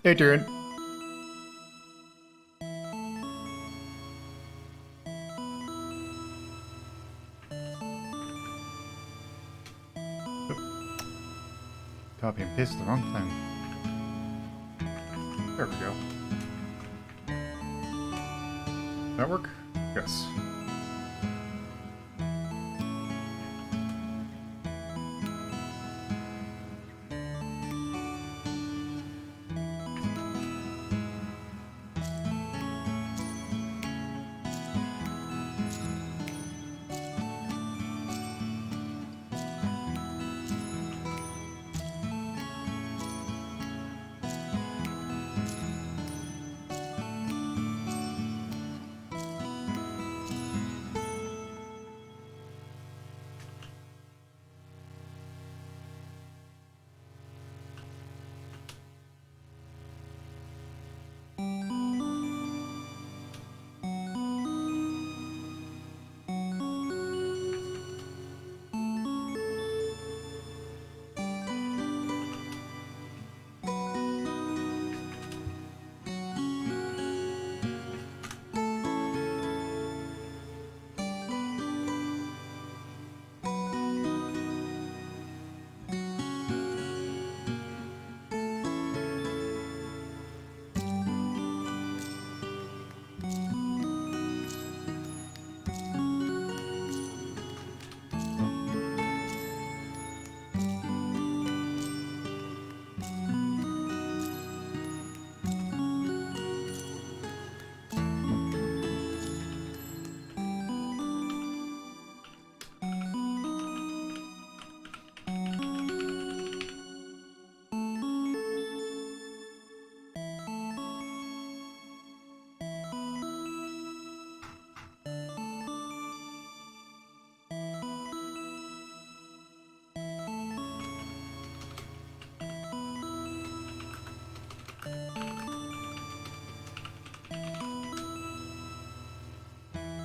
Hey, Darren. Copy and paste the wrong thing. There we go. That work? Yes.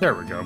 There we go.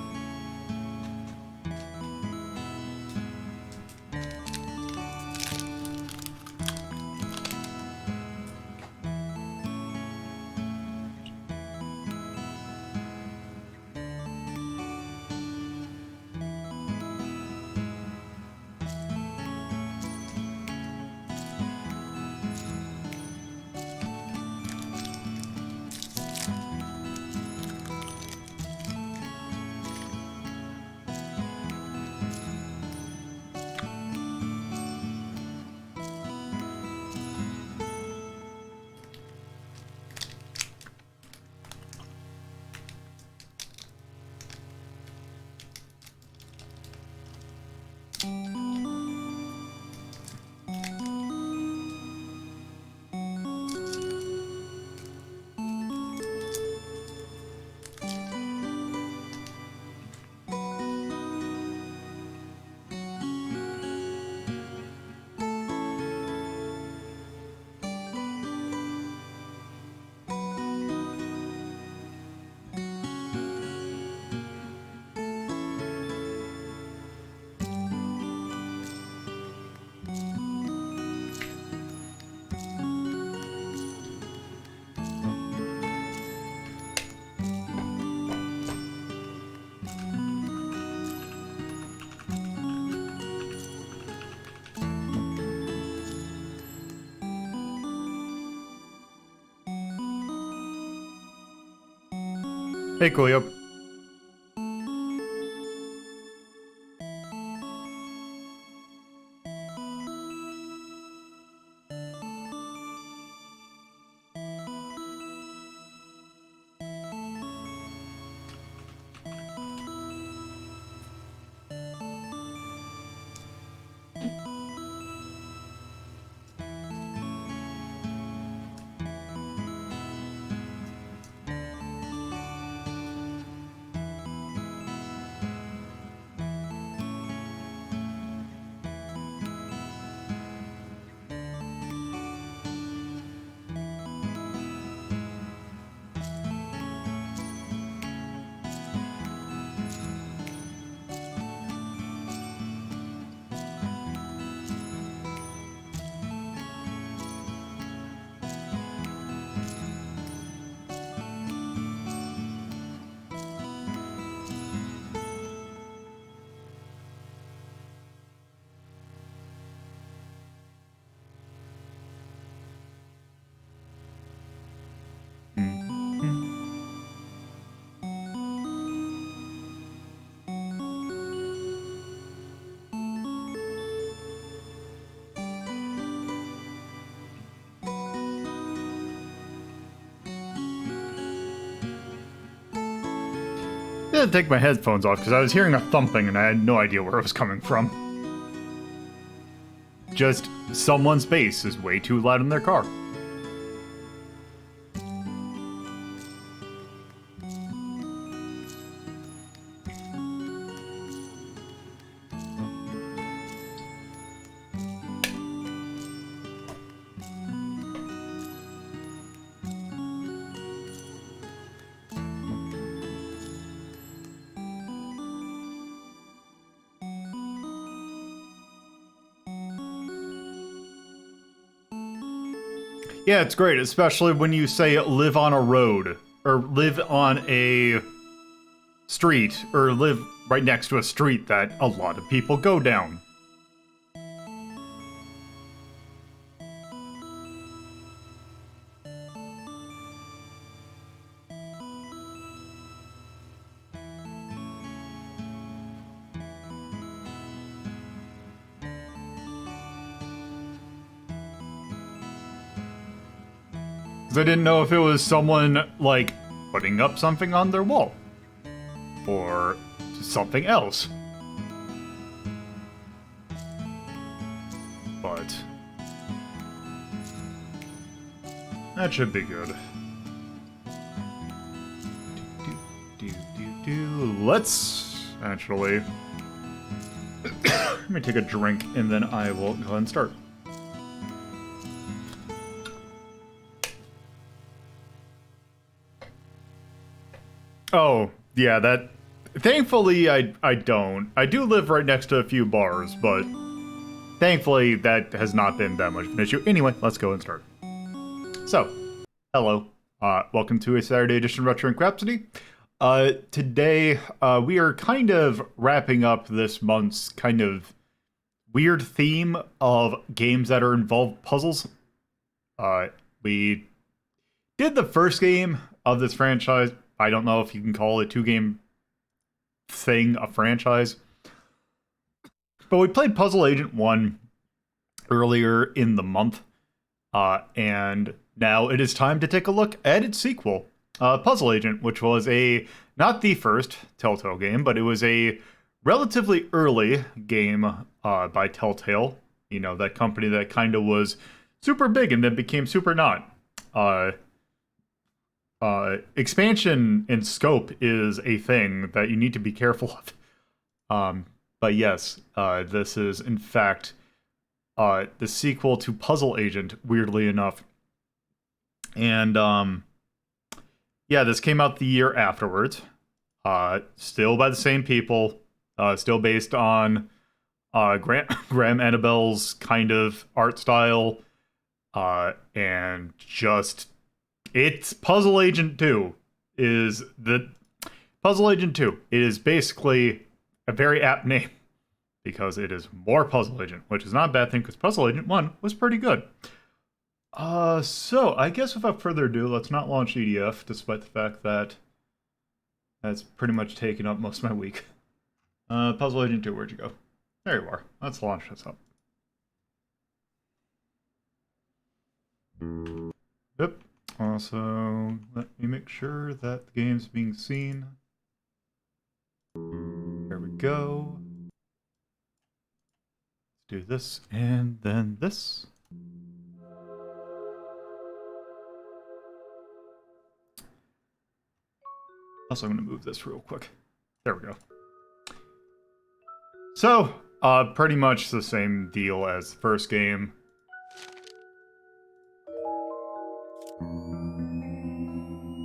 Hey, Coolio. didn't take my headphones off because I was hearing a thumping and I had no idea where it was coming from. Just someone's bass is way too loud in their car. Yeah, it's great, especially when you say live on a road, or live on a street, or live right next to a street that a lot of people go down. I didn't know if it was someone, like, putting up something on their wall. Or something else. But that should be good. Let's actually... Let me take a drink and then I will go ahead and start. Oh, yeah, that... Thankfully, I don't. I do live right next to a few bars, but thankfully that has not been that much of an issue. Anyway, let's go and start. So, hello. Welcome to a Saturday edition of Retro and Rhapsody. Today, we are kind of wrapping up this month's kind of weird theme of games that are involved puzzles. We did the first game of this franchise. I don't know if you can call it two-game thing a franchise. But we played Puzzle Agent 1 earlier in the month. And now it is time to take a look at its sequel, Puzzle Agent, which was not the first Telltale game, but it was a relatively early game by Telltale. You know, that company that kind of was super big and then became super not. Expansion in scope is a thing that you need to be careful of. But yes, this is in fact the sequel to Puzzle Agent, weirdly enough. And yeah, this came out the year afterwards. Still by the same people. Still based on Graham Annabelle's kind of art style. And just... It's Puzzle Agent 2 is the... Puzzle Agent 2 is basically a very apt name because it is more Puzzle Agent, which is not a bad thing because Puzzle Agent 1 was pretty good. So I guess without further ado, let's not launch EDF, despite the fact that that's pretty much taken up most of my week. Puzzle Agent 2, where'd you go? There you are. Let's launch this up. Yep. Also, let me make sure that the game's being seen. There we go. Let's do this, and then this. Also, I'm going to move this real quick. There we go. So, pretty much the same deal as the first game.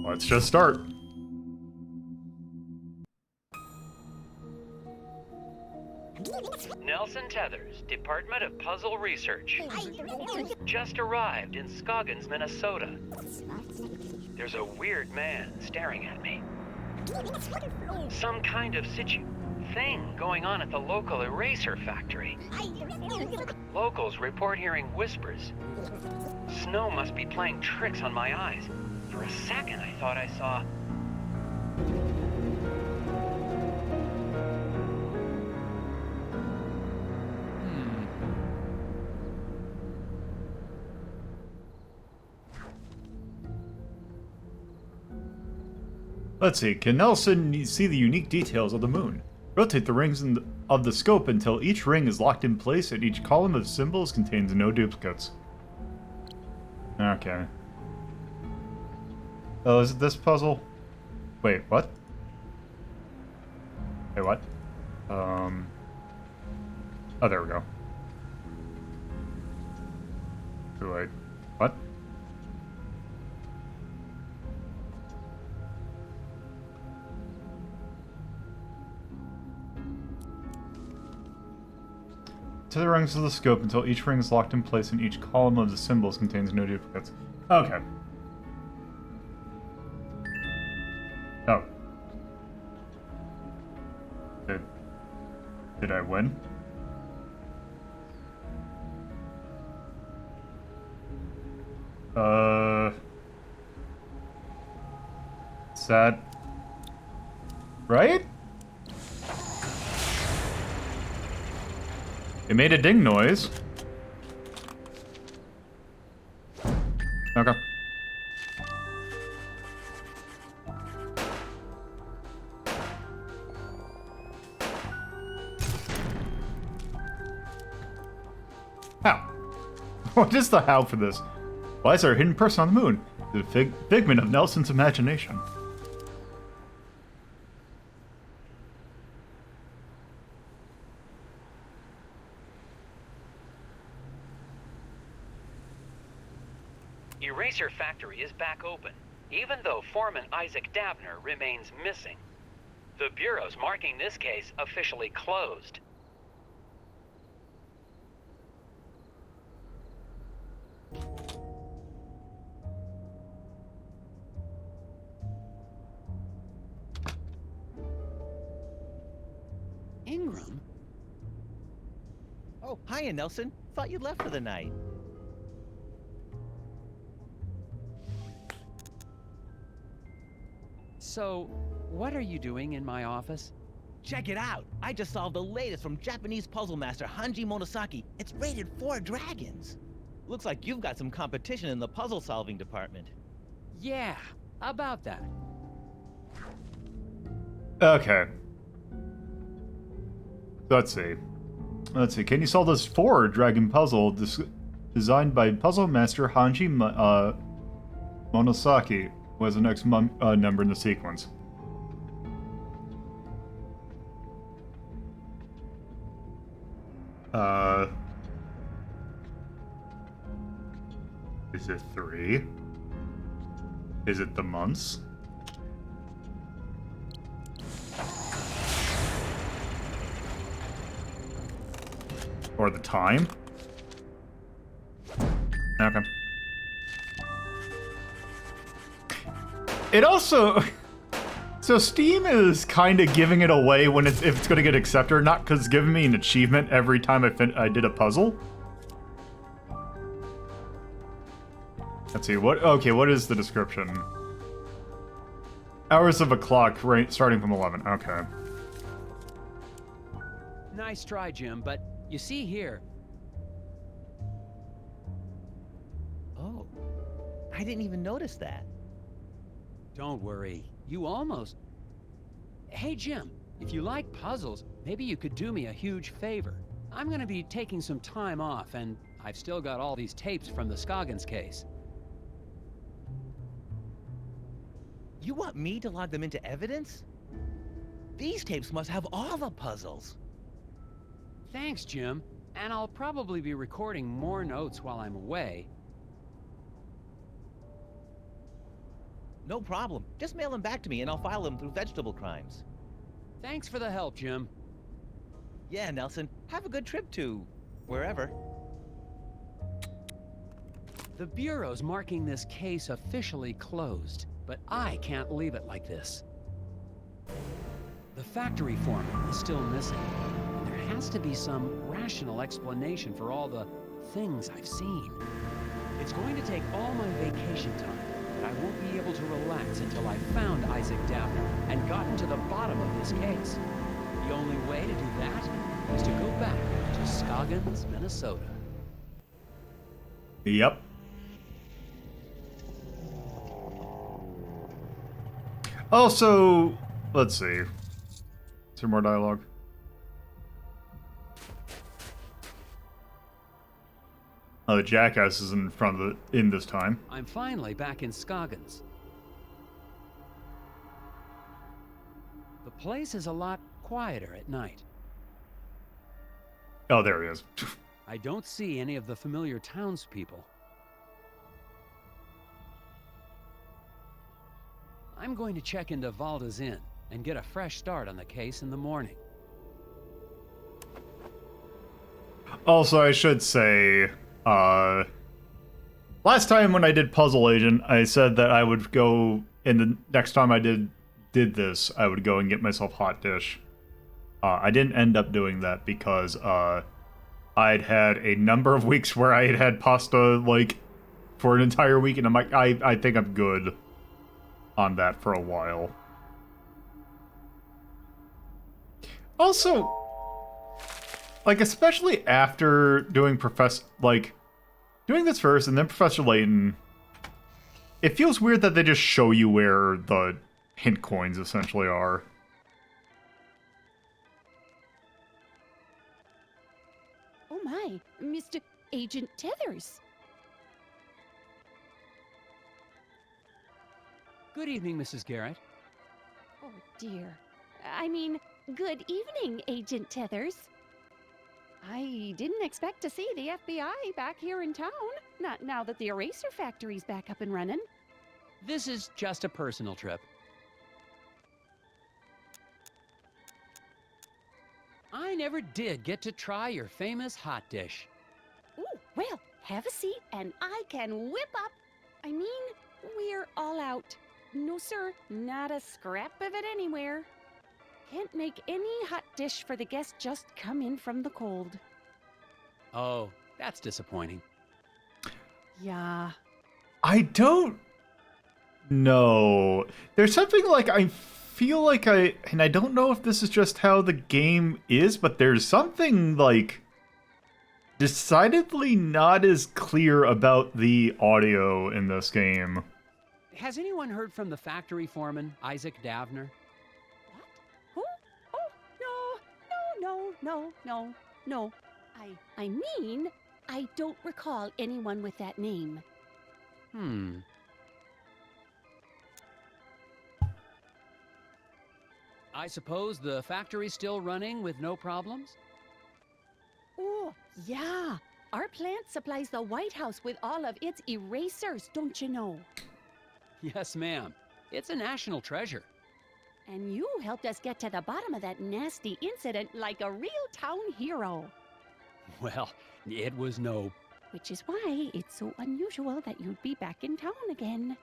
Let's just start. Nelson Tethers, Department of Puzzle Research. Just arrived in Scoggins, Minnesota. There's a weird man staring at me. Some kind of thing going on at the local eraser factory. Locals report hearing whispers. Snow must be playing tricks on my eyes. For a second, I thought I saw... Let's see. Can Nelson see the unique details of the moon? Rotate the rings of the scope until each ring is locked in place and each column of symbols contains no duplicates. Okay. Oh, is it this puzzle? Wait, what? Wait, what? Oh, there we go. Wait, what? To the rings of the scope until each ring is locked in place and each column of the symbols contains no duplicates. Okay. Oh. Did I win? Is that right? It made a ding noise. Okay. How? What is the how for this? Why is there a hidden person on the moon? The figment of Nelson's imagination. Eraser Factory is back open, even though Foreman Isaac Dabner remains missing. The Bureau's marking this case officially closed. Ingram? Oh, hiya, Nelson. Thought you'd left for the night. So, what are you doing in my office? Check it out! I just solved the latest from Japanese puzzle master Hanji Monosaki. It's rated 4 dragons. Looks like you've got some competition in the puzzle-solving department. Yeah, about that. Okay. Let's see. Let's see. Can you solve this 4-dragon puzzle designed by puzzle master Hanji Monosaki? Who has the next number in the sequence? Is it 3? Is it the months? Or the time? Okay. It also... So Steam is kind of giving it away when if it's going to get accepted or not, because it's giving me an achievement every time I did a puzzle. Let's see, what is the description? Hours of a clock, right, starting from 11, okay. Nice try, Jim, but you see here. Oh, I didn't even notice that. Don't worry, you almost... Hey, Jim, if you like puzzles, maybe you could do me a huge favor. I'm gonna be taking some time off, and I've still got all these tapes from the Scoggins case. You want me to log them into evidence? These tapes must have all the puzzles. Thanks, Jim, and I'll probably be recording more notes while I'm away. No problem. Just mail them back to me and I'll file them through Vegetable Crimes. Thanks for the help, Jim. Yeah, Nelson. Have a good trip to... wherever. The Bureau's marking this case officially closed, but I can't leave it like this. The factory foreman is still missing, and there has to be some rational explanation for all the things I've seen. It's going to take all my vacation time, but I won't be able to relax until I've found Isaac Dabner and gotten to the bottom of this case. The only way to do that is to go back to Scoggins, Minnesota. Yep. Also, let's see. Is there more dialogue? Oh, the jackass is in front of the inn this time. I'm finally back in Scoggins. The place is a lot quieter at night. Oh, there he is. I don't see any of the familiar townspeople. I'm going to check into Valda's Inn and get a fresh start on the case in the morning. Also, I should say, last time when I did Puzzle Agent, I said that I would go, and the next time I did this, I would go and get myself hot dish. I didn't end up doing that because, I'd had a number of weeks where I had had pasta, like, for an entire week, and I'm like, I think I'm good on that for a while. Also, like, especially after doing doing this first and then Professor Layton, it feels weird that they just show you where the hint coins essentially are. Oh my, Mr. Agent Tethers. Good evening, Mrs. Garrett. Oh dear. I mean, good evening, Agent Tethers. I didn't expect to see the FBI back here in town. Not now that the eraser factory's back up and running. This is just a personal trip. I never did get to try your famous hot dish. Ooh, well, have a seat and I can whip up. I mean, we're all out. No, sir, not a scrap of it anywhere. Can't make any hot dish for the guests just come in from the cold. Oh, that's disappointing. Yeah. I don't know. There's something like I feel like and I don't know if this is just how the game is, but there's something like decidedly not as clear about the audio in this game. Has anyone heard from the factory foreman, Isaac Davner? What? Who? Oh, no. I mean, I don't recall anyone with that name. I suppose the factory's still running with no problems? Oh, yeah. Our plant supplies the White House with all of its erasers, don't you know? Yes, ma'am. It's a national treasure. And you helped us get to the bottom of that nasty incident like a real town hero. Well, it was no... Which is why it's so unusual that you'd be back in town again.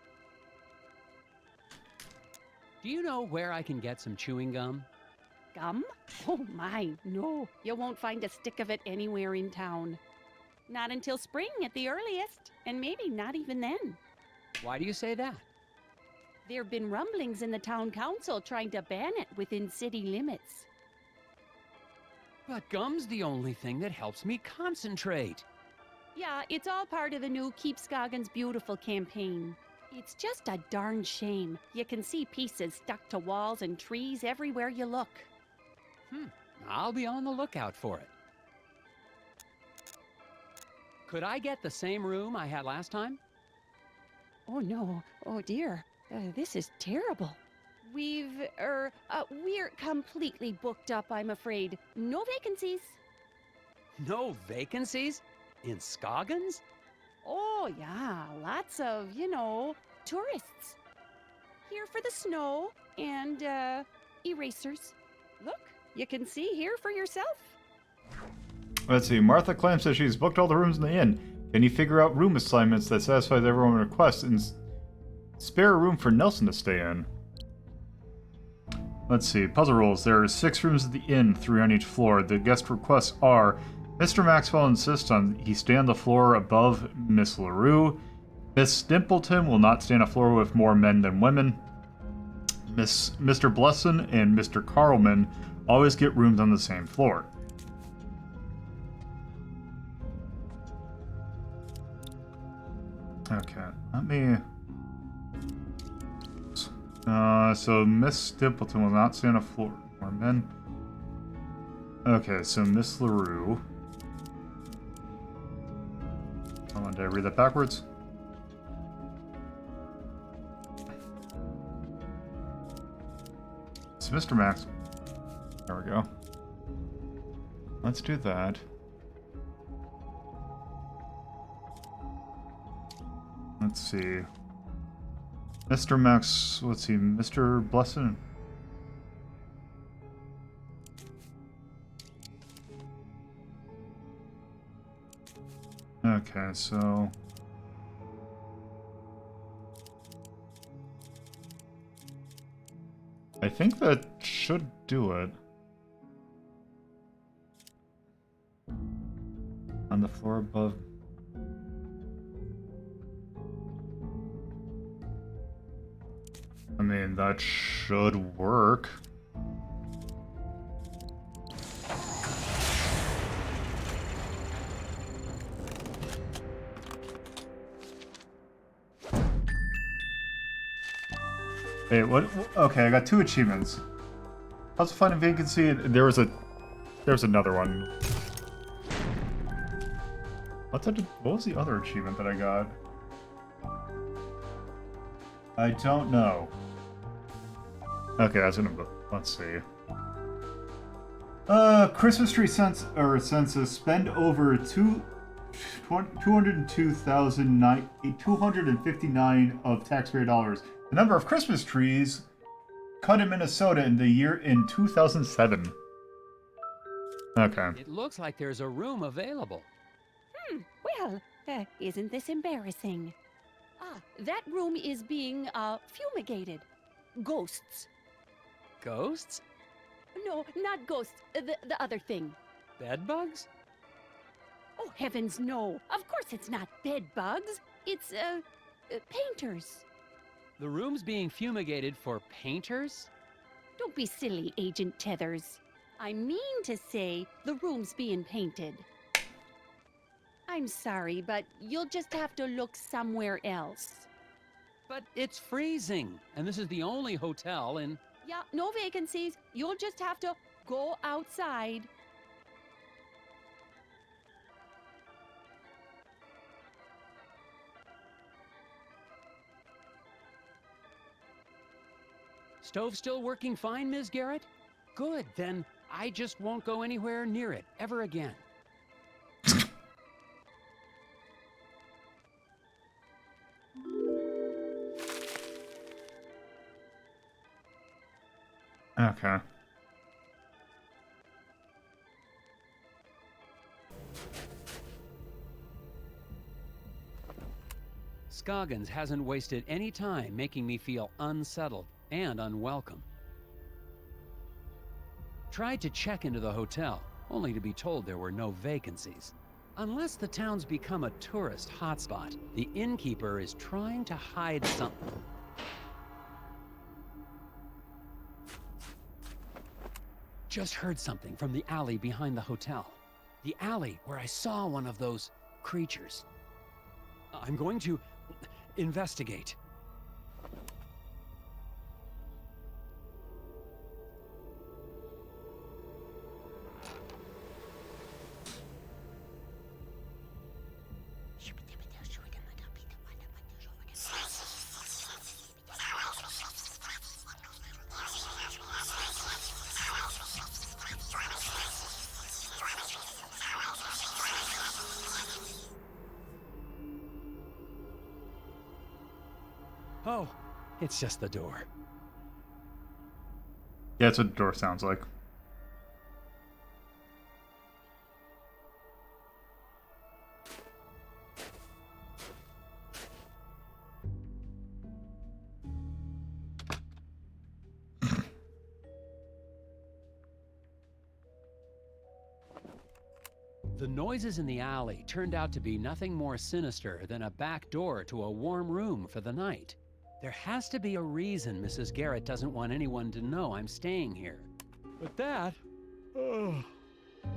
Do you know where I can get some chewing gum? Gum? Oh my, no. You won't find a stick of it anywhere in town. Not until spring at the earliest, and maybe not even then. Why do you say that? There have been rumblings in the town council trying to ban it within city limits. But gum's the only thing that helps me concentrate. Yeah, it's all part of the new Keep Scoggins Beautiful campaign. It's just a darn shame. You can see pieces stuck to walls and trees everywhere you look. I'll be on the lookout for it. Could I get the same room I had last time? Oh no, oh dear, this is terrible. We're completely booked up, I'm afraid. No vacancies. No vacancies? In Scoggins? Oh yeah, lots of, tourists. Here for the snow and, erasers. Look, you can see here for yourself. Let's see. Martha claims that she's booked all the rooms in the inn. Can you figure out room assignments that satisfies everyone's requests and spare a room for Nelson to stay in? Let's see. Puzzle rules. There are 6 rooms at the inn, 3 on each floor. The guest requests are: Mr. Maxwell insists on he stay on the floor above Miss LaRue. Miss Dimpleton will not stay on a floor with more men than women. Mr. Blesson and Mr. Carlman always get rooms on the same floor. Okay, let me So Miss Dimpleton will not stay on a floor. More men. Okay, so Miss LaRue. Hold on, did I read that backwards? It's Mr. Max. There we go. Let's do that. Let's see. Mr. Max, let's see, Mr. Blesson. Okay, so... I think that should do it. On the floor above. I mean, that should work. Wait, what? Okay, I got 2 achievements. How's find a vacancy? There's another one. What was the other achievement that I got? I don't know. Okay, that's gonna. Let's see. Christmas tree census. Spend over 202,259 of taxpayer dollars. The number of Christmas trees cut in Minnesota in 2007. Okay. It looks like there's a room available. Well, isn't this embarrassing? That room is being, fumigated. Ghosts. Ghosts? No, not ghosts. The other thing. Bedbugs? Oh, heavens, no. Of course it's not bed bugs. It's, painters. The room's being fumigated for painters? Don't be silly, Agent Tethers. I mean to say the room's being painted. I'm sorry, but you'll just have to look somewhere else. But it's freezing, and this is the only hotel in... Yeah, no vacancies. You'll just have to go outside. Stove still working fine, Ms. Garrett? Good, then I just won't go anywhere near it ever again. Okay. Scoggins hasn't wasted any time making me feel unsettled and unwelcome. Tried to check into the hotel, only to be told there were no vacancies. Unless the town's become a tourist hotspot, the innkeeper is trying to hide something. Just heard something from the alley behind the hotel. The alley where I saw one of those creatures. I'm going to investigate. Oh, it's just the door. Yeah, that's what the door sounds like. The noises in the alley turned out to be nothing more sinister than a back door to a warm room for the night. There has to be a reason Mrs. Garrett doesn't want anyone to know I'm staying here. But that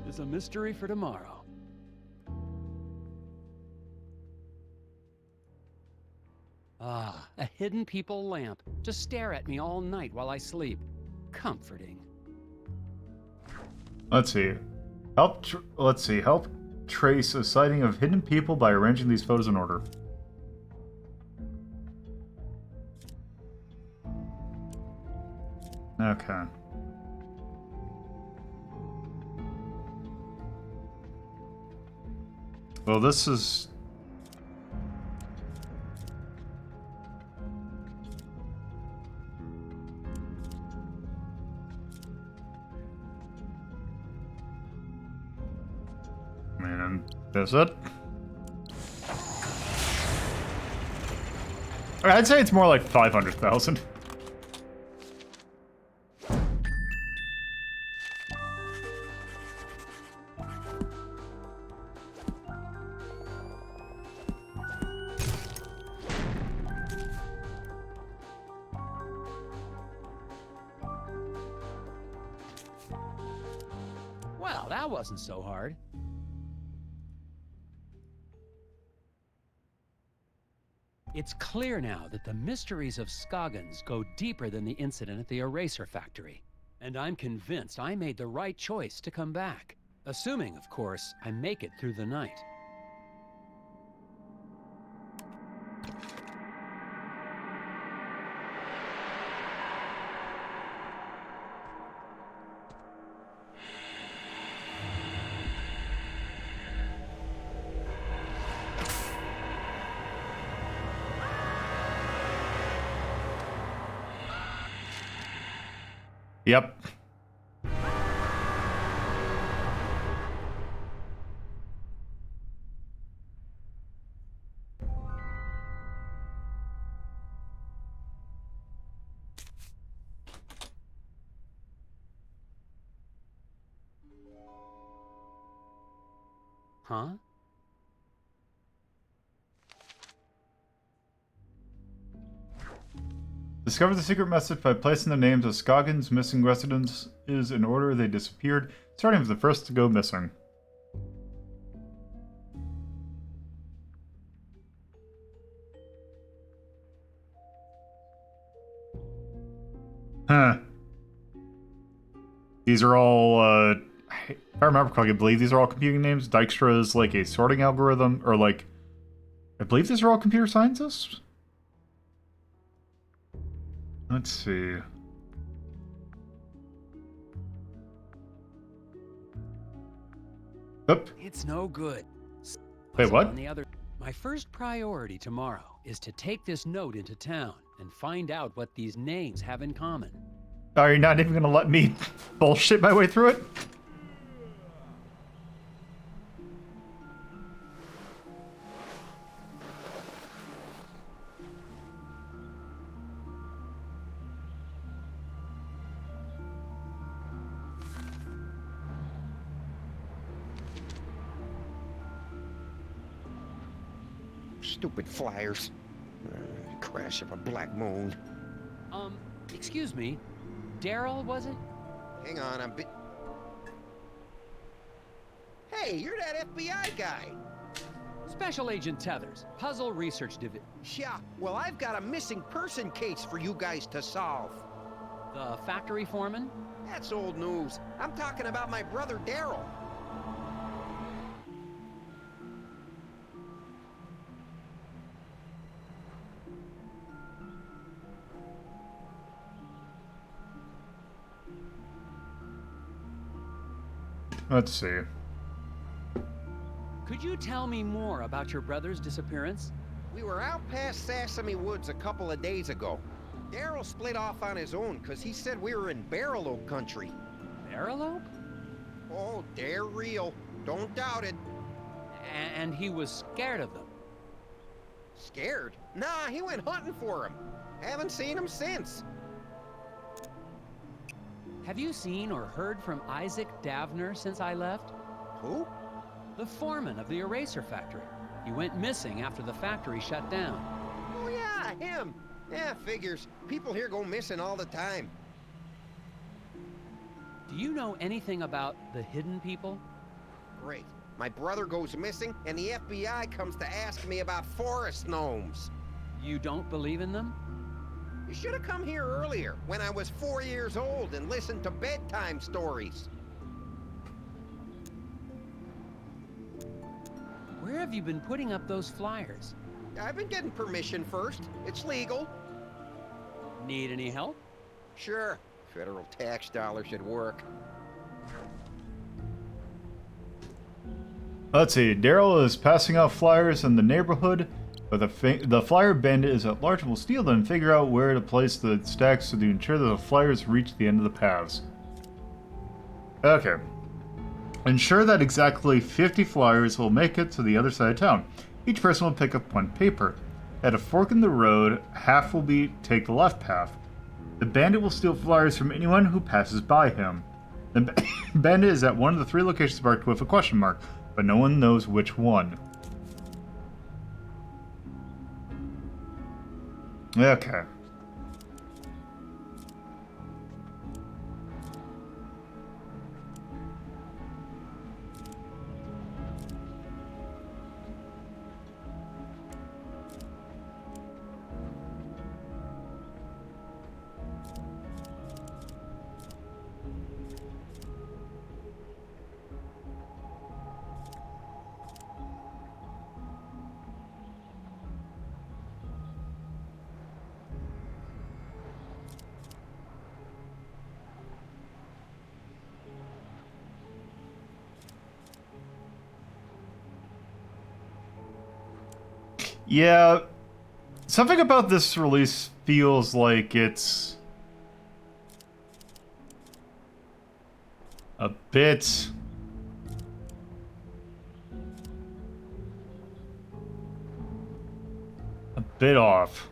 is a mystery for tomorrow. Ah, a hidden people lamp to stare at me all night while I sleep. Comforting. Let's see. Help trace a sighting of hidden people by arranging these photos in order. Okay. Well, this is... Man, that's it. I'd say it's more like 500,000. Well, that wasn't so hard. It's clear now that the mysteries of Scoggins go deeper than the incident at the eraser factory. And I'm convinced I made the right choice to come back. Assuming, of course, I make it through the night. Yep. Huh? Discover the secret message by placing the names of Scoggins' missing residents in order they disappeared, starting with the first to go missing. Huh. These are all, if I remember correctly, I believe these are all computing names. Dijkstra is like a sorting algorithm, or like, I believe these are all computer scientists? Let's see. Oop. It's no good. Wait, what? On the other, my first priority tomorrow is to take this note into town and find out what these names have in common. Are you not even gonna let me bullshit my way through it? Stupid flyers. Crash of a black moon. Excuse me. Daryl, was it? Hang on, Hey, you're that FBI guy. Special Agent Tethers, Puzzle Research Division. Yeah, well, I've got a missing person case for you guys to solve. The factory foreman? That's old news. I'm talking about my brother Daryl. Let's see. Could you tell me more about your brother's disappearance? We were out past Sesame Woods a couple of days ago. Daryl split off on his own because he said we were in Barrelope country. Barrelope? Oh, they're real. Don't doubt it. And he was scared of them. Scared? Nah, he went hunting for him. Haven't seen him since. Have you seen or heard from Isaac Davner since I left? Who? The foreman of the eraser factory. He went missing after the factory shut down. Oh yeah, him. Yeah, figures. People here go missing all the time. Do you know anything about the hidden people? Great. My brother goes missing, and the FBI comes to ask me about forest gnomes. You don't believe in them? You should have come here earlier, when I was 4 years old, and listened to bedtime stories. Where have you been putting up those flyers? I've been getting permission first. It's legal. Need any help? Sure, federal tax dollars should work. Let's see. Daryl is passing out flyers in the neighborhood, but the flyer bandit is at large and will steal them and figure out where to place the stacks to ensure that the flyers reach the end of the paths. Okay. Ensure that exactly 50 flyers will make it to the other side of town. Each person will pick up one paper. At a fork in the road, half will take the left path. The bandit will steal flyers from anyone who passes by him. The bandit is at one of the 3 locations marked with a question mark, but no one knows which one. Okay. Yeah, something about this release feels like it's a bit off.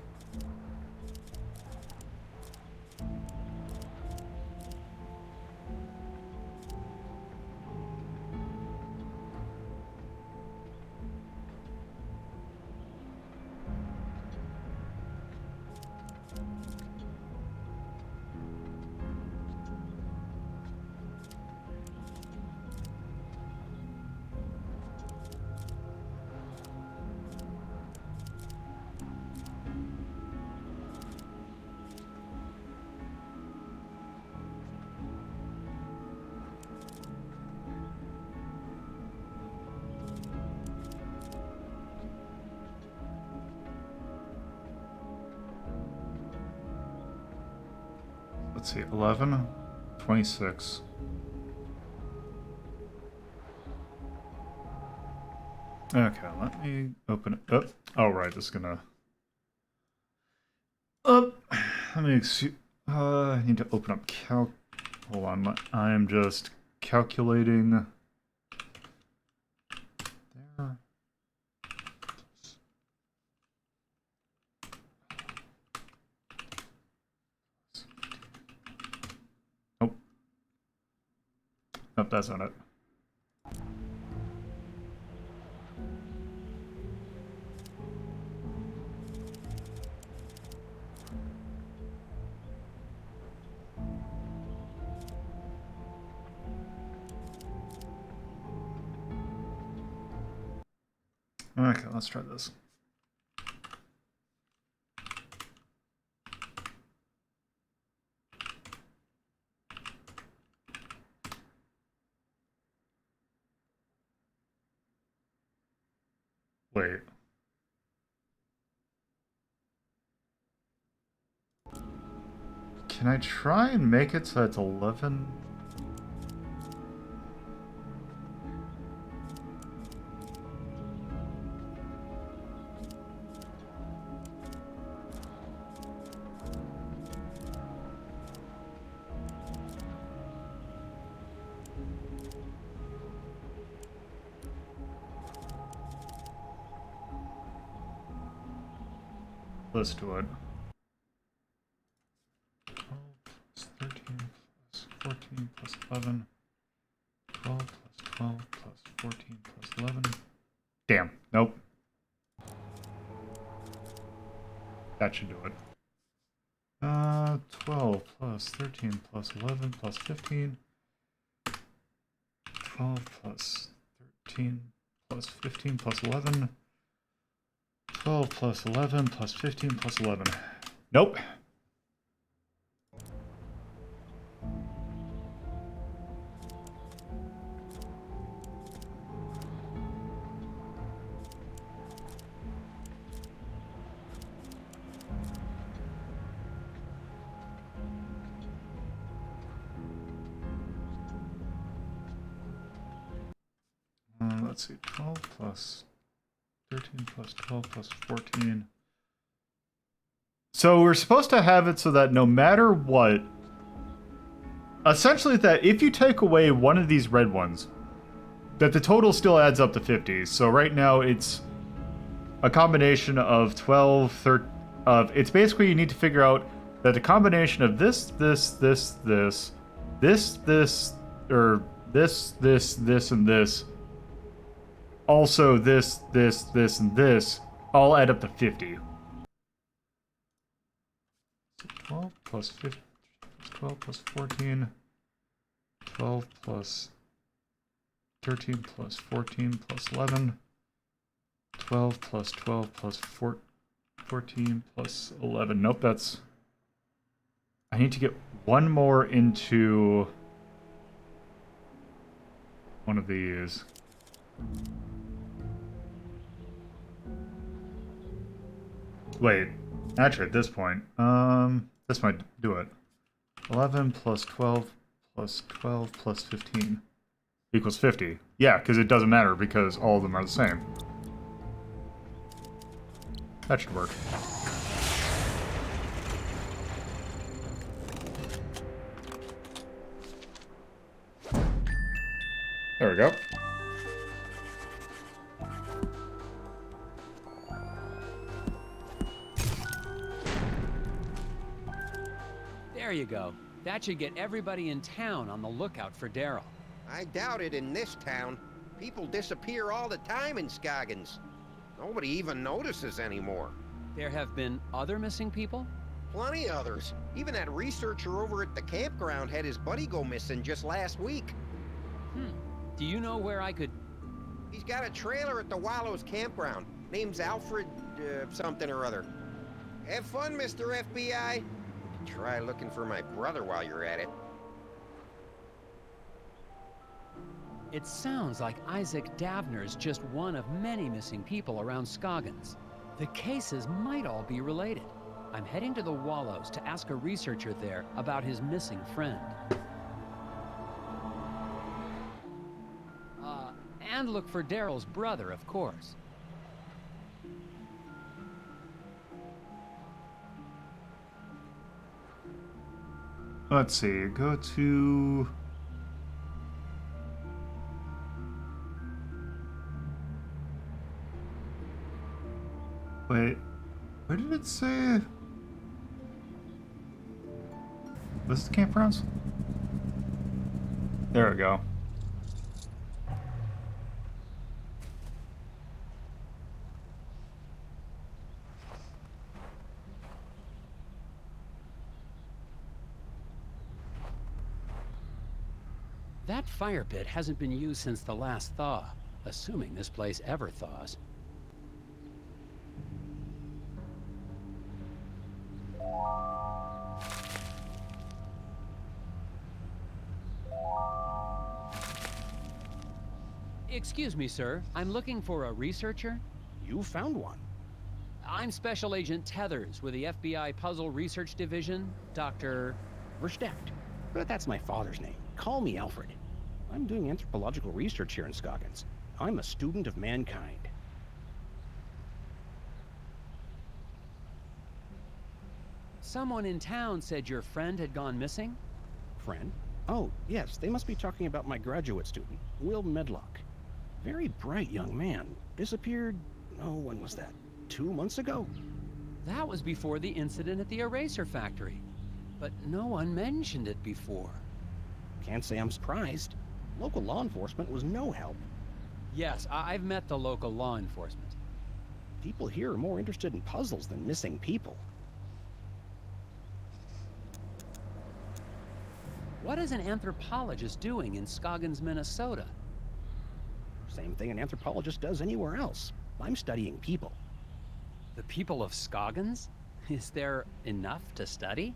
Let's see, 11, 26. Okay, let me open it up. Oh, right, it's gonna... Let me I need to open up Hold on, I am just calculating... There. Nope, that's not it. Okay, let's try this. Wait. Can I try and make it so it's 11? Let's do it. 12 plus 13 plus 14 plus 11. 12 plus 12 plus 14 plus 11. Damn. Nope. That should do it. 12 plus 13 plus 11 plus 15. 12 plus 13 plus 15 plus 11. 12 plus 11 plus 15 plus 11. Nope. Let's see, 12 plus 13 plus 12 plus 14. So we're supposed to have it so that no matter what, essentially that if you take away one of these red ones, that the total still adds up to 50. So right now it's a combination of 12, 13, it's basically you need to figure out that the combination of this, or this, and this, also this, and this, all add up to 50. 12 plus 15, 12 plus 14, 12 plus 13 plus 14 plus 11, 12 plus 12 plus 14 plus 11. Nope, that's... I need to get one more into one of these. Wait, actually at this point, this might do it. 11 plus 12 plus 12 plus 15 equals 50. Yeah, because it doesn't matter because all of them are the same. That should work. There we go. There you go. That should get everybody in town on the lookout for Daryl. I doubt it in this town. People disappear all the time in Scoggins. Nobody even notices anymore. There have been other missing people? Plenty others. Even that researcher over at the campground had his buddy go missing just last week. Do you know where I could... He's got a trailer at the Wallows campground. Name's Alfred, something or other. Have fun, Mr. FBI. Try looking for my brother while you're at it. It sounds like Isaac Davner's just one of many missing people around Scoggins. The cases might all be related. I'm heading to the Wallows to ask a researcher there about his missing friend. And look for Daryl's brother, of course. Let's see, go to... Wait, where did it say? This is the campgrounds? There we go. That fire pit hasn't been used since the last thaw, assuming this place ever thaws. Excuse me, sir. I'm looking for a researcher. You found one. I'm Special Agent Tethers with the FBI Puzzle Research Division, Dr. Verstärkt. But that's my father's name. Call me Alfred. I'm doing anthropological research here in Scoggins. I'm a student of mankind. Someone in town said your friend had gone missing? Friend? Oh, yes, they must be talking about my graduate student, Will Medlock. Very bright young man. Disappeared, oh, when was that? 2 months ago? That was before the incident at the eraser factory. But no one mentioned it before. Can't say I'm surprised. Local law enforcement was no help. Yes, I've met the local law enforcement. People here are more interested in puzzles than missing people. What is an anthropologist doing in Scoggins, Minnesota? Same thing an anthropologist does anywhere else. I'm studying people. The people of Scoggins? Is there enough to study?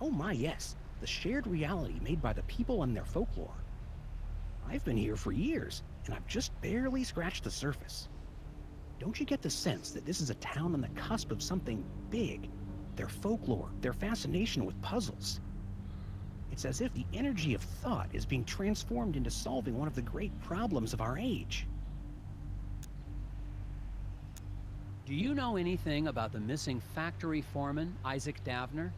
Oh my, yes. The shared reality made by the people and their folklore. I've been here for years, and I've just barely scratched the surface. Don't you get the sense that this is a town on the cusp of something big? Their folklore, their fascination with puzzles. It's as if the energy of thought is being transformed into solving one of the great problems of our age. Do you know anything about the missing factory foreman, Isaac Davner?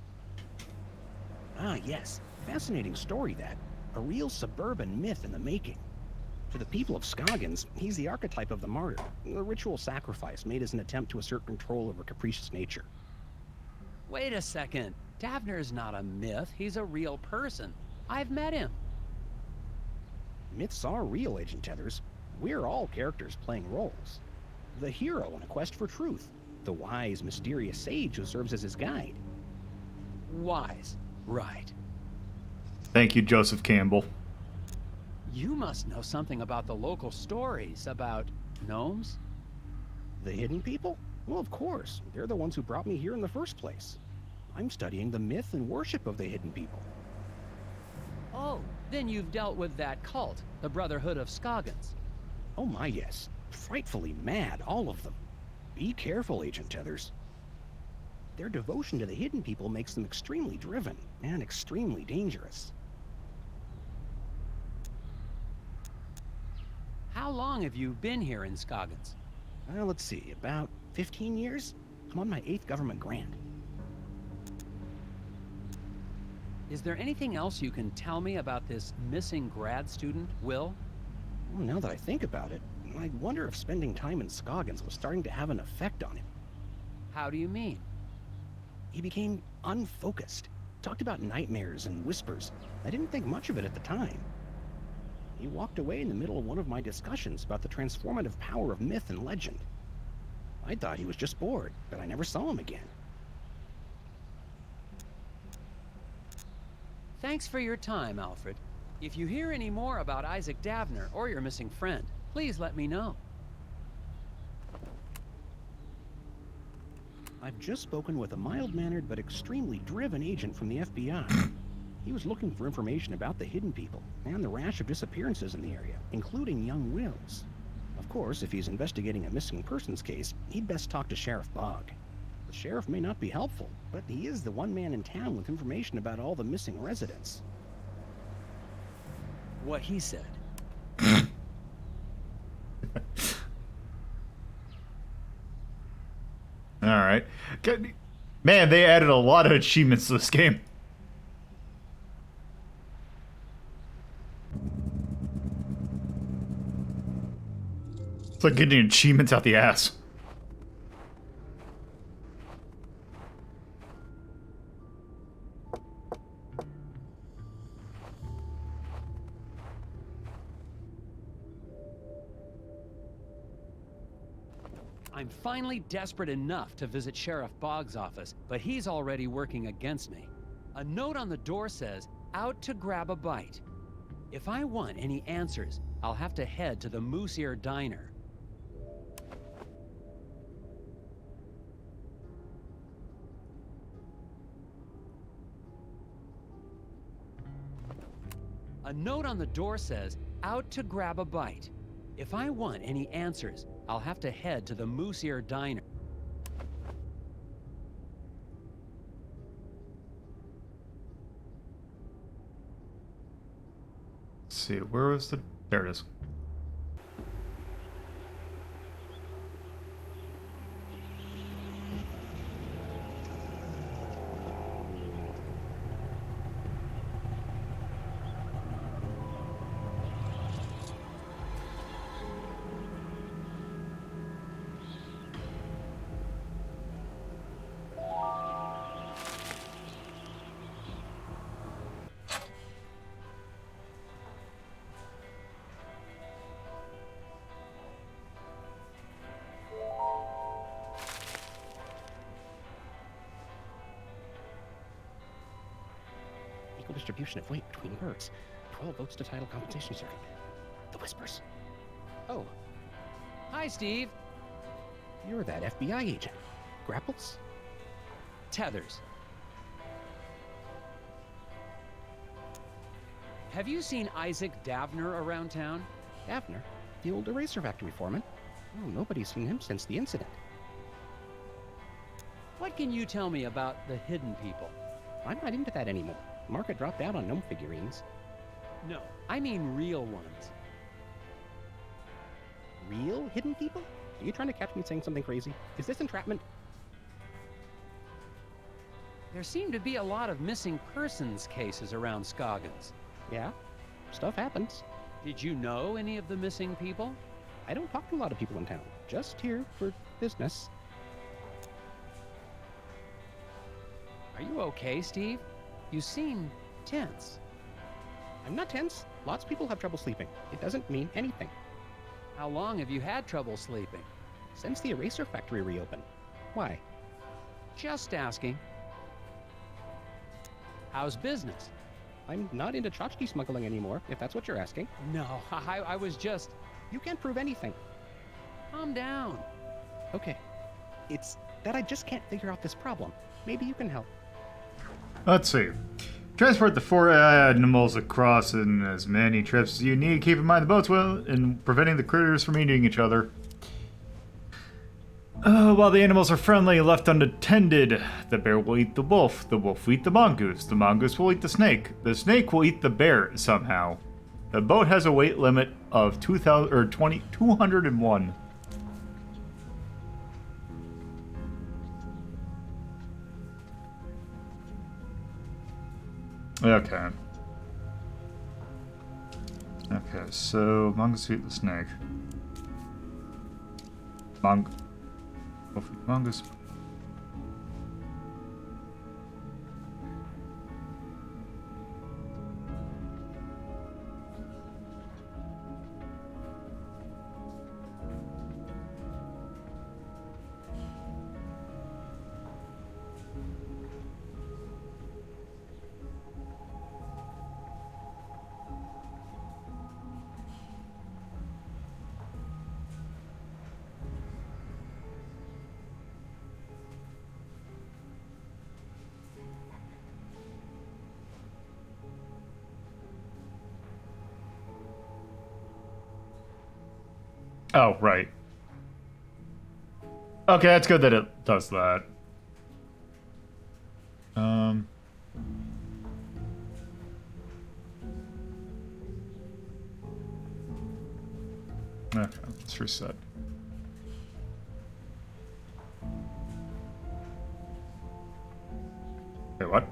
Ah, yes. Fascinating story, that. A real suburban myth in the making. To the people of Scoggins, he's the archetype of the martyr, a ritual sacrifice made as an attempt to assert control over capricious nature. Wait a second. Davner's not a myth. He's a real person. I've met him. Myths are real, Agent Tethers. We're all characters playing roles. The hero in a quest for truth. The wise, mysterious sage who serves as his guide. Wise. Right. Thank you, Joseph Campbell. You must know something about the local stories about gnomes? The hidden people? Well, of course. They're the ones who brought me here in the first place. I'm studying the myth and worship of the hidden people. Oh, then you've dealt with that cult, the Brotherhood of Scoggins. Oh my, yes. Frightfully mad, all of them. Be careful, Agent Tethers. Their devotion to the hidden people makes them extremely driven and extremely dangerous. How long have you been here in Scoggins? Well, let's see, about 15 years? I'm on my 8th government grant. Is there anything else you can tell me about this missing grad student, Will? Well, now that I think about it, I wonder if spending time in Scoggins was starting to have an effect on him. How do you mean? He became unfocused. Talked about nightmares and whispers. I didn't think much of it at the time. He walked away in the middle of one of my discussions about the transformative power of myth and legend. I thought he was just bored, but I never saw him again. Thanks for your time, Alfred. If you hear any more about Isaac Davner or your missing friend, please let me know. I've just spoken with a mild-mannered but extremely driven agent from the FBI. He was looking for information about the hidden people and the rash of disappearances in the area, including young Will's. Of course, if he's investigating a missing persons case, he'd best talk to Sheriff Bogg. The sheriff may not be helpful, but he is the one man in town with information about all the missing residents. What he said. All right. Man, they added a lot of achievements to this game. It's like getting achievements out the ass. I'm finally desperate enough to visit Sheriff Bogg's office, but he's already working against me. A note on the door says, "Out to grab a bite." If I want any answers, I'll have to head to the Moose Ear Diner. A note on the door says, "Out to grab a bite." If I want any answers, I'll have to head to the Moose Ear Diner. Let's see, where was the... There it is. Equal distribution of weight between birds. 12 votes to title compensation circuit. The whispers. Oh. Hi, Steve. You're that FBI agent. Grapples? Tethers. Have you seen Isaac Davner around town? Davner? The old eraser factory foreman? Oh, nobody's seen him since the incident. What can you tell me about the hidden people? I'm not into that anymore. Market dropped out on gnome figurines. No, I mean real ones. Real hidden people? Are you trying to catch me saying something crazy? Is this entrapment? There seem to be a lot of missing persons cases around Scoggins. Yeah, stuff happens. Did you know any of the missing people? I don't talk to a lot of people in town. Just here for business. Are you okay, Steve? You seem tense. I'm not tense. Lots of people have trouble sleeping. It doesn't mean anything. How long have you had trouble sleeping? Since the eraser factory reopened. Why? Just asking. How's business? I'm not into tchotchke smuggling anymore, if that's what you're asking. No, I was just... You can't prove anything. Calm down. Okay. It's that I just can't figure out this problem. Maybe you can help. Let's see. Transport the 4 animals across in as many trips as you need. Keep in mind the boats will in preventing the critters from eating each other. While the animals are friendly, left unattended, the bear will eat the wolf will eat the mongoose will eat the snake will eat the bear somehow. The boat has a weight limit of 201. Okay. Okay, so mongoose eat the snake. Mongoose. Oh, right. Okay, that's good that it does that. Okay, let's reset. Wait, what?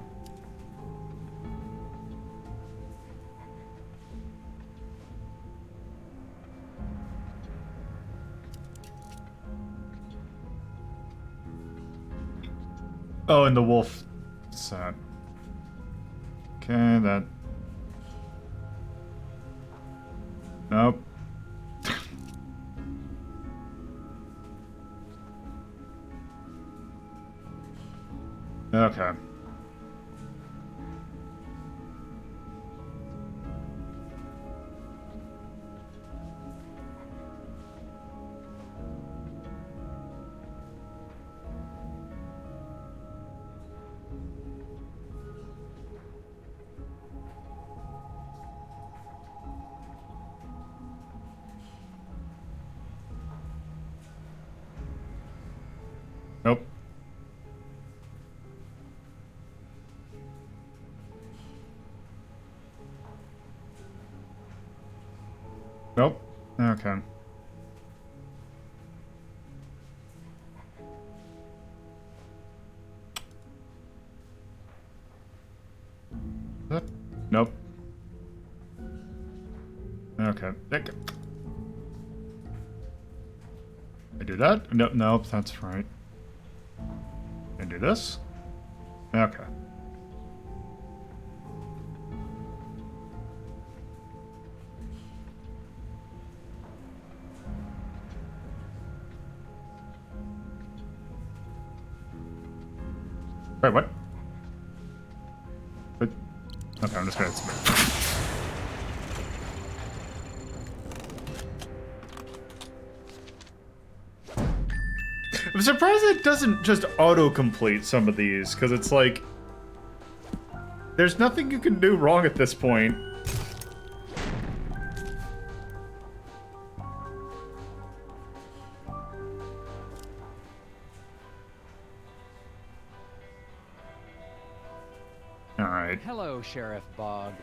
Oh, and the wolf set. Okay, that... Nope. Okay. Nope. Nope. Okay. Nope. Okay. I do that? Nope, nope, that's right. And do this? Okay. Wait, what? But, okay, I'm just gonna submit. I'm surprised it doesn't just auto-complete some of these, because it's like... There's nothing you can do wrong at this point. Alright. Hello, Sheriff Bog.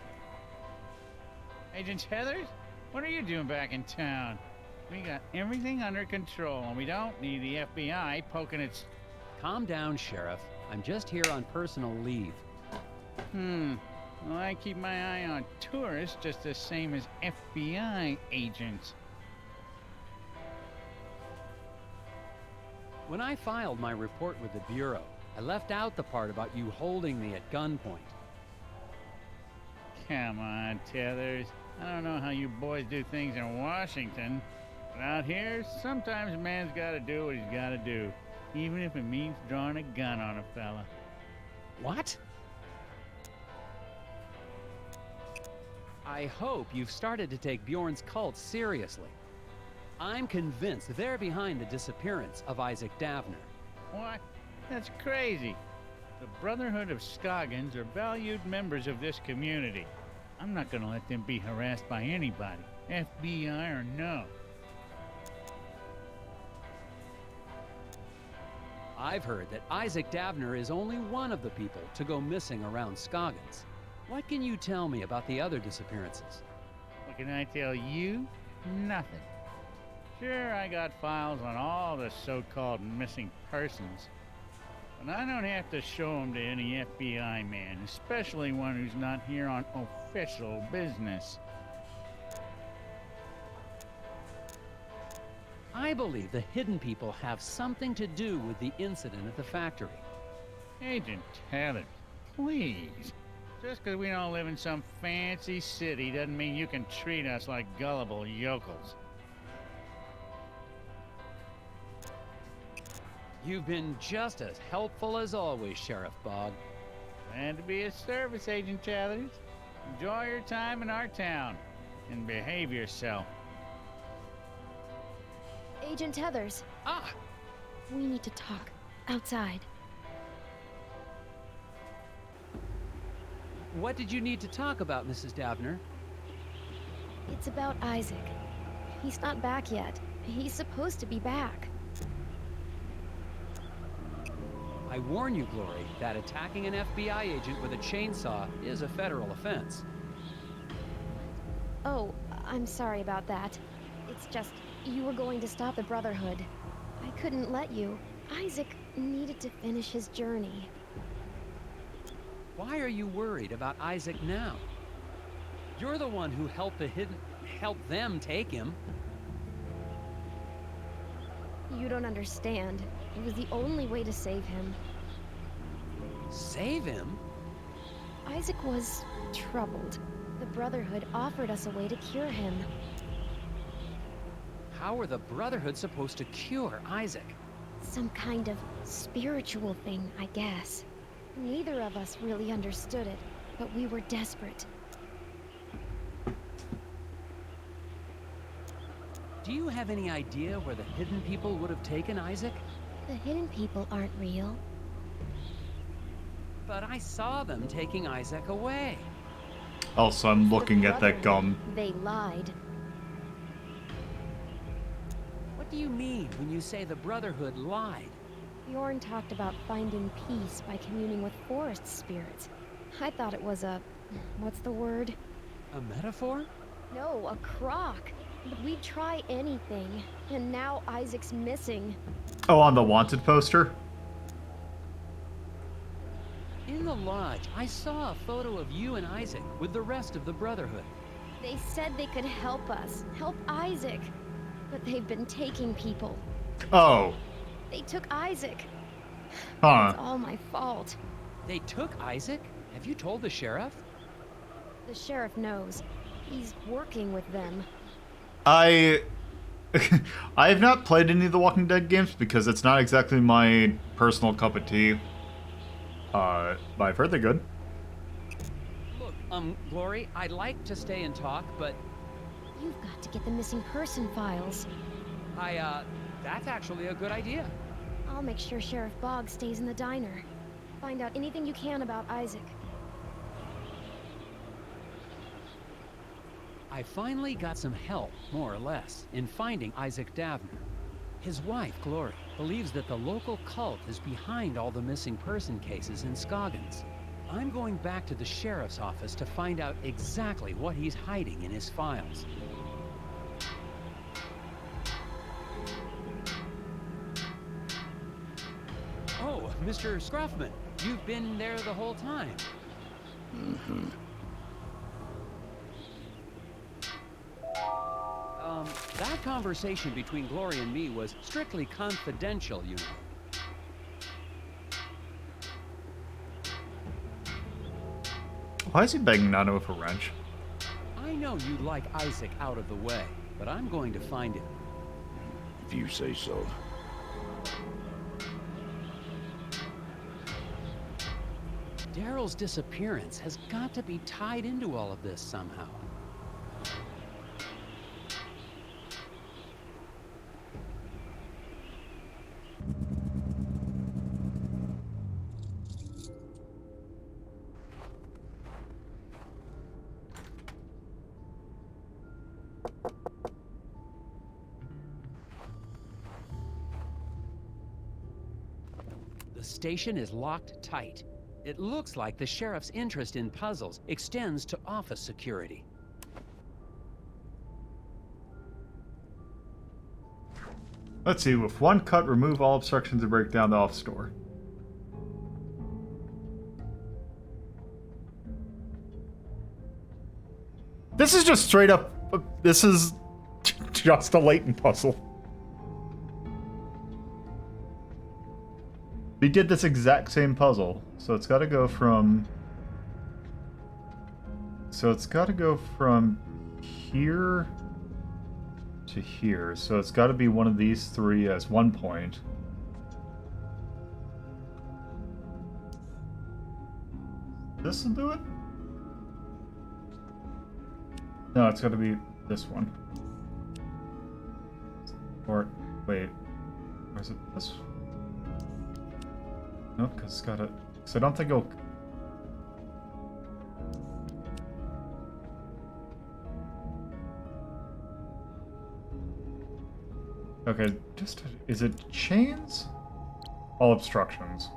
Agent Heathers, what are you doing back in town? We got everything under control, and we don't need the FBI poking its... Calm down, Sheriff. I'm just here on personal leave. Well, I keep my eye on tourists just the same as FBI agents. When I filed my report with the Bureau, I left out the part about you holding me at gunpoint. Come on, Tethers. I don't know how you boys do things in Washington, but out here, sometimes a man's gotta do what he's gotta do, even if it means drawing a gun on a fella. What? I hope you've started to take Bjorn's cult seriously. I'm convinced they're behind the disappearance of Isaac Davner. What? That's crazy. The Brotherhood of Scoggins are valued members of this community. I'm not gonna let them be harassed by anybody, FBI or no. I've heard that Isaac Davner is only one of the people to go missing around Scoggins. What can you tell me about the other disappearances? What can I tell you? Nothing. Sure, I got files on all the so-called missing persons, but I don't have to show them to any FBI man, especially one who's not here on official business. I believe the hidden people have something to do with the incident at the factory. Agent Tethers, please. Just because we don't live in some fancy city doesn't mean you can treat us like gullible yokels. You've been just as helpful as always, Sheriff Bog. Glad to be of service, Agent Tethers. Enjoy your time in our town, and behave yourself. Agent Heathers, Ah! we need to talk. Outside. What did you need to talk about, Mrs. Davner? It's about Isaac. He's not back yet. He's supposed to be back. I warn you, Glory, that attacking an FBI agent with a chainsaw is a federal offense. Oh, I'm sorry about that. It's just, you were going to stop the Brotherhood. I couldn't let you. Isaac needed to finish his journey. Why are you worried about Isaac now? You're the one who helped them take him. You don't understand. It was the only way to save him. Save him? Isaac was troubled. The Brotherhood offered us a way to cure him. How are the Brotherhood supposed to cure Isaac? Some kind of spiritual thing, I guess. Neither of us really understood it, but we were desperate. Do you have any idea where the hidden people would have taken Isaac? The hidden people aren't real. But I saw them taking Isaac away. Also, I'm looking The at that gum. Brotherhood, they lied. What do you mean when you say the Brotherhood lied? Bjorn talked about finding peace by communing with forest spirits. I thought it was a... what's the word? A metaphor? No, a crock. But we'd try anything. And now Isaac's missing. Oh, on the wanted poster? In the lodge, I saw a photo of you and Isaac with the rest of the Brotherhood. They said they could help us. Help Isaac. But they've been taking people. Oh. They took Isaac. Huh. It's all my fault. They took Isaac? Have you told the sheriff? The sheriff knows. He's working with them. I have not played any of the Walking Dead games because it's not exactly my personal cup of tea. But I've heard they're good. Look, Glory, I'd like to stay and talk, but You've got to get the missing person files. that's actually a good idea. I'll make sure Sheriff Boggs stays in the diner. Find out anything you can about Isaac. I finally got some help, more or less, in finding Isaac Davner. His wife, Glory, believes that the local cult is behind all the missing person cases in Scoggins. I'm going back to the sheriff's office to find out exactly what he's hiding in his files. Oh, Mr. Scruffman, you've been there the whole time. Mm-hmm. That conversation between Glory and me was strictly confidential, you know. Why is he begging Nano with a wrench? I know you'd like Isaac out of the way, but I'm going to find him. If you say so. Daryl's disappearance has got to be tied into all of this somehow. The station is locked tight. It looks like the sheriff's interest in puzzles extends to office security. Let's see, with one cut, remove all obstructions to break down the office door. This is just straight up, this is just a latent puzzle. We did this exact same puzzle, so it's got to go from... So it's got to go from here to here. So it's got to be one of these three as one point. This will do it? No, it's got to be this one. Or, wait. Or is it this one? No, because it's got to... So I don't think it'll... Okay, just... Is it chains? All obstructions.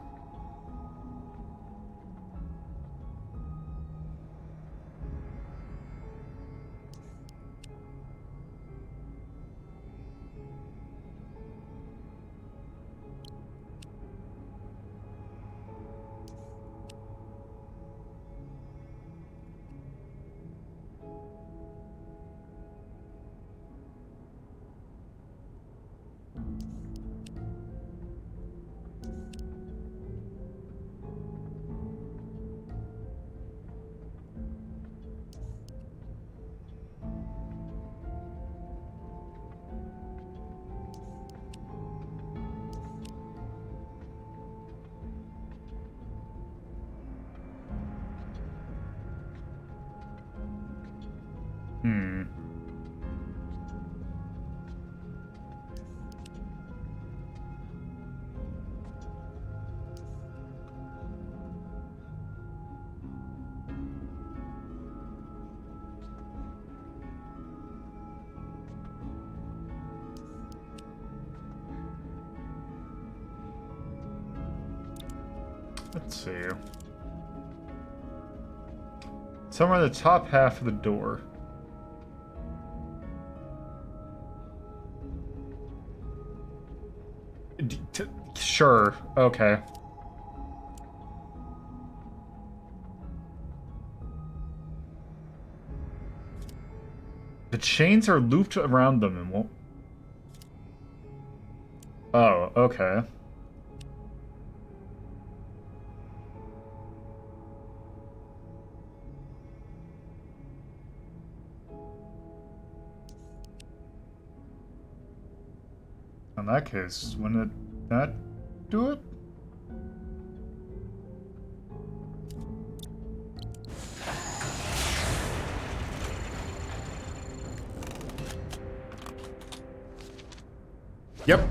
Let's see. Somewhere in the top half of the door. Sure. Okay. The chains are looped around them and won't... Oh, okay. In that case, wouldn't it not do it? Yep.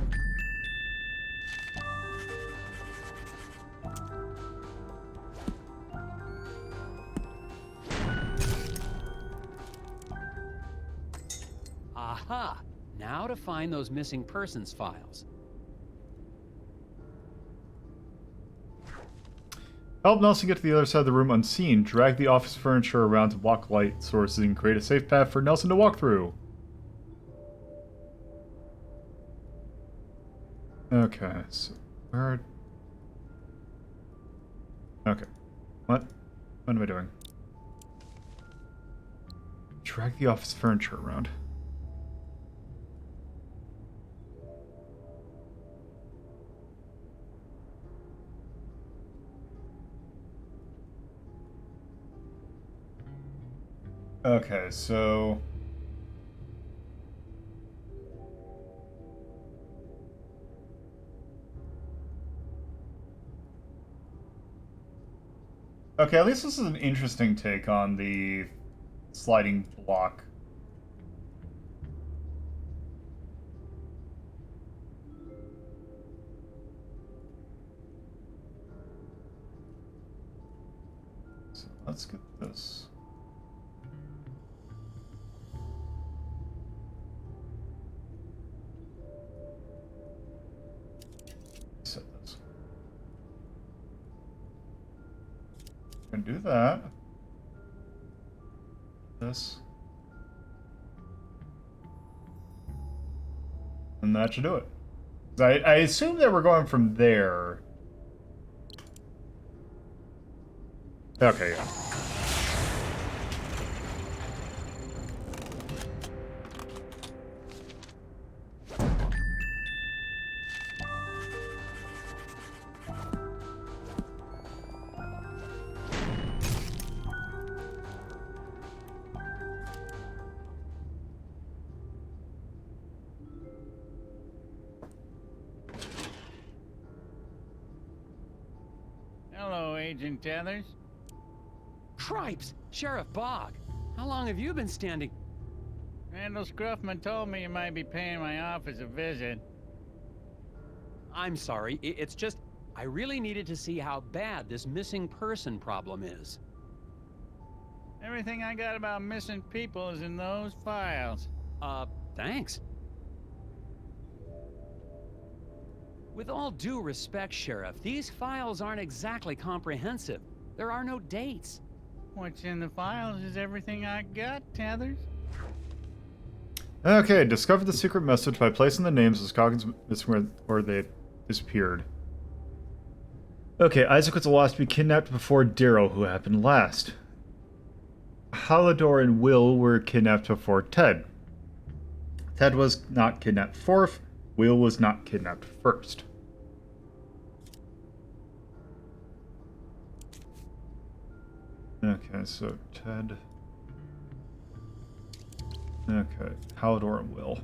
Aha! Now to find those missing persons files. Help Nelson get to the other side of the room unseen. Drag the office furniture around to block light sources and create a safe path for Nelson to walk through. Okay, so where... Okay. What am I doing? Drag the office furniture around. Okay, so... Okay, at least this is an interesting take on the sliding block. So let's get this. Set this. Can do that. This. And that should do it. I assume that we're going from there. Okay, yeah. Hello, Agent Tethers. Cripes! Sheriff Bog! How long have you been standing? Randall Scruffman told me you might be paying my office a visit. I'm sorry, it's just... I really needed to see how bad this missing person problem is. Everything I got about missing people is in those files. Thanks. With all due respect, Sheriff, these files aren't exactly comprehensive. There are no dates. What's in the files is everything I got, Tethers. Okay, discover the secret message by placing the names of Scoggins missing where they disappeared. Okay, Isaac was the last to be kidnapped before Darrow, who happened last. Halidor and Will were kidnapped before Ted. Ted was not kidnapped fourth. Will was not kidnapped first. Okay, so Ted... Okay, Halidor and Will.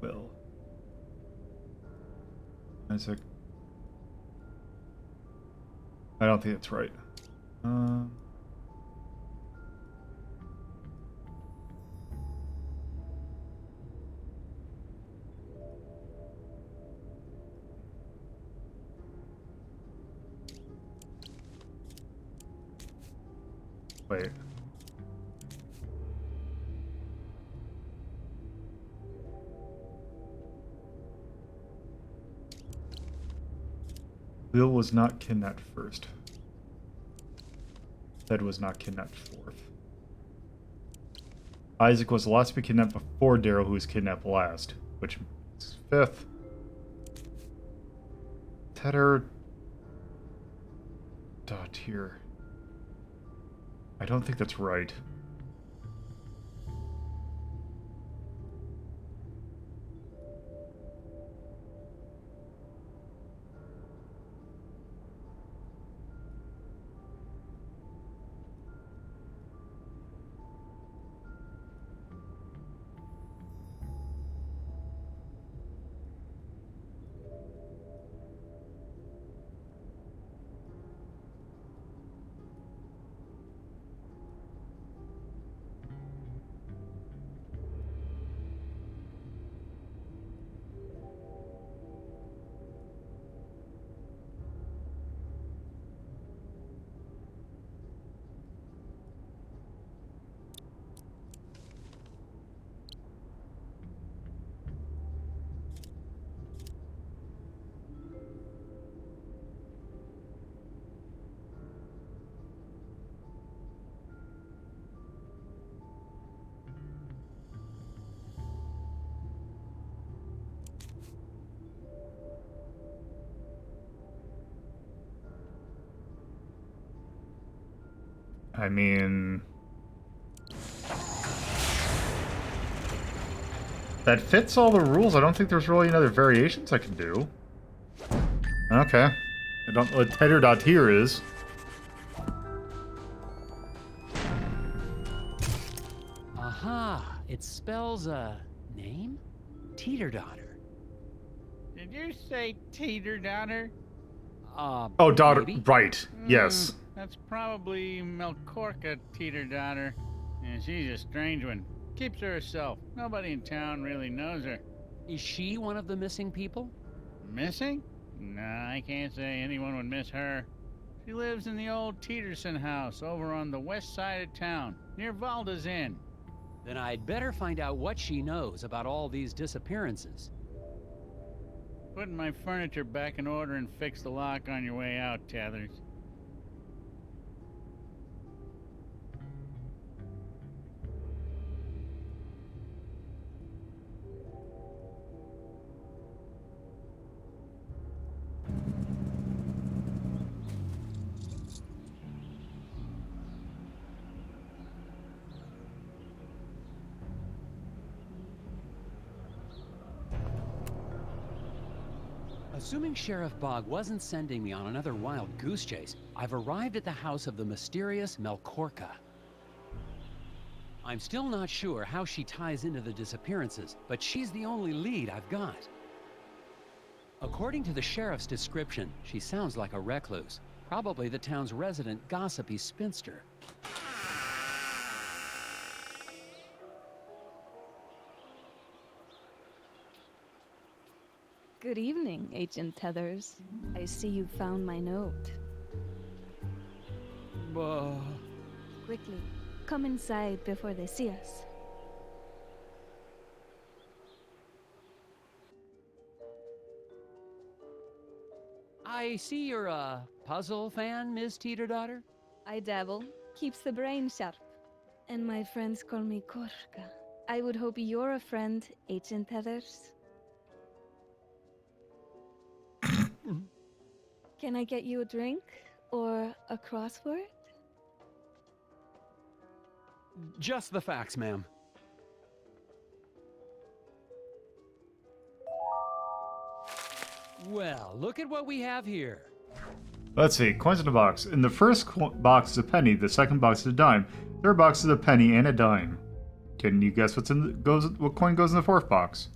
Will. Isaac. I don't think that's right. Wait. Will was not kidnapped first. Ted was not kidnapped fourth. Isaac was the last to be kidnapped before Darrow, who was kidnapped last, which is fifth. Tedder... Dot here. I don't think that's right. I mean... that fits all the rules. I don't think there's really any other variations I can do. Okay. I don't know what Teeter dot here is. Aha! It spells a name? Teeter-daughter. Did you say teeter-daughter? Oh, daughter. Maybe? Right. Yes. That's probably Melkorka teeter-daughter. And she's a strange one. Keeps to herself. Nobody in town really knows her. Is she one of the missing people? Missing? Nah, I can't say anyone would miss her. She lives in the old Teeterson house over on the west side of town, near Valda's Inn. Then I'd better find out what she knows about all these disappearances. Putting my furniture back in order and fix the lock on your way out, Tethers. Assuming Sheriff Bog wasn't sending me on another wild goose chase, I've arrived at the house of the mysterious Melkorka. I'm still not sure how she ties into the disappearances, but she's the only lead I've got. According to the sheriff's description, she sounds like a recluse, probably the town's resident gossipy spinster. Good evening, Agent Tethers. I see you found my note. Quickly, come inside before they see us. I see you're a puzzle fan, Ms. Teeter-daughter? I dabble. Keeps the brain sharp. And my friends call me Korka. I would hope you're a friend, Agent Tethers. Can I get you a drink? Or a crossword? Just the facts, ma'am. Well, look at what we have here. Let's see. Coins in the box. In the first box is a penny. The second box is a dime. Third box is a penny and a dime. Can you guess what's in what coin goes in the fourth box?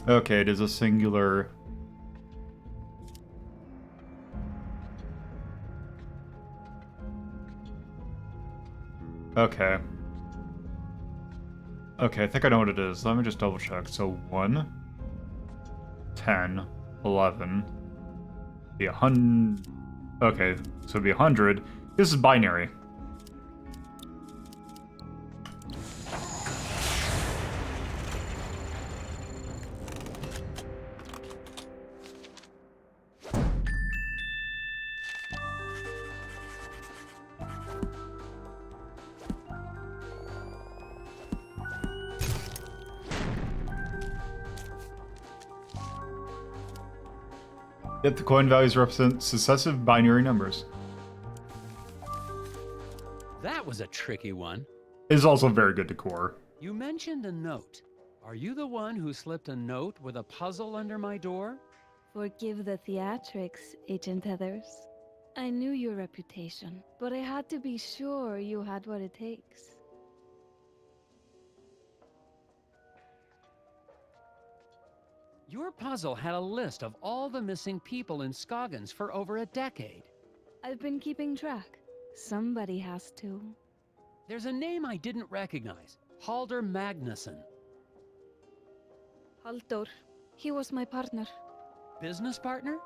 Okay, it is a singular. Okay. Okay, I think I know what it is. Let me just double check. So 1, 10, 11, be 100. Okay, so it'd be 100. This is binary. Yet the coin values represent successive binary numbers. That was a tricky one. It is also very good decor. You mentioned a note. Are you the one who slipped a note with a puzzle under my door? Forgive the theatrics, Agent Tethers. I knew your reputation, but I had to be sure you had what it takes. Your puzzle had a list of all the missing people in Scoggins for over a decade. I've been keeping track. Somebody has to. There's a name I didn't recognize. Halder Magnuson. Halldór. He was my partner. Business partner?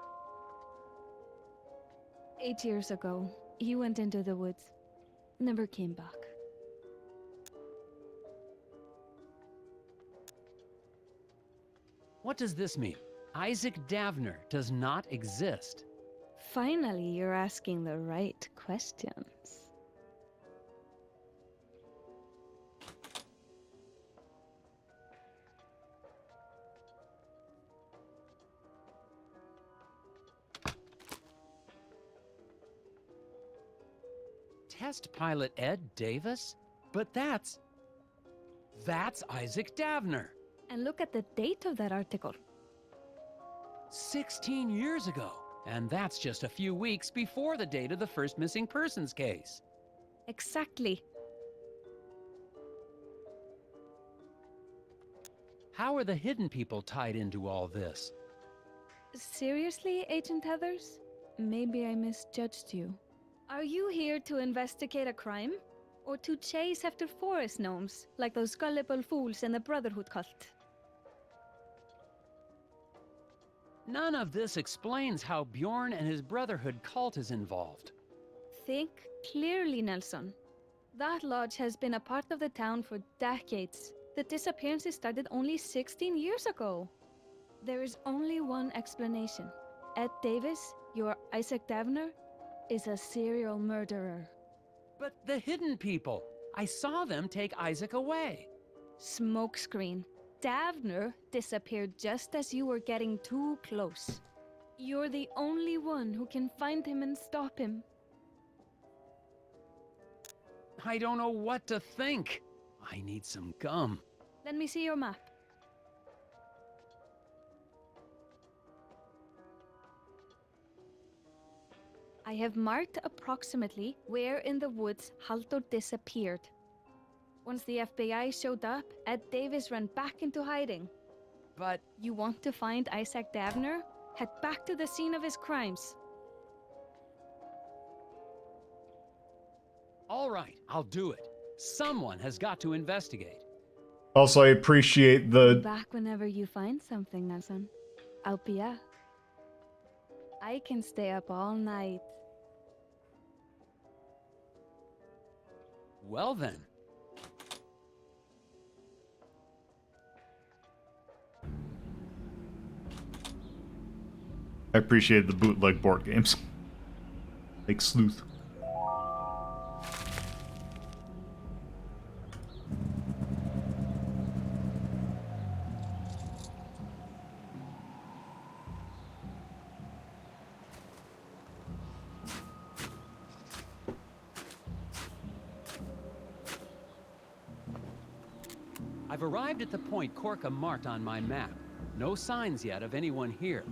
8 years ago, he went into the woods. Never came back. What does this mean? Isaac Davner does not exist. Finally, you're asking the right questions. Test pilot Ed Davis? But that's Isaac Davner. And look at the date of that article. 16 years ago. And that's just a few weeks before the date of the first missing persons case. Exactly. How are the hidden people tied into all this? Seriously, Agent Heathers? Maybe I misjudged you. Are you here to investigate a crime? Or to chase after forest gnomes, like those gullible fools in the Brotherhood cult? None of this explains how Bjorn and his Brotherhood cult is involved. Think clearly, Nelson. That lodge has been a part of the town for decades. The disappearances started only 16 years ago. There is only one explanation. Ed Davis, your Isaac Davner, is a serial murderer. But the hidden people! I saw them take Isaac away. Smokescreen. Davner disappeared just as you were getting too close. You're the only one who can find him and stop him. I don't know what to think. I need some gum. Let me see your map. I have marked approximately where in the woods Haldor disappeared. Once the FBI showed up, Ed Davis ran back into hiding. But You want to find Isaac Davner? Head back to the scene of his crimes. all right, I'll do it. Someone has got to investigate. Also, I appreciate Be the... back whenever you find something, Nelson. I'll be up. I can stay up all night. Well then. I appreciate the bootleg board games. Like Sleuth. I've arrived at the point Korka marked on my map. No signs yet of anyone here.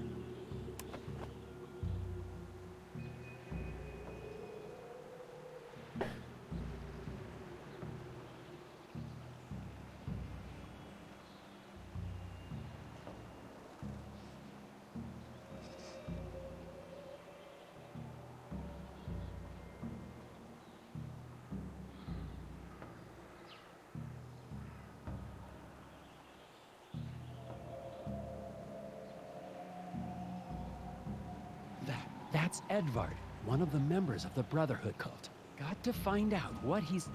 That's Edvard, one of the members of the Brotherhood cult. Got to find out what he's...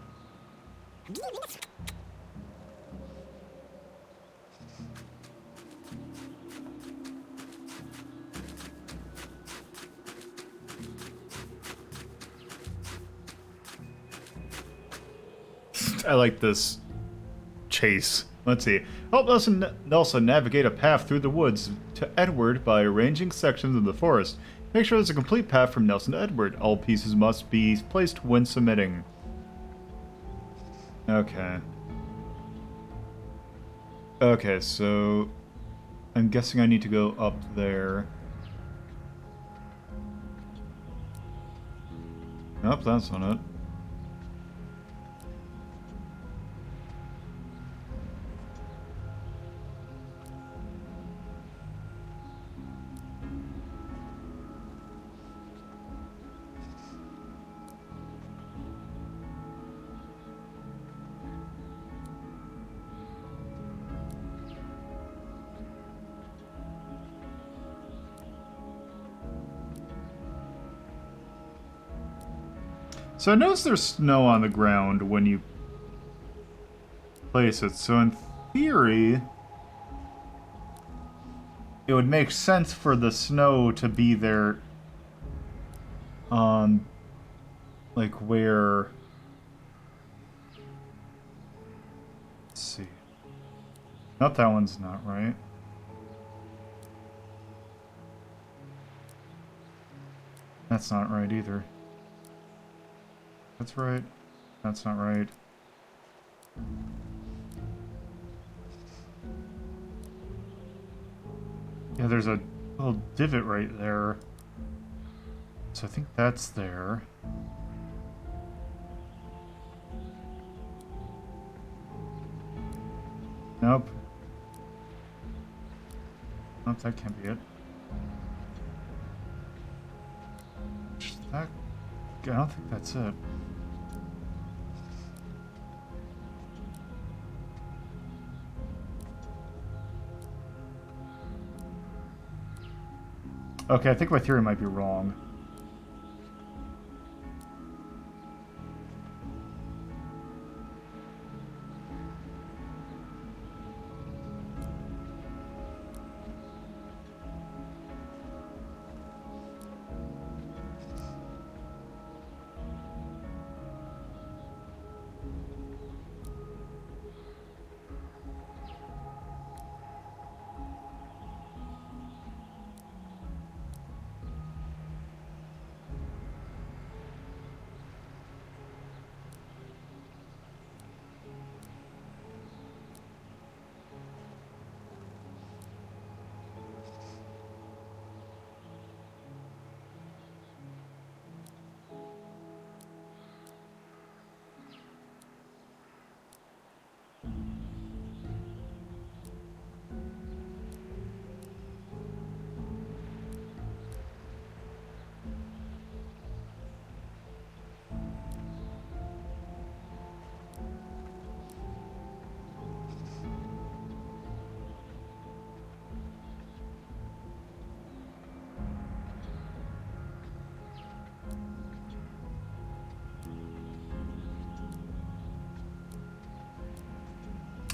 I like this chase. Let's see. Help Nelson navigate a path through the woods to Edward by arranging sections of the forest. Make sure there's a complete path from Nelson to Edward. All pieces must be placed when submitting. Okay. Okay, so... I'm guessing I need to go up there. Nope, that's not it. So I noticed there's snow on the ground when you place it, so in theory, it would make sense for the snow to be there, like where, let's see, nope, that one's not right. That's not right either. That's right. That's not right. Yeah, there's a little divot right there. So I think that's there. Nope. Nope, that can't be it. That, I don't think that's it. Okay, I think my theory might be wrong.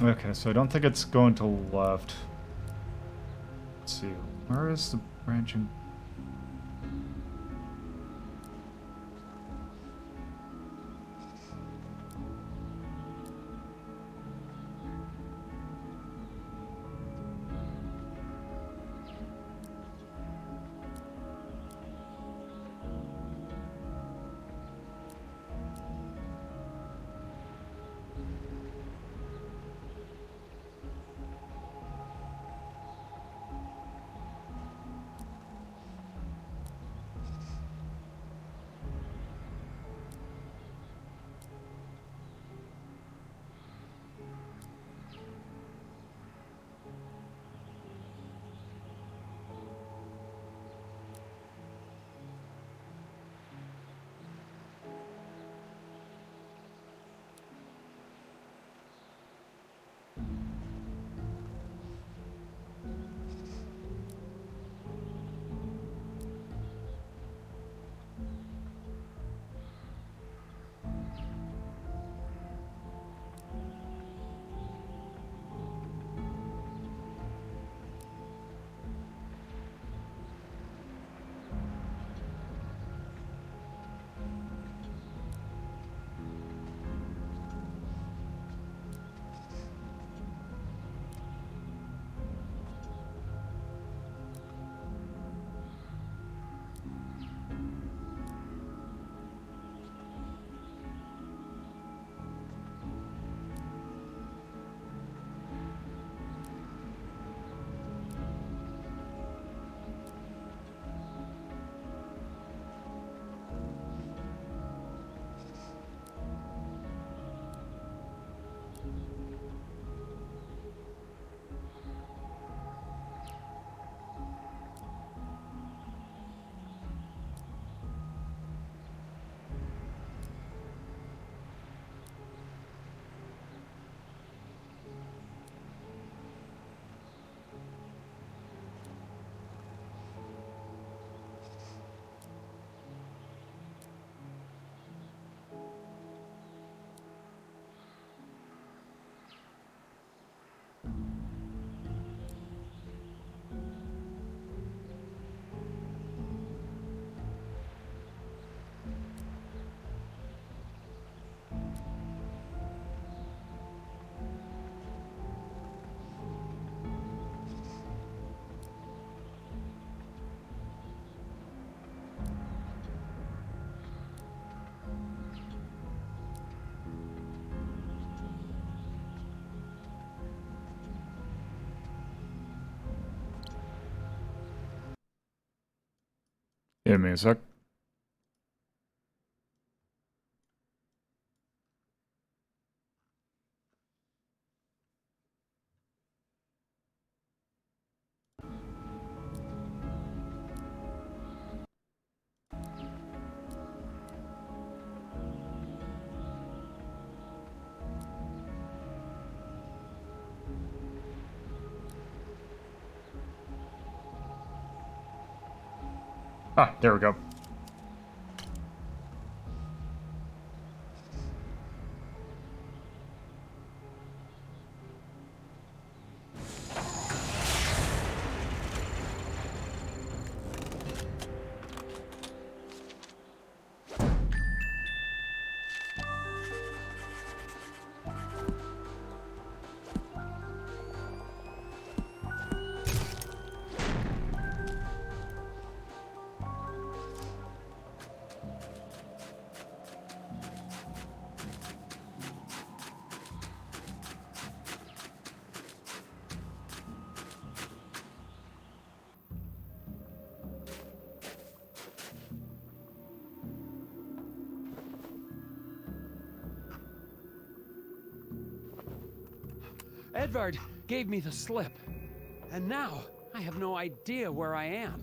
Okay, so I don't think it's going to the left. Let's see. Where is the branching? Give me a sec. Ah, there we go. Edvard gave me the slip. And now, I have no idea where I am.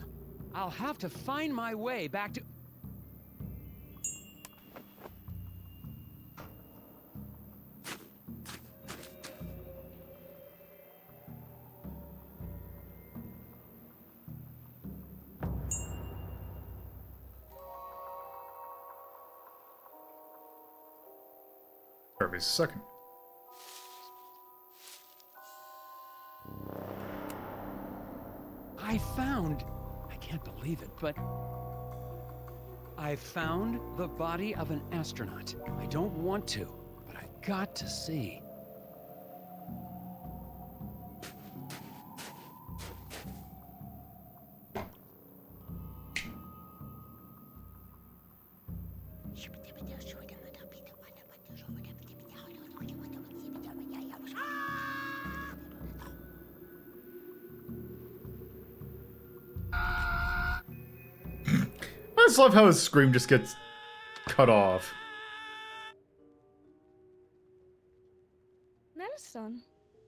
I'll have to find my way back to... Give me a second. I can't believe it, but I found the body of an astronaut. I don't want to, but I've got to see. I just love how his scream just gets cut off. Nelson,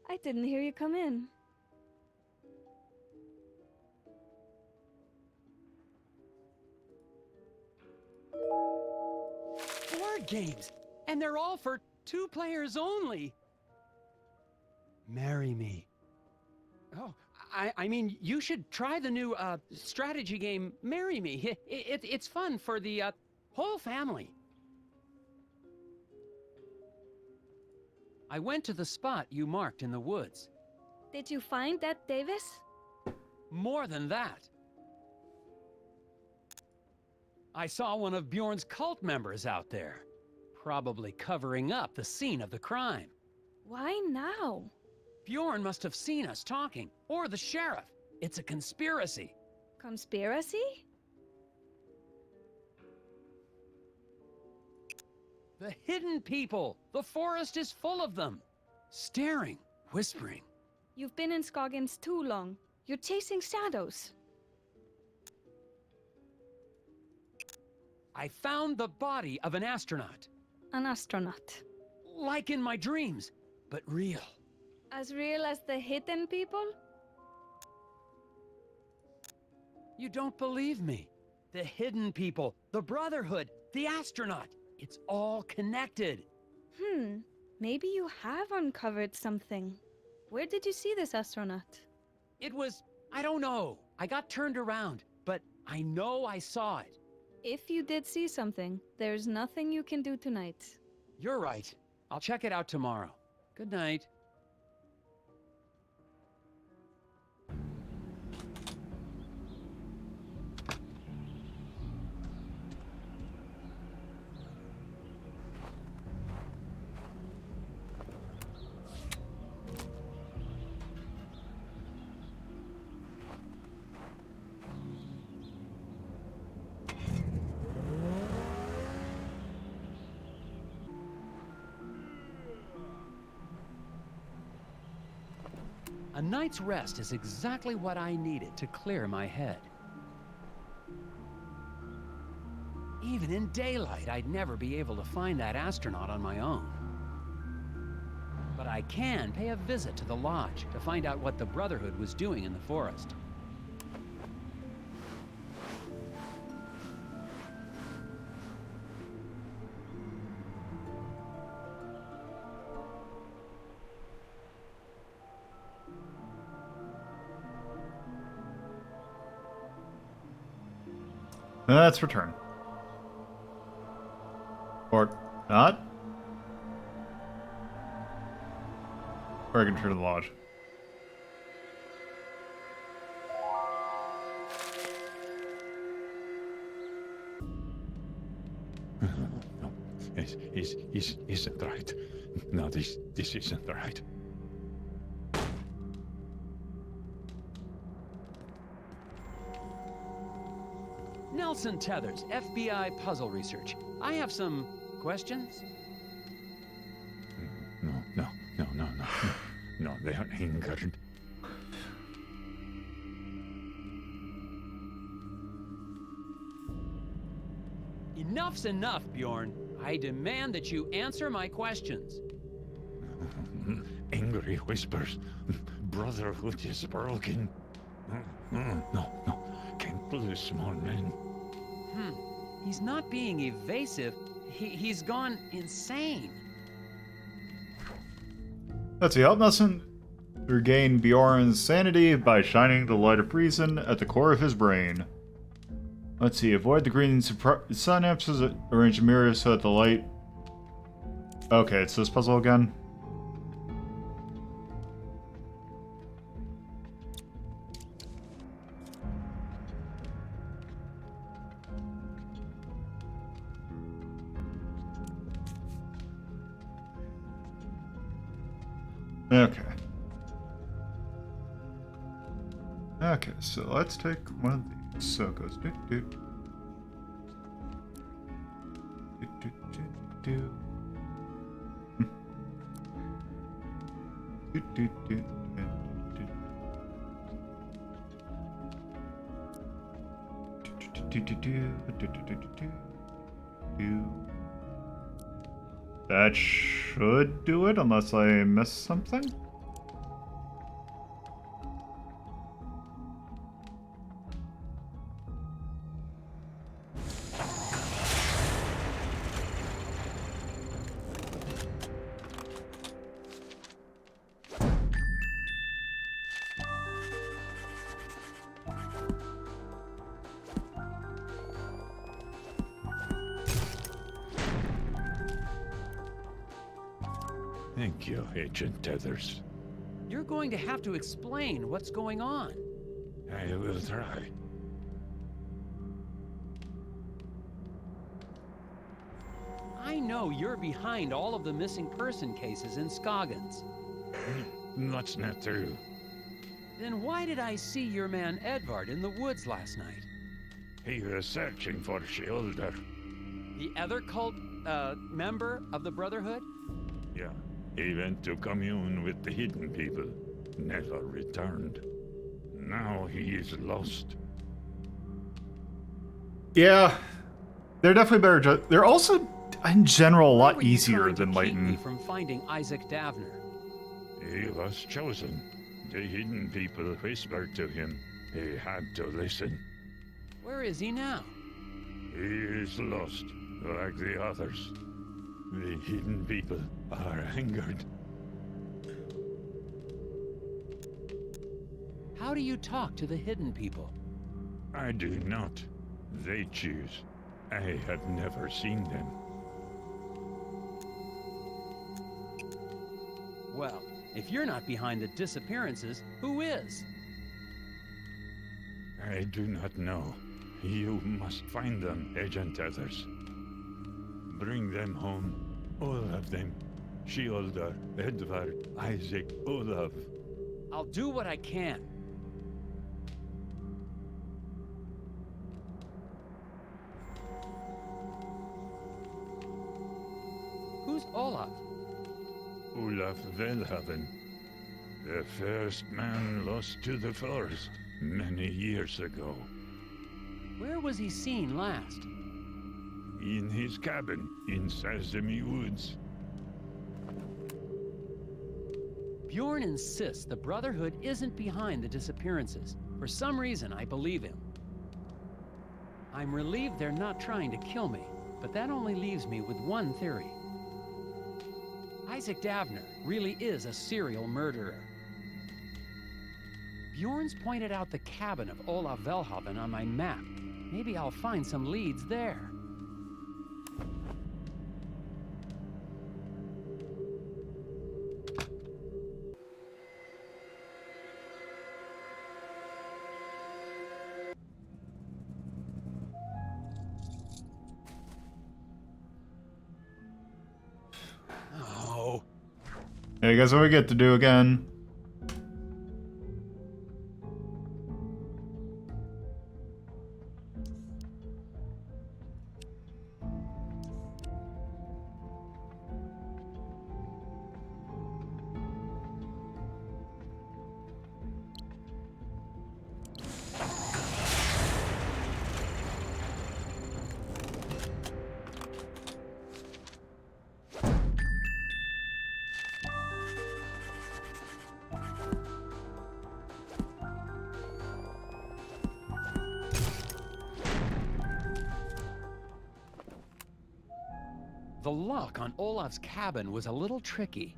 I didn't hear you come in. Board games! And they're all for 2 players only! Marry me. Oh, I mean, you should try the new, strategy game, Marry Me. It's fun for the, whole family. I went to the spot you marked in the woods. Did you find that Davis? More than that. I saw one of Bjorn's cult members out there. Probably covering up the scene of the crime. Why now? Bjorn must have seen us talking, or the sheriff. It's a conspiracy. Conspiracy? The hidden people! The forest is full of them! Staring, whispering. You've been in Scoggins too long. You're chasing shadows. I found the body of an astronaut. An astronaut. Like in my dreams, but real. As real as the hidden people? You don't believe me. The hidden people, the Brotherhood, the astronaut. It's all connected. Maybe you have uncovered something. Where did you see this astronaut? It was, I don't know. I got turned around, but I know I saw it. If you did see something, there's nothing you can do tonight. You're right. I'll check it out tomorrow. Good night. A night's rest is exactly what I needed to clear my head. Even in daylight, I'd never be able to find that astronaut on my own. But I can pay a visit to the lodge to find out what the Brotherhood was doing in the forest. Let's return. Or not? Or I can return to the lodge. No, isn't right. No, this isn't right. Nelson Tethers, FBI Puzzle Research. I have some questions. No, they are angered. Enough's enough, Bjorn. I demand that you answer my questions. Angry whispers. Brotherhood is broken. No. Can't lose small men. He's not being evasive. He's gone insane. Let's see. Help Nelson regain Bjorn's sanity by shining the light of reason at the core of his brain. Let's see. Avoid the green synapses. Arrange the mirror so that the light... Okay, it's this puzzle again. Okay. Okay, so let's take one of these. So it goes do do. Do do do do. Do do do do do. Do do do do do do do. That should do it, unless I missed something. Thank you, Agent Tethers. You're going to have to explain what's going on. I will try. I know you're behind all of the missing person cases in Scoggins. That's not true. Then why did I see your man Edvard in the woods last night? He was searching for Shielder. The other cult, member of the Brotherhood? Yeah, he went to commune with the hidden people. Never returned. Now he is lost. Yeah, they're definitely better. They're also, in general, a Why lot were you easier trying to than keep me Layton. from finding Isaac Davner? He was chosen. The hidden people whispered to him. He had to listen. Where is he now? He is lost, like the others. The hidden people are angered. How do you talk to the hidden people? I do not. They choose. I have never seen them. Well, if you're not behind the disappearances, who is? I do not know. You must find them, Agent Others. Bring them home. All of them. Shielder, Edvard, Isaac, Olav. I'll do what I can. Who's Olav? Olaf Velhaven. The first man lost to the forest many years ago. Where was he seen last? in his cabin in Sesame Woods. Bjorn insists the Brotherhood isn't behind the disappearances. For some reason, I believe him. I'm relieved they're not trying to kill me, but that only leaves me with one theory. Isaac Davner really is a serial murderer. Bjorn's pointed out the cabin of Olaf Velhaven on my map. Maybe I'll find some leads there. Oh. Hey, guess what we get to do again? The lock on Olaf's cabin was a little tricky.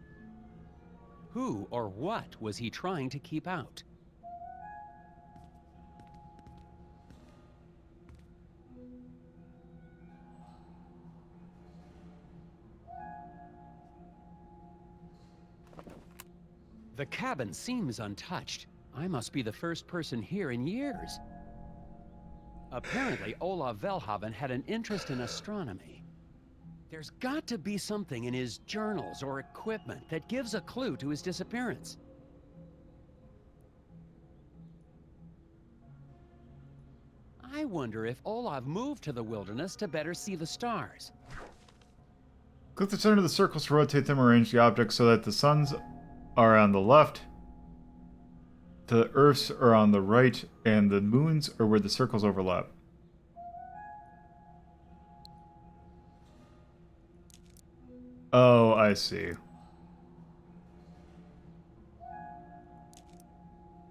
Who or what was he trying to keep out? The cabin seems untouched. I must be the first person here in years. Apparently, Olaf Velhaven had an interest in astronomy. There's got to be something in his journals or equipment that gives a clue to his disappearance. I wonder if Olaf moved to the wilderness to better see the stars. Click the center of the circles to rotate them or arrange the objects so that the suns are on the left, the Earths are on the right, and the moons are where the circles overlap. Oh, I see.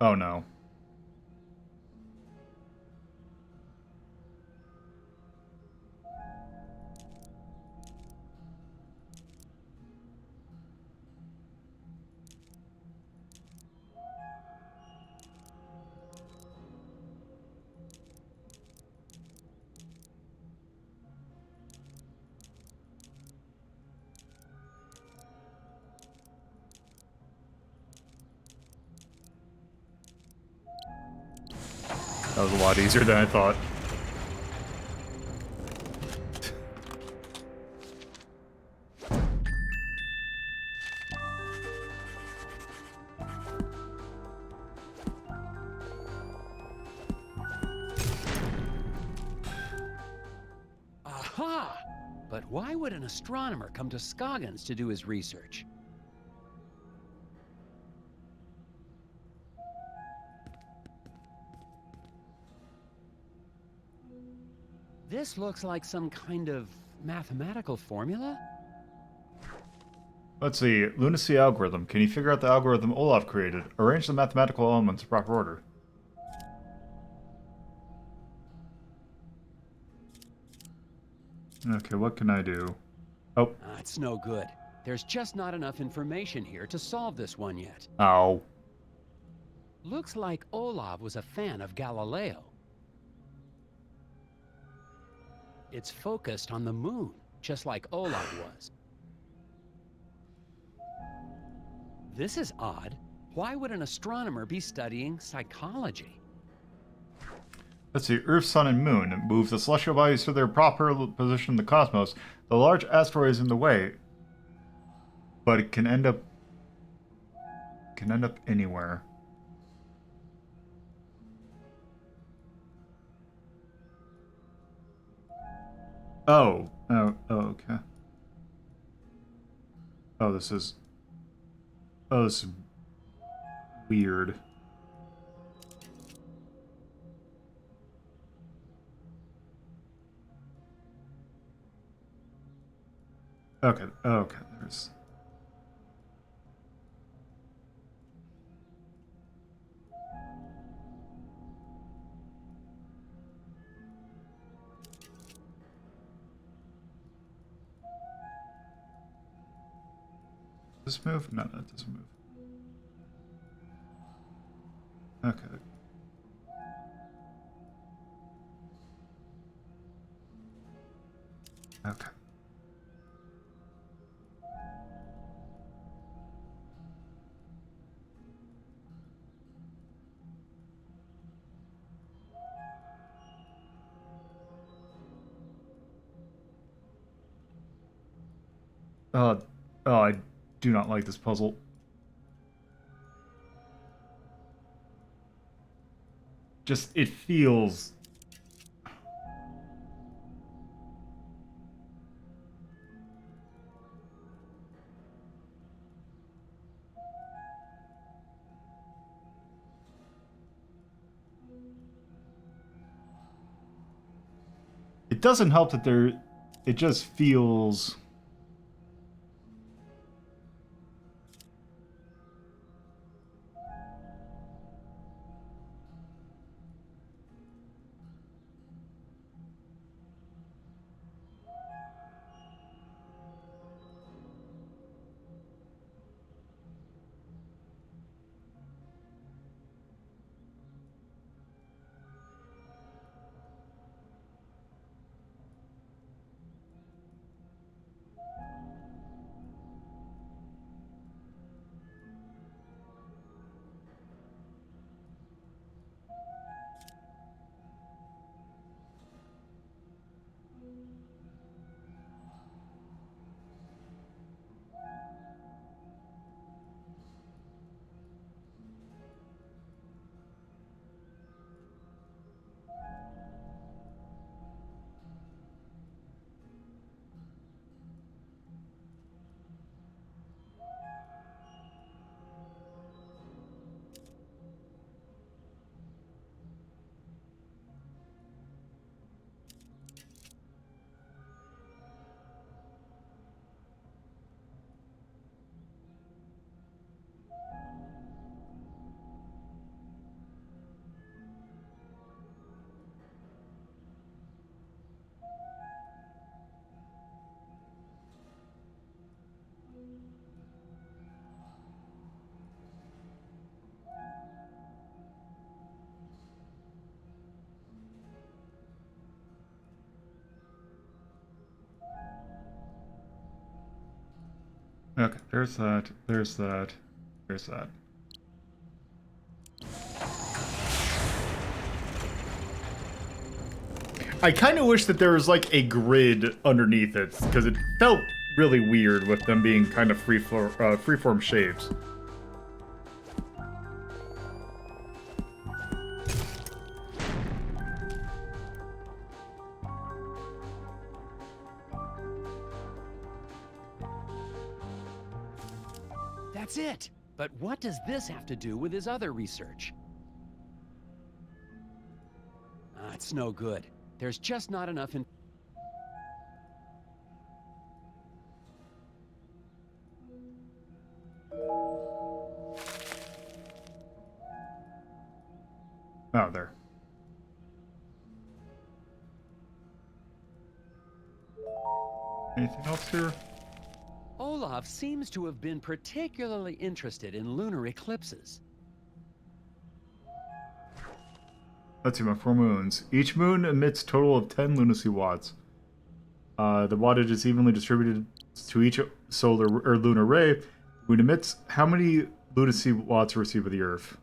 Oh no. That was a lot easier than I thought. Aha! But why would an astronomer come to Scoggins to do his research? This looks like some kind of mathematical formula? Let's see. Lunacy algorithm. Can you figure out the algorithm Olaf created? Arrange the mathematical elements in proper order. Okay, what can I do? Oh. It's no good. There's just not enough information here to solve this one yet. Ow. Looks like Olaf was a fan of Galileo. It's focused on the moon, just like Olaf was. This is odd. Why would an astronomer be studying psychology? Let's see. Earth, Sun, and Moon. Move the celestial bodies to their proper position in the cosmos. The large asteroid is in the way, but it can end up anywhere. Oh, okay. Oh, this is weird. Okay, okay, there's... Does this move? No, that doesn't move. Okay. Okay. Oh, I do not like this puzzle. Just, it feels... It doesn't help that there... It just feels... Okay, there's that, there's that, there's that. I kind of wish that there was like a grid underneath it, because it felt really weird with them being kind of freeform shapes. That's it! But what does this have to do with his other research? It's no good. There's just not enough in... Oh, there. Anything else here? Olaf seems to have been particularly interested in lunar eclipses. Let's see, my 4 moons. Each moon emits a total of 10 lunacy watts. The wattage is evenly distributed to each solar or lunar ray. Moon emits how many lunacy watts are received by the Earth?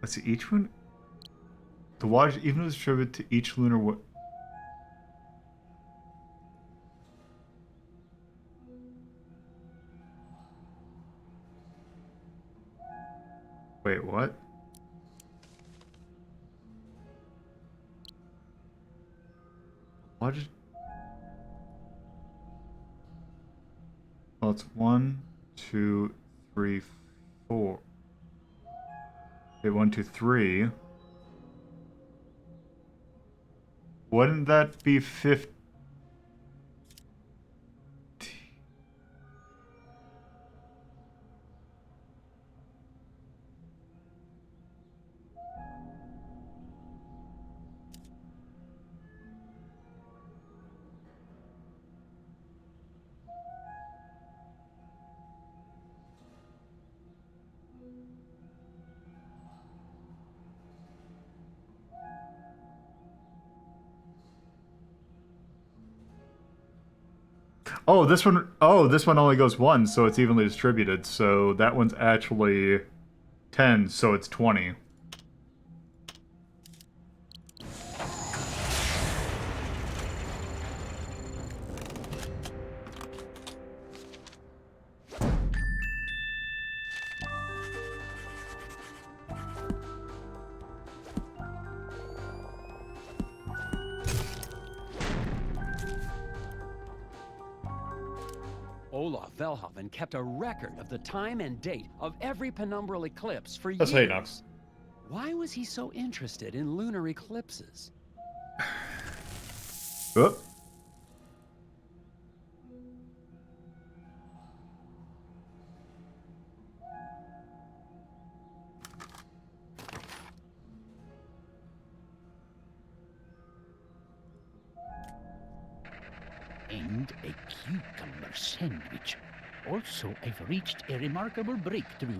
Let's see, each one. The wattage evenly distributed to each lunar. Wait, what? Wattage. Well, it's 1, 2, 3, 4. Okay, 1, 2, 3. Wouldn't that be 50? Oh, this one. Oh, this one only goes once, so it's evenly distributed. So that one's actually 10, so it's 20. Olaf Velhaven kept a record of the time and date of every penumbral eclipse for That's years. Haynox. Why was he so interested in lunar eclipses? Oh. And a cucumber sandwich. Also, I've reached a remarkable breakthrough.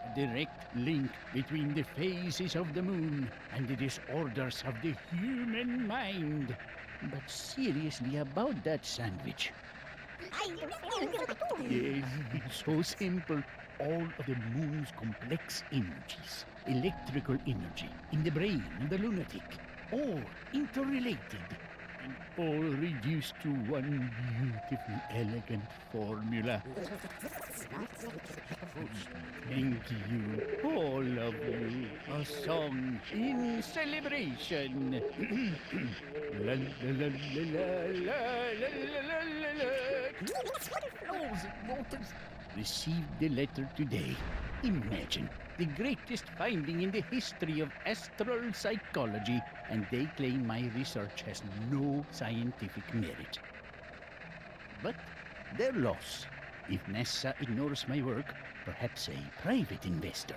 A direct link between the phases of the moon and the disorders of the human mind. But seriously about that sandwich. Yes, it's so simple. All of the moon's complex energies, electrical energy in the brain of the lunatic, all interrelated. And all reduced to one beautiful, elegant formula. Thank you, all of you. A song in celebration. La la la la la la la la la. Received the letter today. Imagine, the greatest finding in the history of astral psychology, and they claim my research has no scientific merit. But their loss. If NASA ignores my work, perhaps a private investor.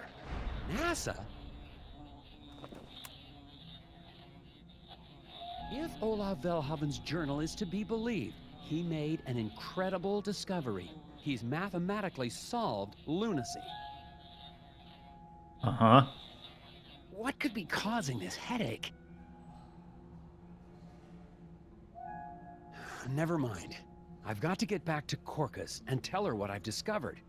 NASA? If Olaf Velhaven's journal is to be believed, he made an incredible discovery. He's mathematically solved lunacy. Uh-huh. What could be causing this headache? Never mind. I've got to get back to Korka's and tell her what I've discovered.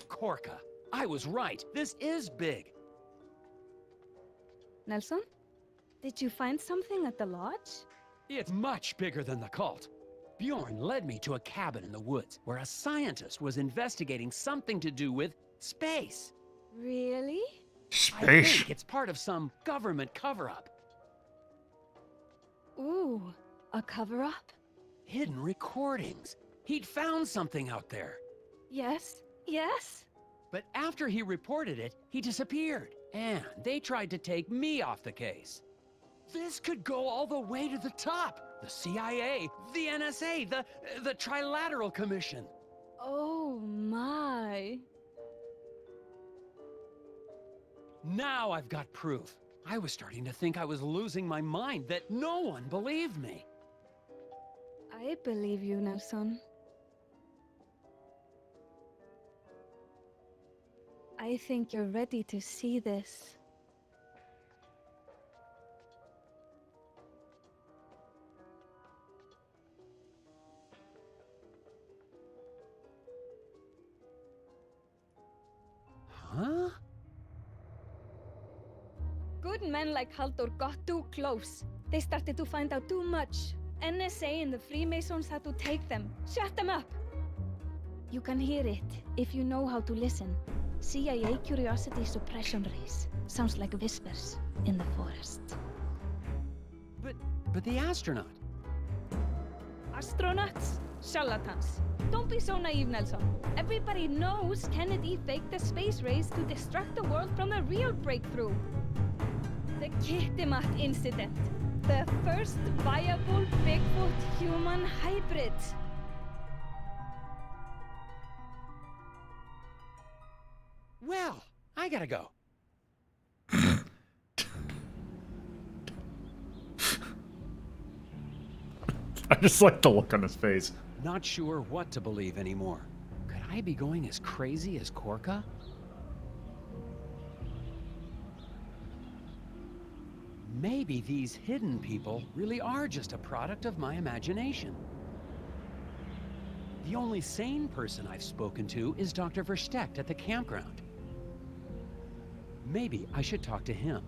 Korka, I was right. This is big. Nelson? Did you find something at the lodge? It's much bigger than the cult. Bjorn led me to a cabin in the woods where a scientist was investigating something to do with space. Really? I Space. think it's part of some government cover-up. Ooh, a cover-up? Hidden recordings. He'd found something out there. Yes, yes. But after he reported it, he disappeared. And they tried to take me off the case. This could go all the way to the top. The CIA, the NSA, the Trilateral Commission. Oh my. Now I've got proof. I was starting to think I was losing my mind, that no one believed me. I believe you, Nelson. I think you're ready to see this. Huh? Good men like Haldur got too close. They started to find out too much. NSA and the Freemasons had to take them, shut them up. You can hear it if you know how to listen. CIA curiosity suppression rays. Sounds like whispers in the forest. But the astronaut. Astronauts? Charlatans. Don't be so naive, Nelson. Everybody knows Kennedy faked the space race to distract the world from the real breakthrough. The Kitimat incident. The first viable Bigfoot-human hybrid. Well, I gotta go. I just like the look on his face. Not sure what to believe anymore. Could I be going as crazy as Korka? Maybe these hidden people really are just a product of my imagination. The only sane person I've spoken to is Dr. Verstecht at the campground. Maybe I should talk to him.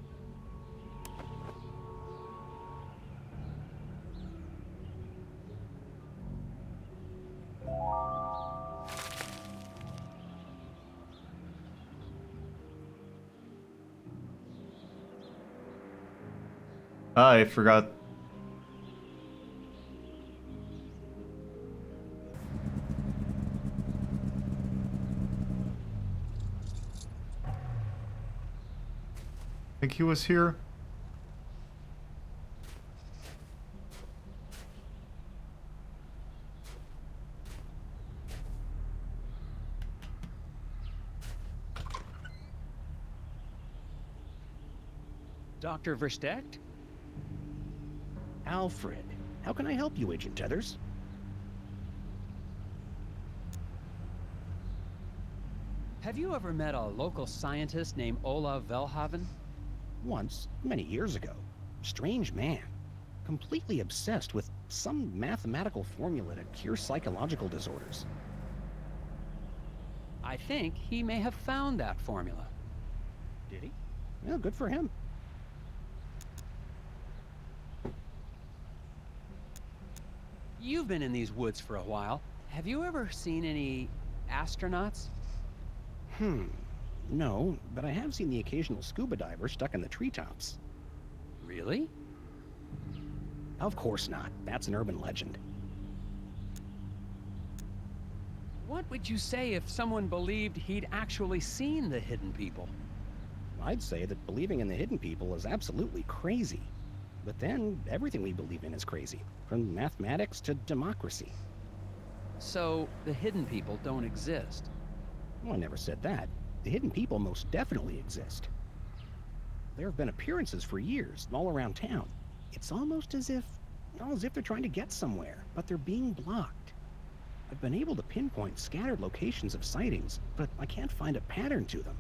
I forgot. Think he was here? Dr. Verstecht? Alfred, how can I help you, Agent Tethers? Have you ever met a local scientist named Olav Velhaven? Once, many years ago. Strange man. Completely obsessed with some mathematical formula to cure psychological disorders. I think he may have found that formula. Did he? Well, good for him. You've been in these woods for a while. Have you ever seen any astronauts? No, but I have seen the occasional scuba diver stuck in the treetops. Really? Of course not. That's an urban legend. What would you say if someone believed he'd actually seen the hidden people? I'd say that believing in the hidden people is absolutely crazy. But then, everything we believe in is crazy. From mathematics to democracy. So, the hidden people don't exist? Well, I never said that. The hidden people most definitely exist. There have been appearances for years, all around town. It's almost as if they're trying to get somewhere, but they're being blocked. I've been able to pinpoint scattered locations of sightings, but I can't find a pattern to them.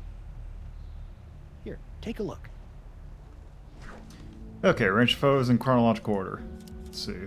Here, take a look. Okay, range foes in chronological order. Let's see.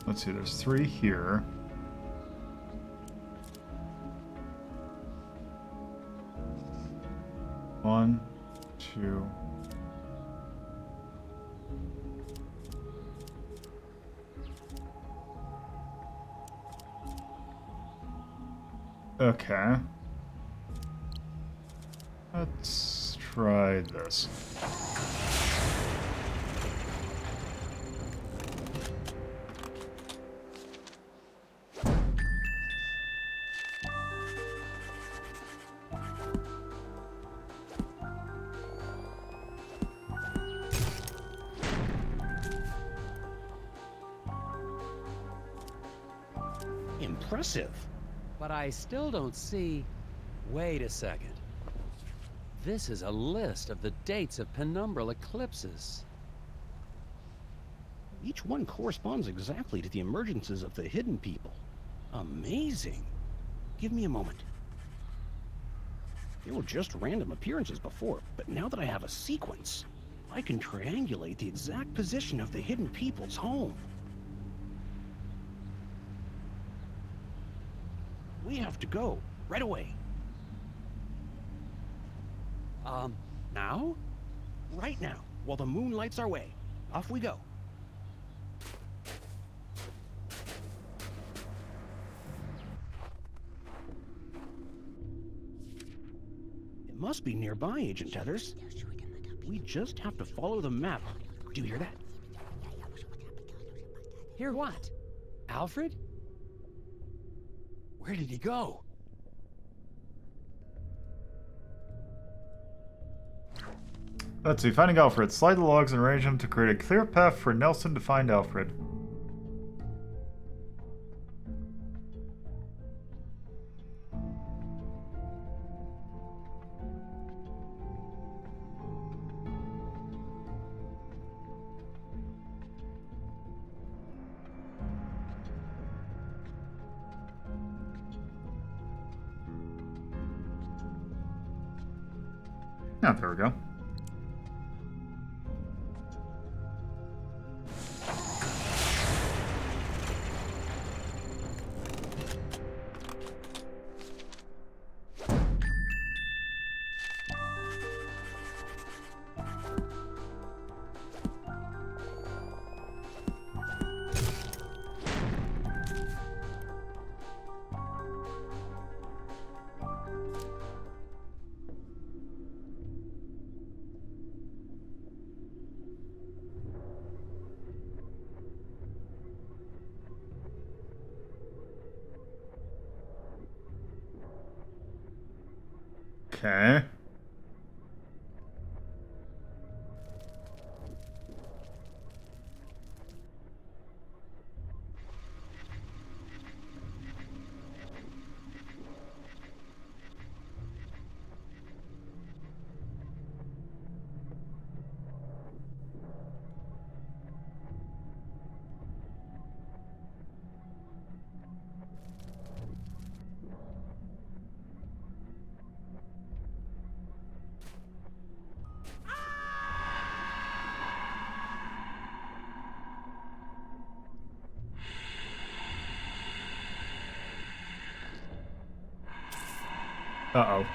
Let's see, there's 3 here. One, 2. Okay. Let's try this. Impressive. But I still don't see... Wait a second. This is a list of the dates of penumbral eclipses. Each one corresponds exactly to the emergences of the hidden people. Amazing. Give me a moment. They were just random appearances before, but now that I have a sequence, I can triangulate the exact position of the hidden people's home. We have to go, right away. Now? Right now, while the moon lights our way. Off we go. It must be nearby, Agent Tethers. We just have to follow the map. Do you hear that? Hear what? Alfred? Where did he go? Let's see, finding Alfred. Slide the logs and arrange them to create a clear path for Nelson to find Alfred. Ah, there we go. Okay. Uh-oh.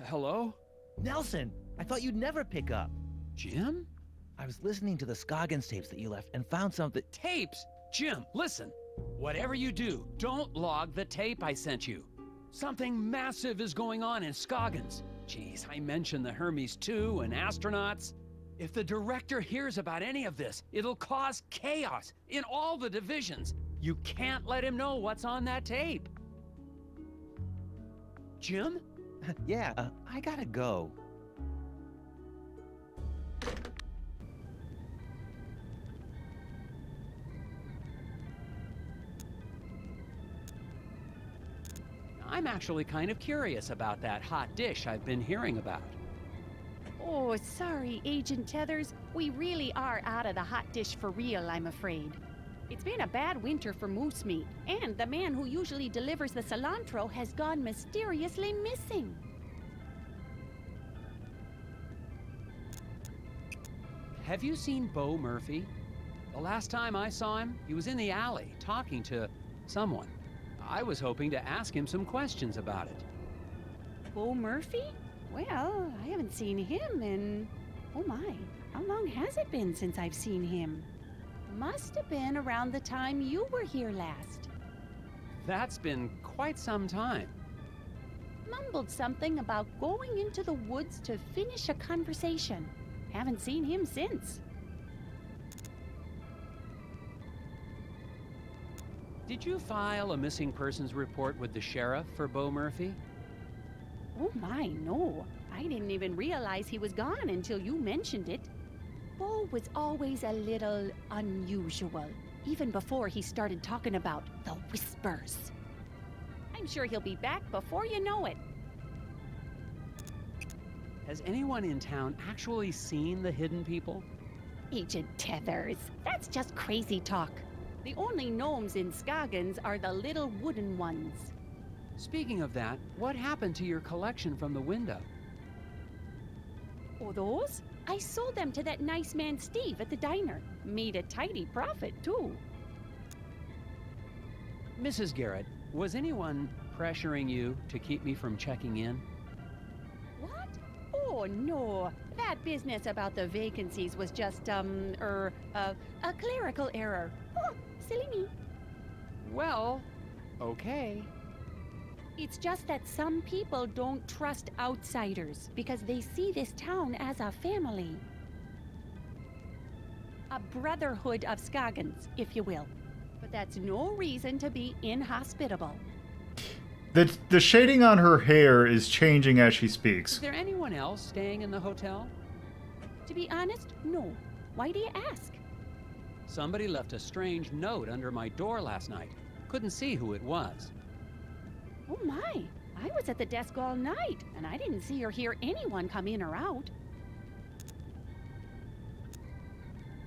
Hello? Nelson, I thought you'd never pick up. Jim? I was listening to the Scoggins tapes that you left and found something. Tapes? Jim, listen. Whatever you do, don't log the tape I sent you. Something massive is going on in Scoggins. Geez, I mentioned the Hermes 2 and astronauts. If the director hears about any of this, it'll cause chaos in all the divisions. You can't let him know what's on that tape. Jim? Yeah, I gotta go. I'm actually kind of curious about that hot dish I've been hearing about. Oh, sorry, Agent Tethers. We really are out of the hot dish for real, I'm afraid. It's been a bad winter for moose meat, and the man who usually delivers the cilantro has gone mysteriously missing. Have you seen Bo Murphy? The last time I saw him, he was in the alley talking to someone. I was hoping to ask him some questions about it. Bo Murphy? Well, I haven't seen him in... Oh my, how long has it been since I've seen him? Must have been around the time you were here last. That's been quite some time. Mumbled something about going into the woods to finish a conversation. Haven't seen him since. Did you file a missing persons report with the sheriff for Bo Murphy? Oh my, no. I didn't even realize he was gone until you mentioned it. Bo was always a little unusual, even before he started talking about the whispers. I'm sure he'll be back before you know it. Has anyone in town actually seen the hidden people? Agent Tethers, that's just crazy talk. The only gnomes in Scoggins are the little wooden ones. Speaking of that, what happened to your collection from the window? Oh, those? I sold them to that nice man Steve at the diner. Made a tidy profit, too. Mrs. Garrett, was anyone pressuring you to keep me from checking in? What? Oh, no. That business about the vacancies was just, a clerical error. Oh, silly me. Well, okay. It's just that some people don't trust outsiders because they see this town as a family. A brotherhood of Scoggins, if you will. But that's no reason to be inhospitable. The shading on her hair is changing as she speaks. Is there anyone else staying in the hotel? To be honest, no. Why do you ask? Somebody left a strange note under my door last night. Couldn't see who it was. Oh my, I was at the desk all night, and I didn't see or hear anyone come in or out.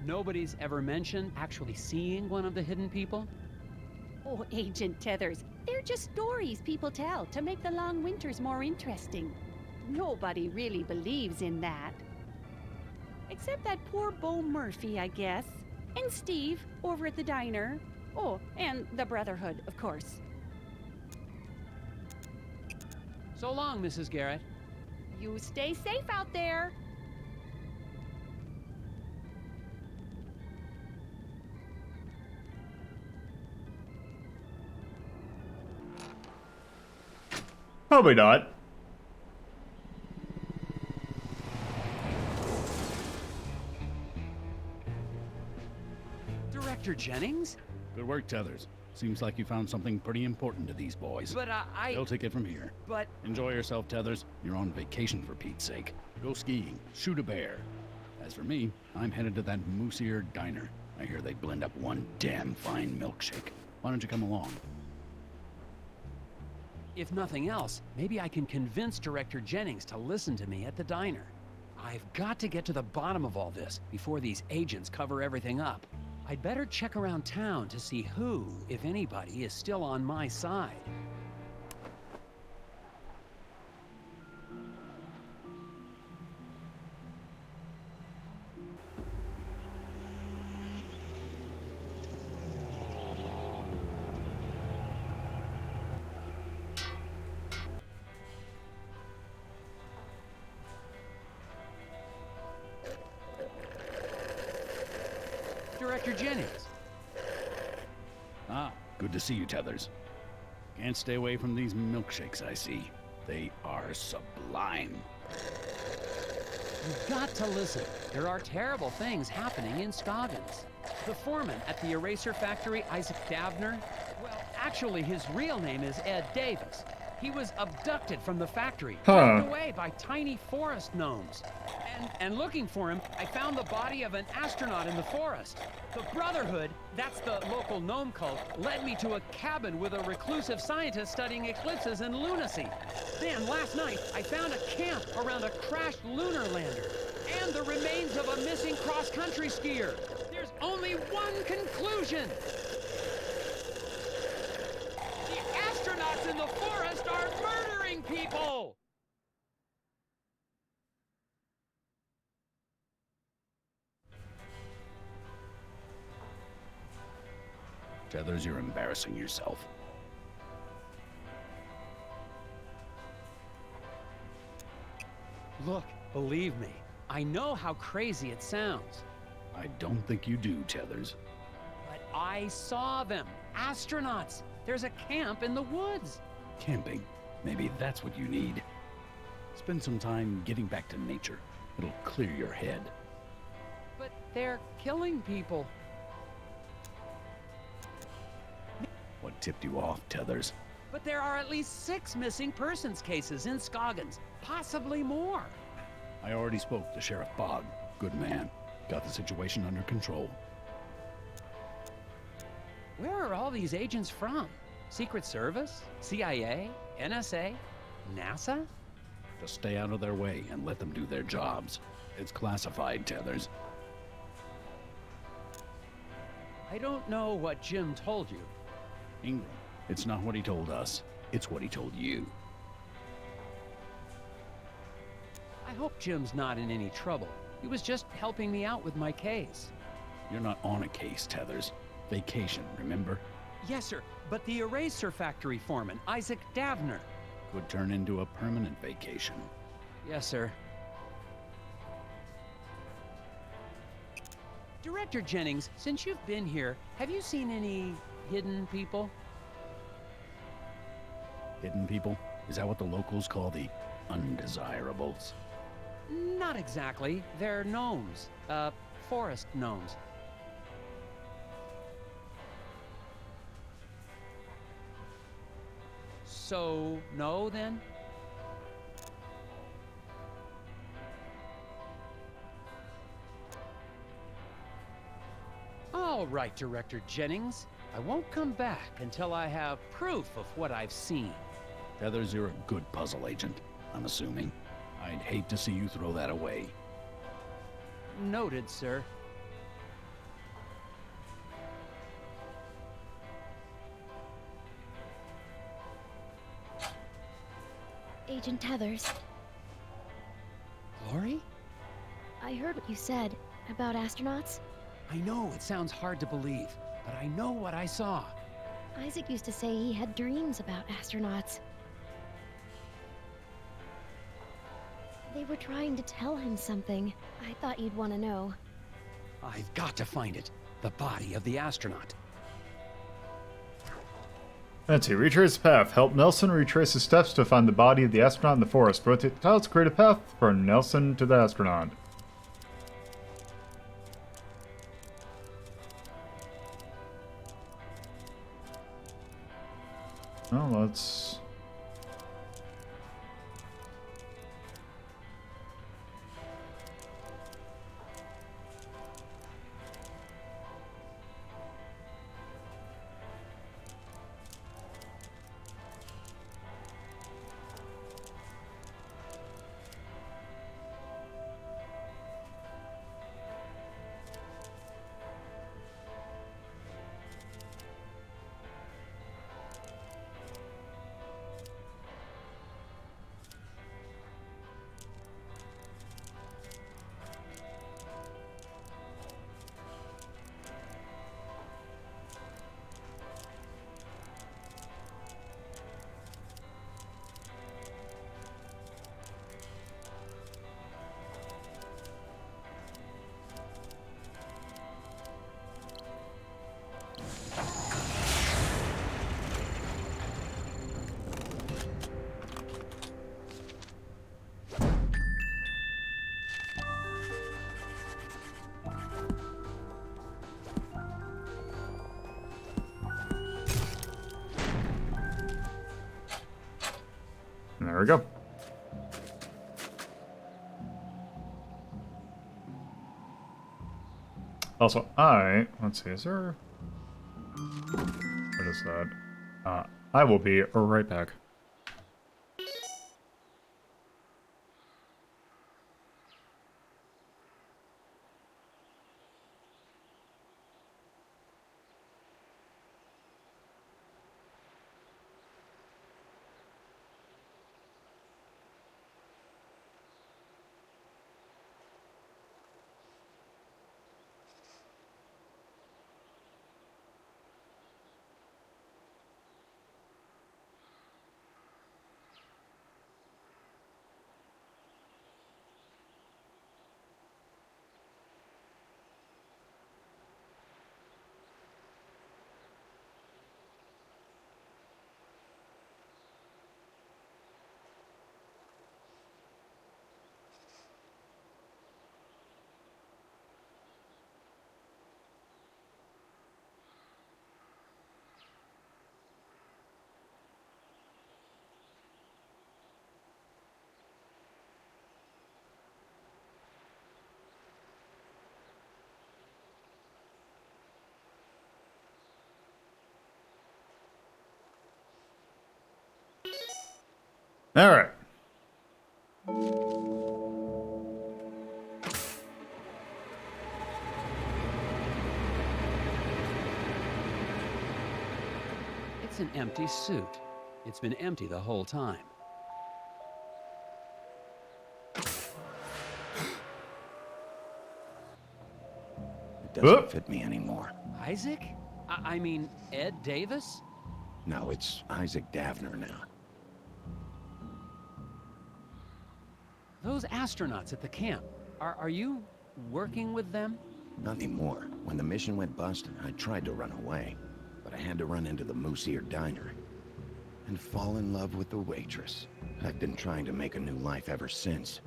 Nobody's ever mentioned actually seeing one of the hidden people? Oh, Agent Tethers, they're just stories people tell to make the long winters more interesting. Nobody really believes in that. Except that poor Bo Murphy, I guess. And Steve, over at the diner. Oh, and the Brotherhood, of course. So long, Mrs. Garrett. You stay safe out there. Probably not. Director Jennings? Good work, Tethers. Seems like you found something pretty important to these boys. But They'll take it from here. But... Enjoy yourself, Tethers. You're on vacation for Pete's sake. Go skiing, shoot a bear. As for me, I'm headed to that moose-eared diner. I hear they blend up one damn fine milkshake. Why don't you come along? If nothing else, maybe I can convince Director Jennings to listen to me at the diner. I've got to get to the bottom of all this before these agents cover everything up. I'd better check around town to see who, if anybody, is still on my side. Director Jennings. Ah, good to see you, Tethers. Can't stay away from these milkshakes, I see. They are sublime. You've got to listen. There are terrible things happening in Scoggins. The foreman at the eraser factory, Isaac Davner, well, actually his real name is Ed Davis. He was abducted from the factory, taken away by tiny forest gnomes. And looking for him, I found the body of an astronaut in the forest. The Brotherhood, that's the local gnome cult, led me to a cabin with a reclusive scientist studying eclipses and lunacy. Then, last night, I found a camp around a crashed lunar lander and the remains of a missing cross-country skier. There's only one conclusion. The astronauts in the forest are murdering people! Tethers, you're embarrassing yourself. Look, believe me, I know how crazy it sounds. I don't think you do, Tethers. But I saw them. Astronauts. There's a camp in the woods. Camping. Maybe that's what you need. Spend some time getting back to nature. It'll clear your head. But they're killing people. What tipped you off, Tethers? But there are at least 6 missing persons cases in Scoggins. possibly more. I already spoke to Sheriff Bogg. Good man. Got the situation under control. Where are all these agents from? Secret Service? CIA? NSA? NASA? Just stay out of their way and let them do their jobs. It's classified, Tethers. I don't know what Jim told you. Ingram, it's not what he told us. It's what he told you. I hope Jim's not in any trouble. He was just helping me out with my case. You're not on a case, Tethers. Vacation, remember? Yes, sir, but the eraser factory foreman, Isaac Davner. Could turn into a permanent vacation. Yes, sir. Director Jennings, since you've been here, have you seen any hidden people? Hidden people? Is that what the locals call the undesirables? Not exactly. They're gnomes. Forest gnomes. So, no, then? All right, Director Jennings. I won't come back until I have proof of what I've seen. Tethers, you're a good puzzle agent, I'm assuming. I'd hate to see you throw that away. Noted, sir. Agent Tethers, Glory? I heard what you said about astronauts. I know it sounds hard to believe, but I know what I saw. Isaac used to say he had dreams about astronauts. They were trying to tell him something. I thought you'd want to know. I've got to find it. The body of the astronaut. Let's see. Retrace the path. Help Nelson retrace his steps to find the body of the astronaut in the forest. Rotate the tiles to create a path for Nelson to the astronaut. Well, let's... There we go. Also, let's see, is there... What is that? I will be right back. All right. It's an empty suit. It's been empty the whole time. It doesn't Whoop. fit me anymore. Isaac? I mean, Ed Davis? No, it's Isaac Davner now. Those astronauts at the camp, are you working with them? Not anymore. When the mission went bust, I tried to run away. But I had to run into the Moose Ear Diner. And fall in love with the waitress. I've been trying to make a new life ever since.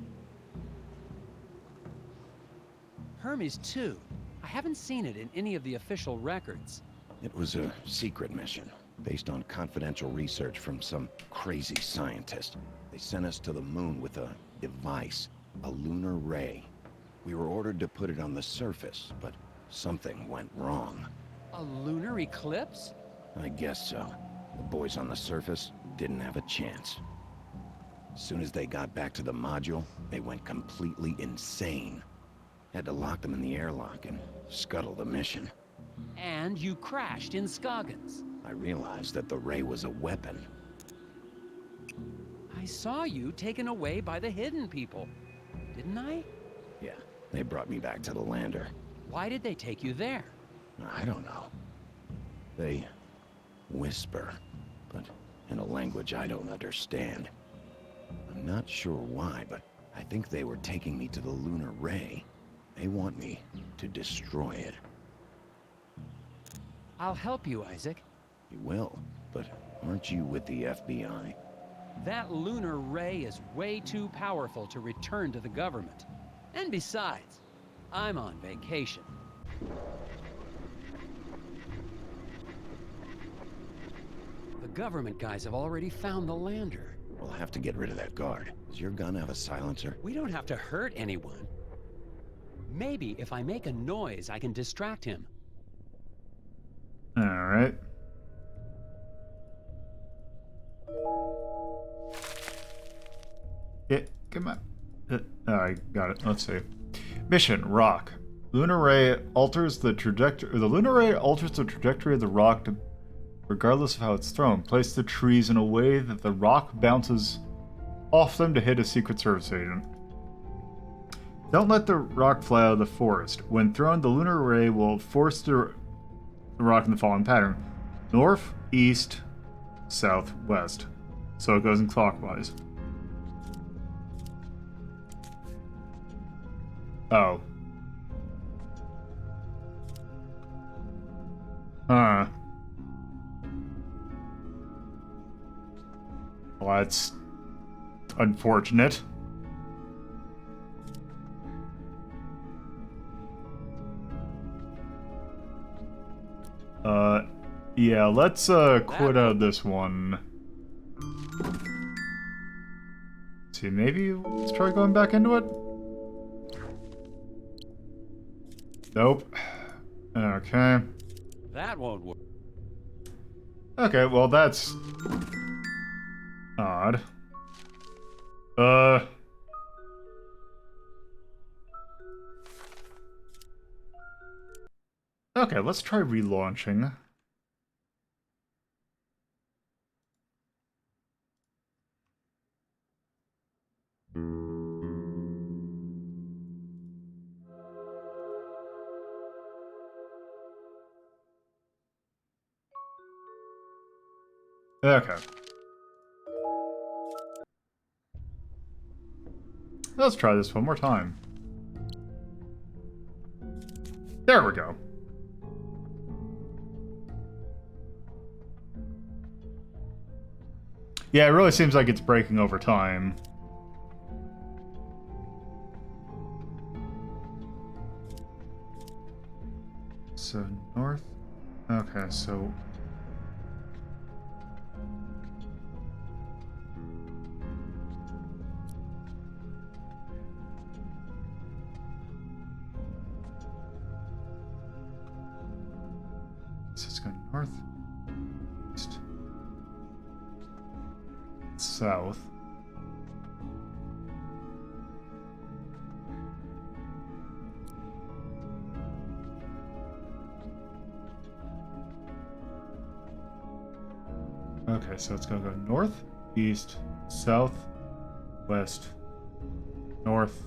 Hermes too. I haven't seen it in any of the official records. It was a secret mission, based on confidential research from some crazy scientist. They sent us to the moon with a device, a lunar ray. We were ordered to put it on the surface, but something went wrong. A lunar eclipse? I guess so. The boys on the surface didn't have a chance. As soon as they got back to the module, they went completely insane. Had to lock them in the airlock and scuttle the mission. And you crashed in Scoggins. I realized that the ray was a weapon. I saw you taken away by the hidden people, didn't I? Yeah, they brought me back to the lander. Why did they take you there? I don't know. They whisper, but in a language I don't understand. I'm not sure why, but I think they were taking me to the lunar ray. They want me to destroy it. I'll help you, Isaac. You will, but aren't you with the FBI? That lunar ray is way too powerful to return to the government. And besides, I'm on vacation. The government guys have already found the lander. We'll have to get rid of that guard. Does your gun have a silencer? We don't have to hurt anyone. Maybe if I make a noise, I can distract him. All right. Yeah, come on. All right, got it. Let's see. Mission: Rock. Lunar ray alters the trajectory. The lunar ray alters the trajectory of the rock, regardless of how it's thrown. Place the trees in a way that the rock bounces off them to hit a Secret Service agent. Don't let the rock fly out of the forest. When thrown, the lunar ray will force the rock in the following pattern: north, east, south, west. So it goes in clockwise. Oh. Huh. Well, that's unfortunate. Yeah, let's quit out this one. See, maybe let's try going back into it. Nope. Okay. That won't work. Okay, well that's odd. Okay, let's try relaunching. Okay. Let's try this one more time. There we go. Yeah, it really seems like it's breaking over time. So, north? Okay, so... Let's go north, east, south. Okay, so it's gonna go north, east, south, west, north.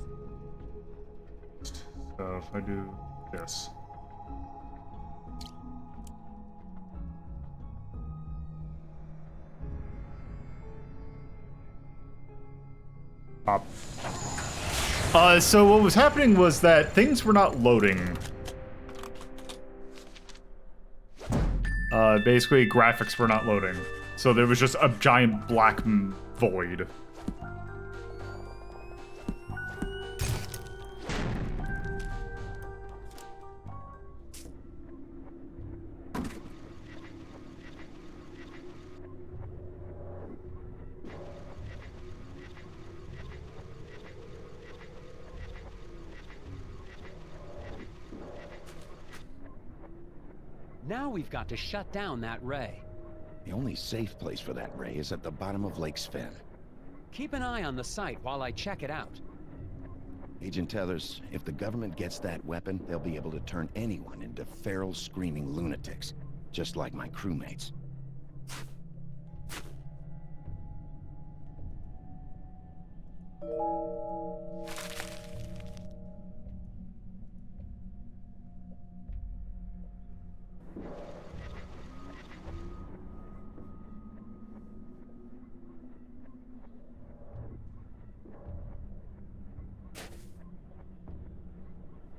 So if I do this. Up. So what was happening was that things were not loading. Basically, graphics were not loading. So there was just a giant black void. Now we've got to shut down that ray. The only safe place for that ray is at the bottom of Lake Sven. Keep an eye on the site while I check it out. Agent Tethers, if the government gets that weapon, they'll be able to turn anyone into feral, screaming lunatics, just like my crewmates.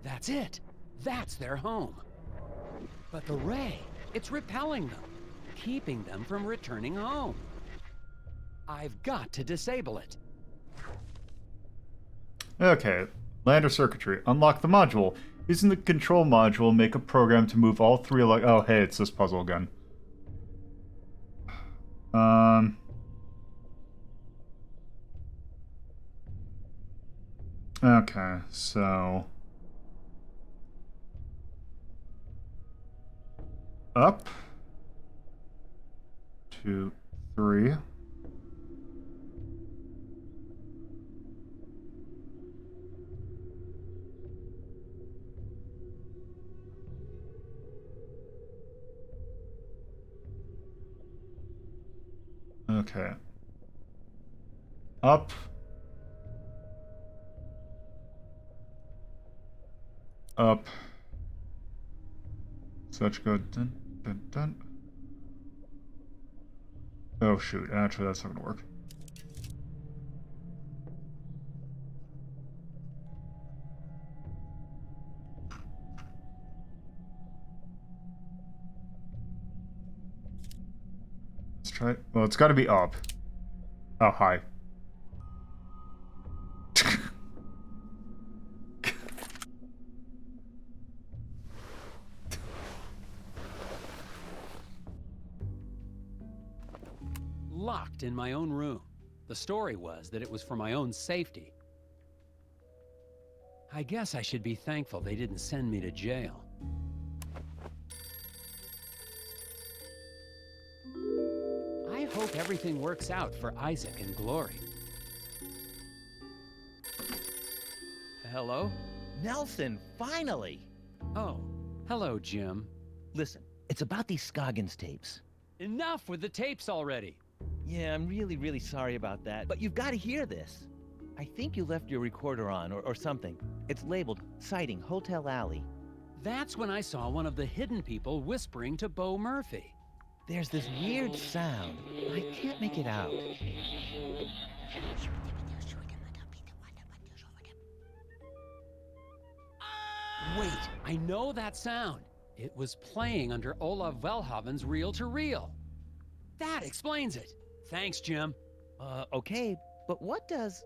That's it. That's their home. But the ray, it's repelling them, keeping them from returning home. I've got to disable it. Okay, lander circuitry. Unlock the module. Using the control module, make a program to move all three. Oh, hey, it's this puzzle again. Okay, so up, 2, 3. Okay. Up. Up. Such good. Dun, dun, dun. Oh shoot, actually that's not gonna work. Let's try. Well, it's gotta be up. Oh, hi. Locked in my own room. The story was that it was for my own safety. I guess I should be thankful they didn't send me to jail. I hope everything works out for Isaac and Glory. Hello? Nelson, finally! Oh, hello, Jim. Listen, it's about these Scoggins tapes. Enough with the tapes already. Yeah, I'm really sorry about that, but you've got to hear this. I think you left your recorder on, or something. It's labeled Sighting Hotel Alley. That's when I saw one of the hidden people whispering to Bo Murphy. There's this weird sound. I can't make it out. Wait, I know that sound. It was playing under Olav Velhaven's reel-to-reel. That explains it. Thanks, Jim. Okay, but what does...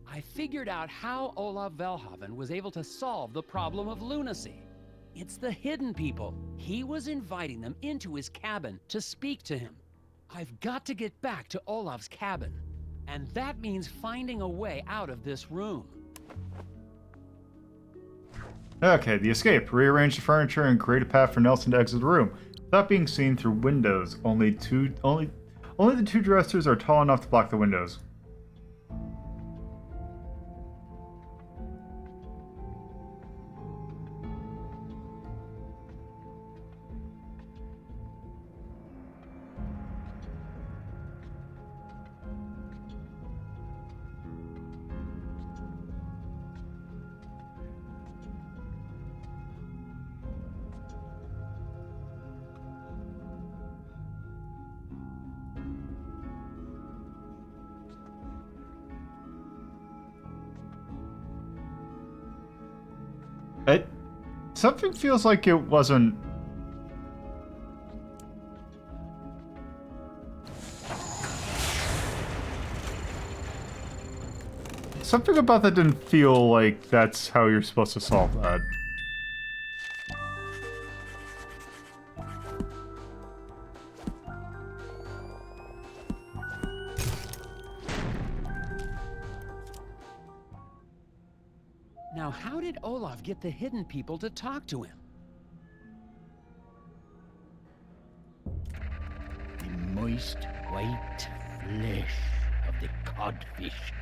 I figured out how Olav Velhaven was able to solve the problem of lunacy. It's the hidden people. He was inviting them into his cabin to speak to him. I've got to get back to Olav's cabin. And that means finding a way out of this room. Okay, the escape. Rearrange the furniture and create a path for Nelson to exit the room without being seen through windows. Only the two dressers are tall enough to block the windows. Something feels like it wasn't... Something about that didn't feel like that's how you're supposed to solve that. Now, how did Olaf get the hidden people to talk to him? The moist, white flesh of the codfish.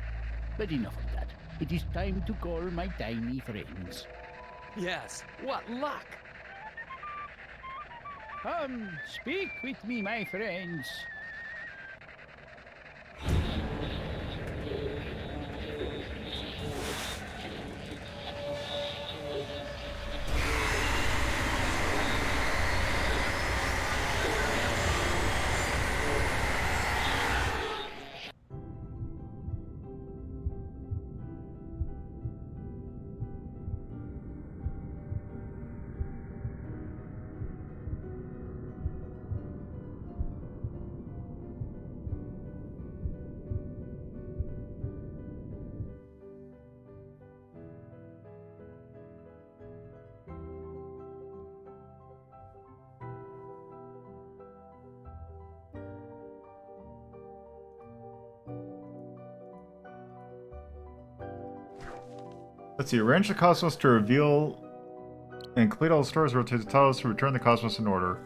But enough of that. It is time to call my tiny friends. Yes, what luck! Come, speak with me, my friends. Let's see, arrange the cosmos to reveal and complete all the stores, rotate the tiles to return the cosmos in order.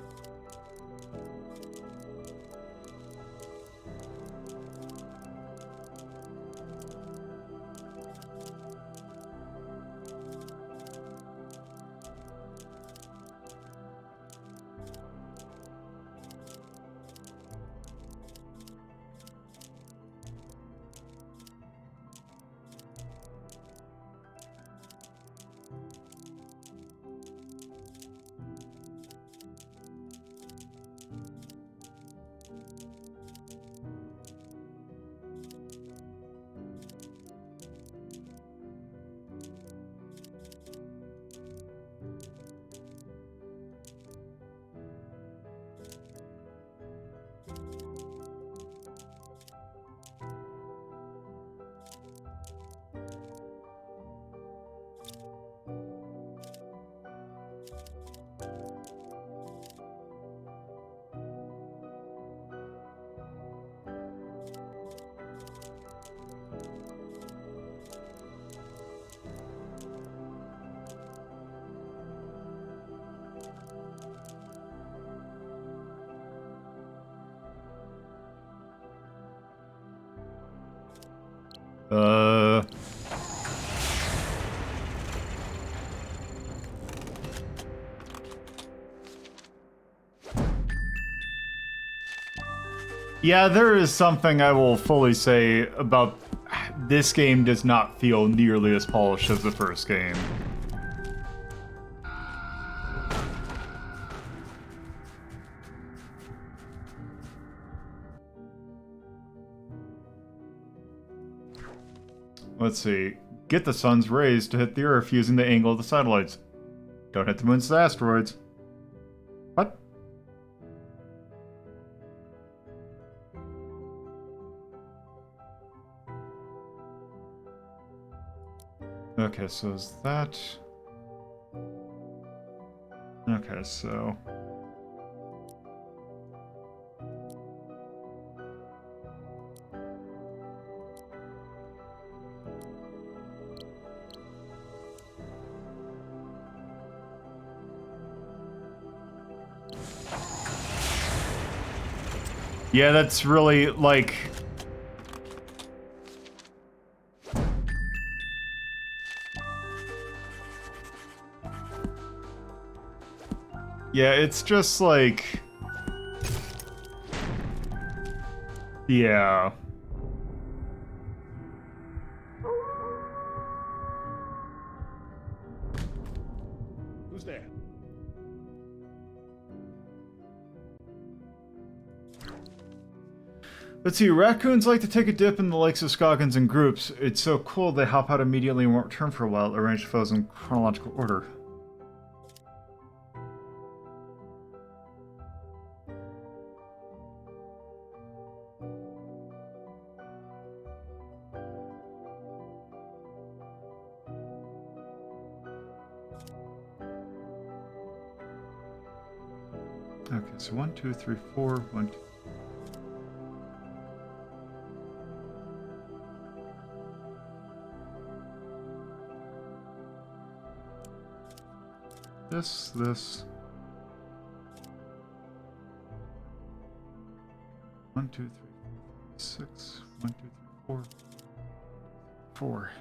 Yeah, there is something I will fully say about this game does not feel nearly as polished as the first game. Let's see. Get the sun's rays to hit the Earth using the angle of the satellites. Don't hit the moon's asteroids. What? Okay, so is that... Okay, so... Yeah, that's really, like... Yeah, it's just like... Yeah. Who's there? Let's see, raccoons like to take a dip in the lakes of Scoggins in groups. It's so cool they hop out immediately and won't return for a while. Arrange foes in chronological order. Okay, so 1, 2, 3, 4, 1, 2. This. 1, 2, 3, 6. 1, 2, 3, 4. 4.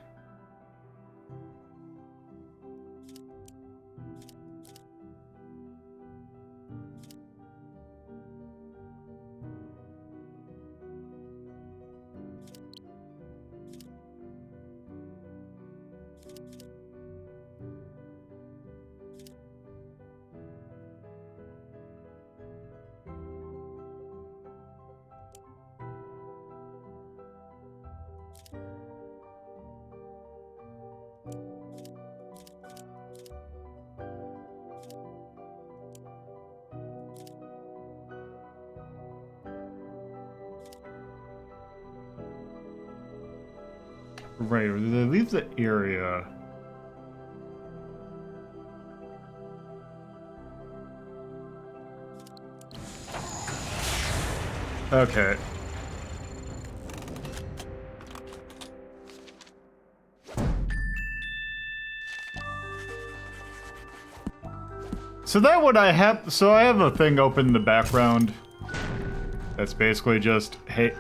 Right, or did they leave the area? Okay. So that what I have, so I have a thing open in the background that's basically just, hey,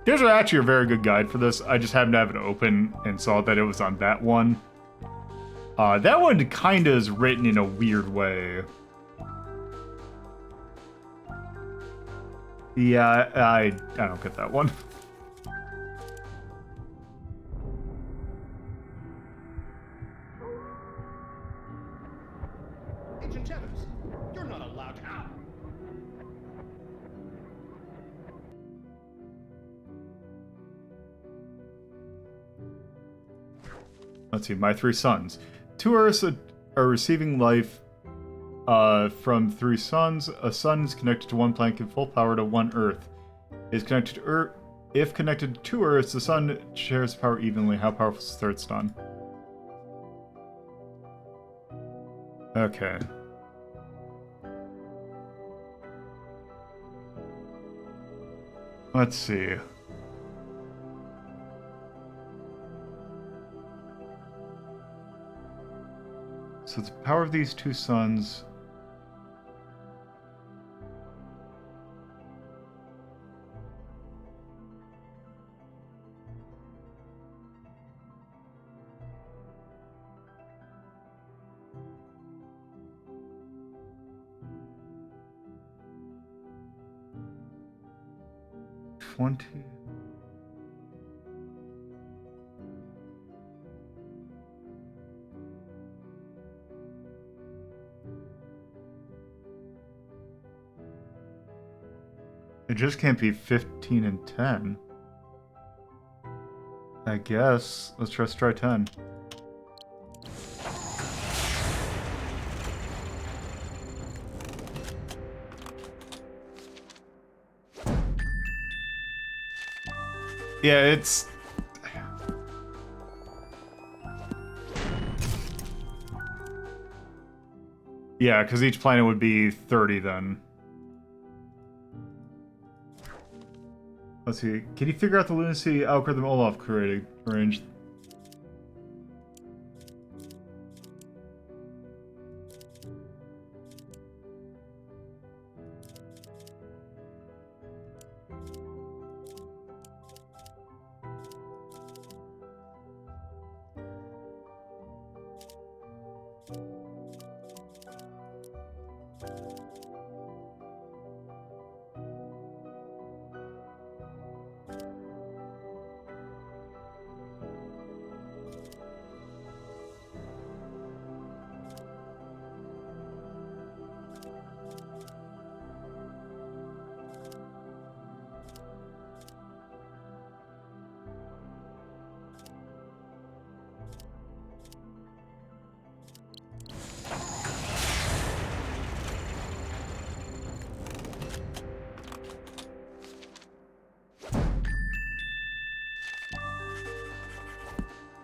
there's actually a very good guide for this. I just happened to have it open and saw that it was on that one. That one kind of is written in a weird way. Yeah, I don't get that one. Agent Evans, you're not allowed out. Let's see, my 3 sons. 2 Earths are receiving life from 3 suns. A sun is connected to one planet in full power to 1 Earth. Is connected to Earth. If connected to 2 Earths, the sun shares power evenly. How powerful is the 3rd sun? Okay. Let's see. So the power of these 2 suns. It just can't be 15 and 10. I guess. Let's just try 10. Yeah, it's... Yeah, because each planet would be 30 then. Let's see. Can you figure out the lunacy algorithm Olaf created? Arranged.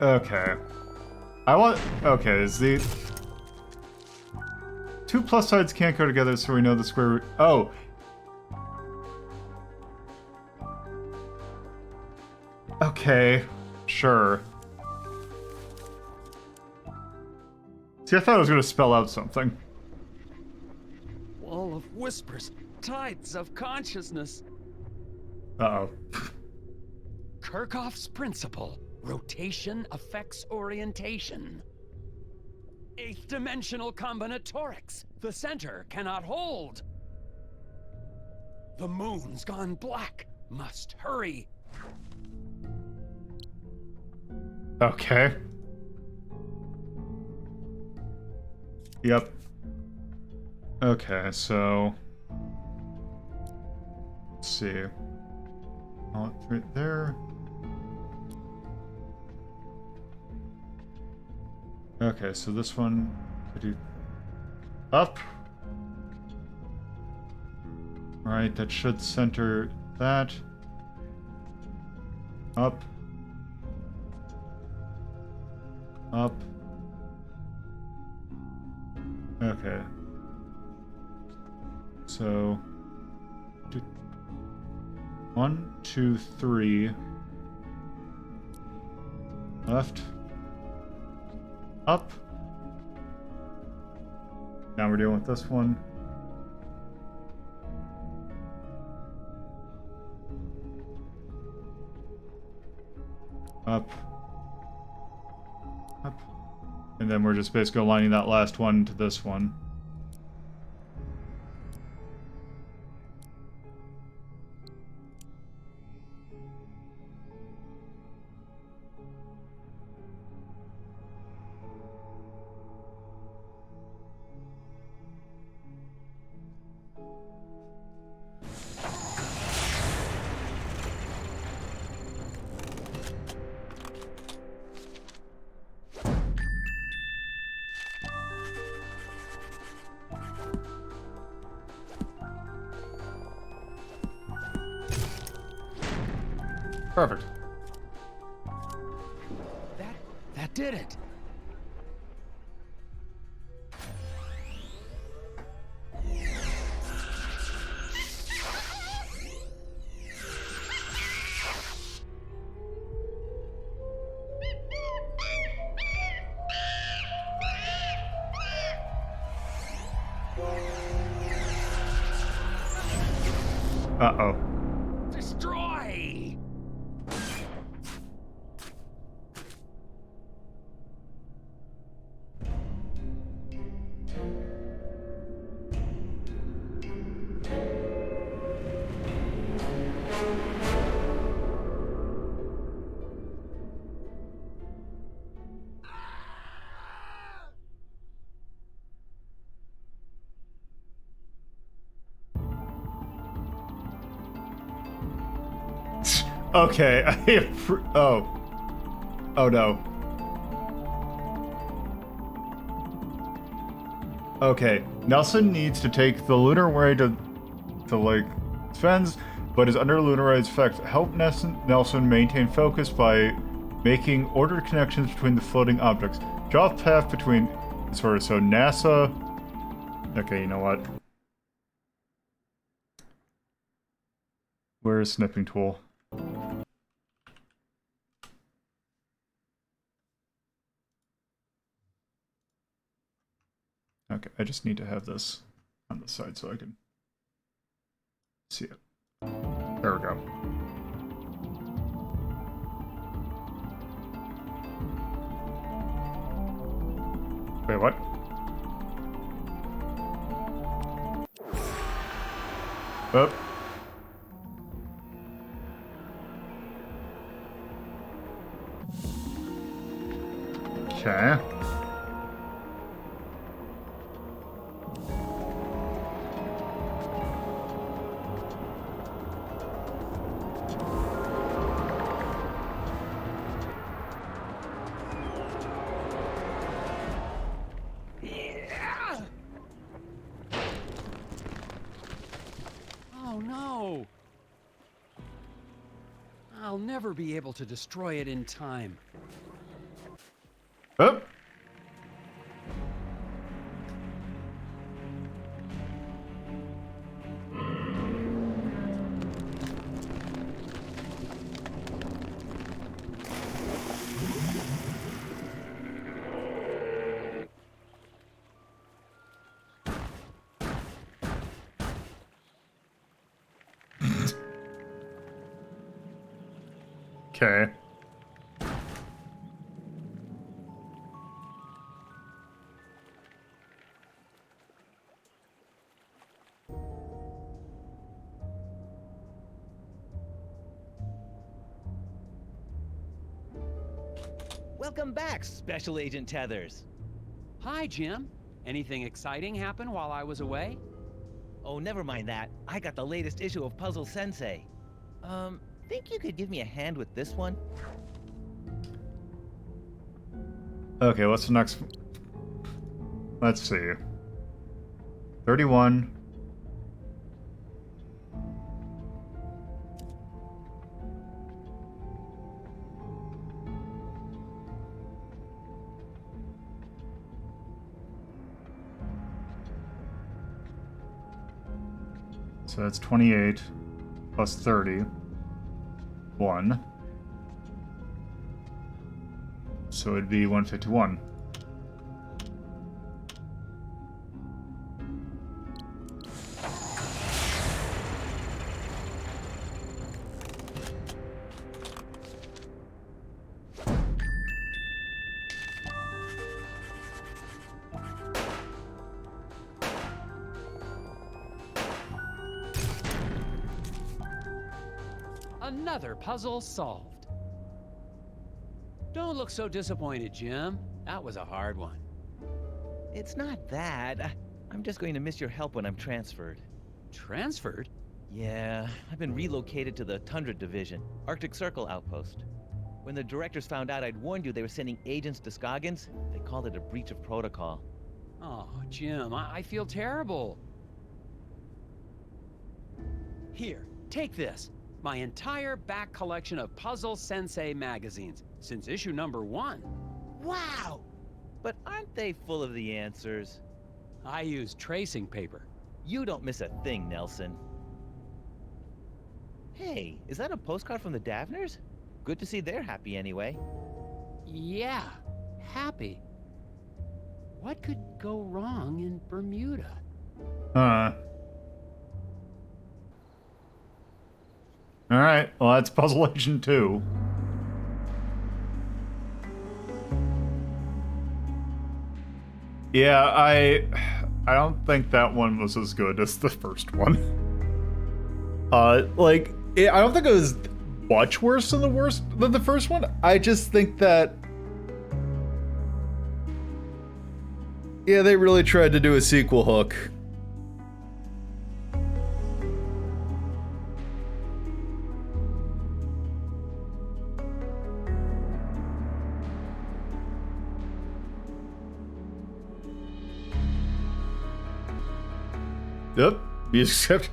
Okay. I want... Okay, is the... Two plus sides can't go together, so we know the square root. Oh. Okay. Sure. See, I thought I was going to spell out something. Wall of whispers, tides of consciousness. Uh-oh. Kirchhoff's principle. Rotation affects orientation. Eighth dimensional combinatorics. The center cannot hold. The moon's gone black. Must hurry. Okay. Yep. Okay, so... Let's see. Oh, right there. Okay, so this one... I do... Up! Right, that should center that. Up. Up. Okay. So... 1, 2, 3. Left. Up. Now we're dealing with this one. Up. Up. And then we're just basically aligning that last one to this one. Perfect. That did it. Uh-oh. Destroy! Okay, oh. Oh no. Okay, Nelson needs to take the lunar ray to like, Sven's, but is under lunar ray's effect. Help Nelson maintain focus by making ordered connections between the floating objects. Draw a path between, so NASA... Okay, you know what? Where is snipping tool? Okay, I just need to have this on the side so I can see it. There we go. Wait, what? Oh. Okay. Oh no! I'll never be able to destroy it in time. Oh. Okay. Welcome back, Special Agent Tethers. Hi, Jim. Anything exciting happen while I was away? Oh, never mind that. I got the latest issue of Puzzle Sensei. Think you could give me a hand with this one? Okay, what's the next? Let's see. 31. So that's 28 plus 30. 1. So it'd be 151. Another puzzle solved. Don't look so disappointed, Jim. That was a hard one. It's not that. I'm just going to miss your help when I'm transferred. Transferred? Yeah, I've been relocated to the Tundra Division, Arctic Circle outpost. When the directors found out I'd warned you they were sending agents to Scoggins, they called it a breach of protocol. Oh, Jim, I feel terrible. Here, take this. My entire back collection of Puzzle Sensei magazines, since issue number 1. Wow! But aren't they full of the answers? I use tracing paper. You don't miss a thing, Nelson. Hey, is that a postcard from the Davners? Good to see they're happy anyway. Yeah, happy. What could go wrong in Bermuda? Alright, well that's Puzzle Agent 2. Yeah, I don't think that one was as good as the first one. I don't think it was much worse than the first one. I just think that, yeah, they really tried to do a sequel hook. Yep, except.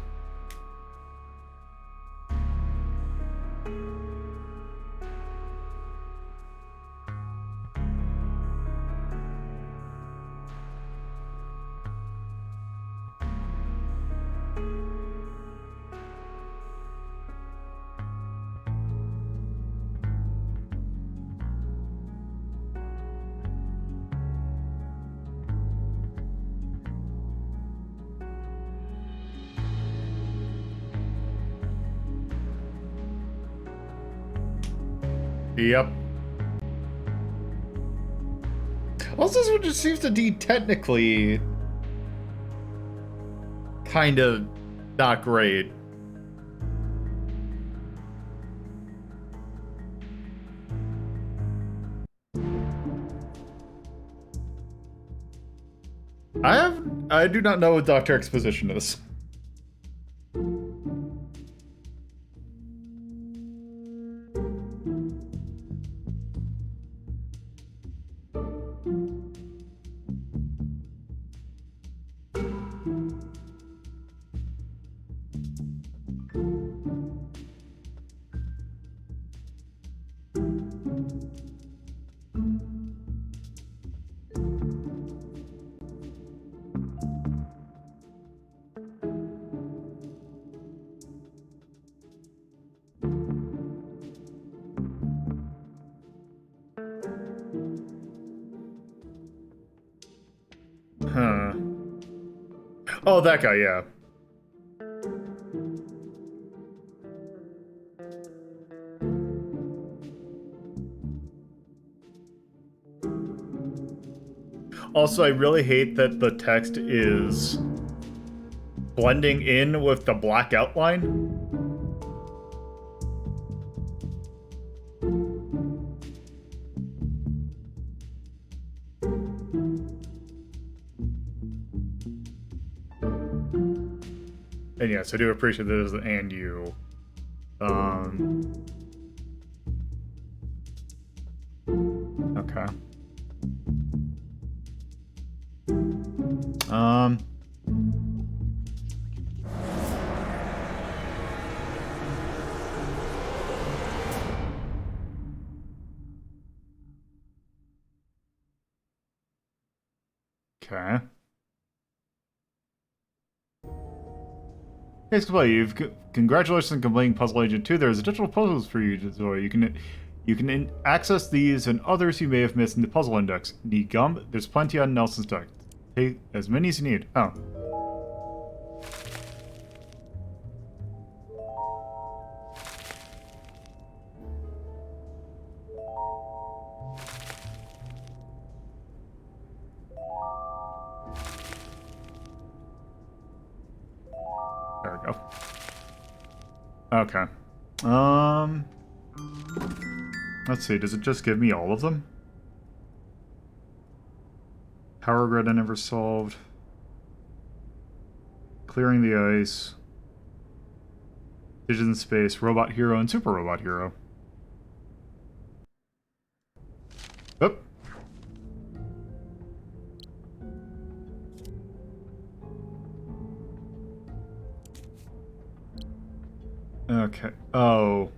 Yep. Also, this one just seems to be technically kind of not great. I do not know what Dr. Exposition is. Huh. Oh, that guy, yeah. Also, I really hate that the text is blending in with the black outline. And yes, I do appreciate that as an and you. Okay. Okay. Hey, Scaplay, congratulations on completing Puzzle Agent 2. There's additional puzzles for you to enjoy. You can access these and others you may have missed in the puzzle index. Need gum? There's plenty on Nelson's deck. Take as many as you need. Oh. There we go. Okay. Let's see, does it just give me all of them? Power grid I never solved. Clearing the ice. Digits in space, Robot Hero, and Super Robot Hero. Oop. Okay. Oh.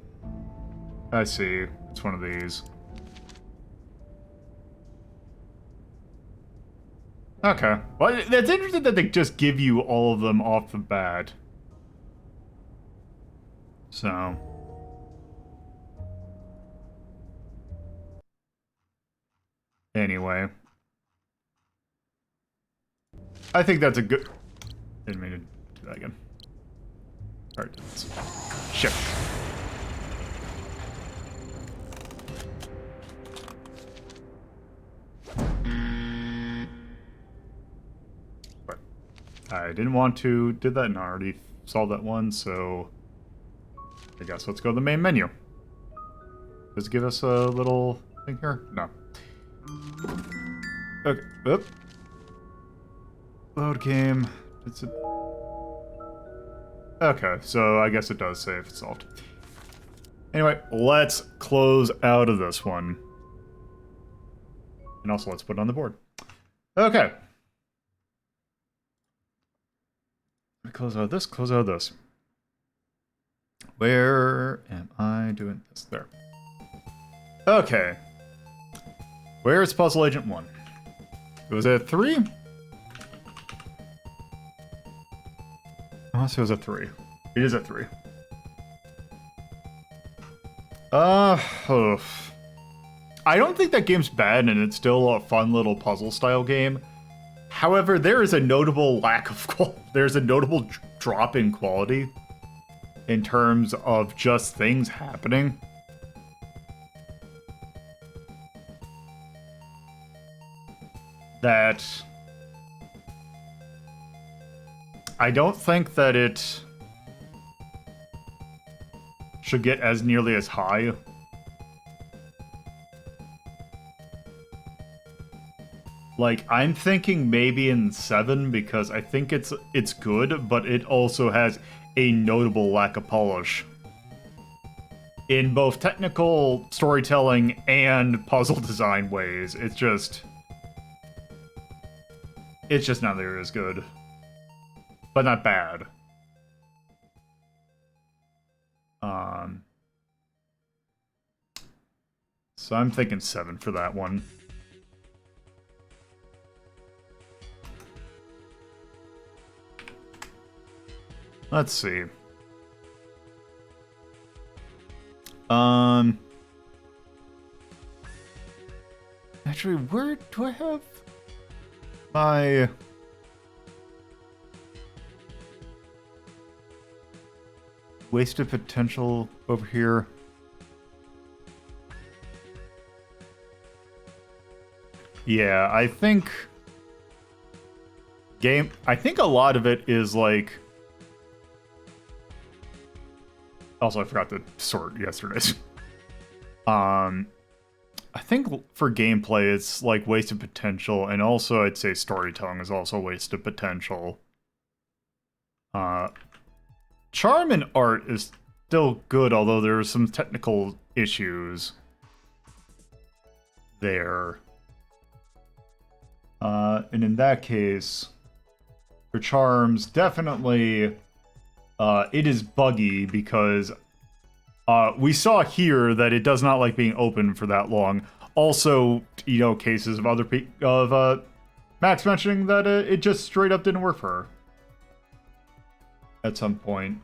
I see. It's one of these. Okay. Well, that's interesting that they just give you all of them off the bat. So. Anyway. I think that's a good... Didn't mean to do that again. Alright. Shit. I didn't want to do that and I already solved that one, so I guess let's go to the main menu. Does it give us a little thing here? No. Okay. Oop. Load game. It's a... Okay, so I guess it does say if it's solved. Anyway, let's close out of this one. And also let's put it on the board. Okay. Close out of this, close out of this. Where am I doing this? There. Okay. Where's Puzzle Agent 1? Was it 3? Unless it was a 3. It is a 3. I don't think that game's bad, and it's still a fun little puzzle-style game. However, there is a notable lack of there's a notable drop in quality in terms of just things happening. That I don't think that it should get as nearly as high. Like, I'm thinking maybe in 7 because I think it's good, but it also has a notable lack of polish in both technical storytelling and puzzle design ways. It's just not nearly as good, but not bad. So I'm thinking 7 for that one. Let's see. Actually, where do I have my... wasted potential over here? Yeah, I think game. I think a lot of it is like. Also, I forgot to sort yesterday's. I think for gameplay, it's like wasted potential, and also I'd say storytelling is also wasted potential. Charm and art is still good, although there are some technical issues there. And in that case, for charms, definitely it is buggy because we saw here that it does not like being open for that long. Also, you know, cases of other Max mentioning that it just straight up didn't work for her at some point.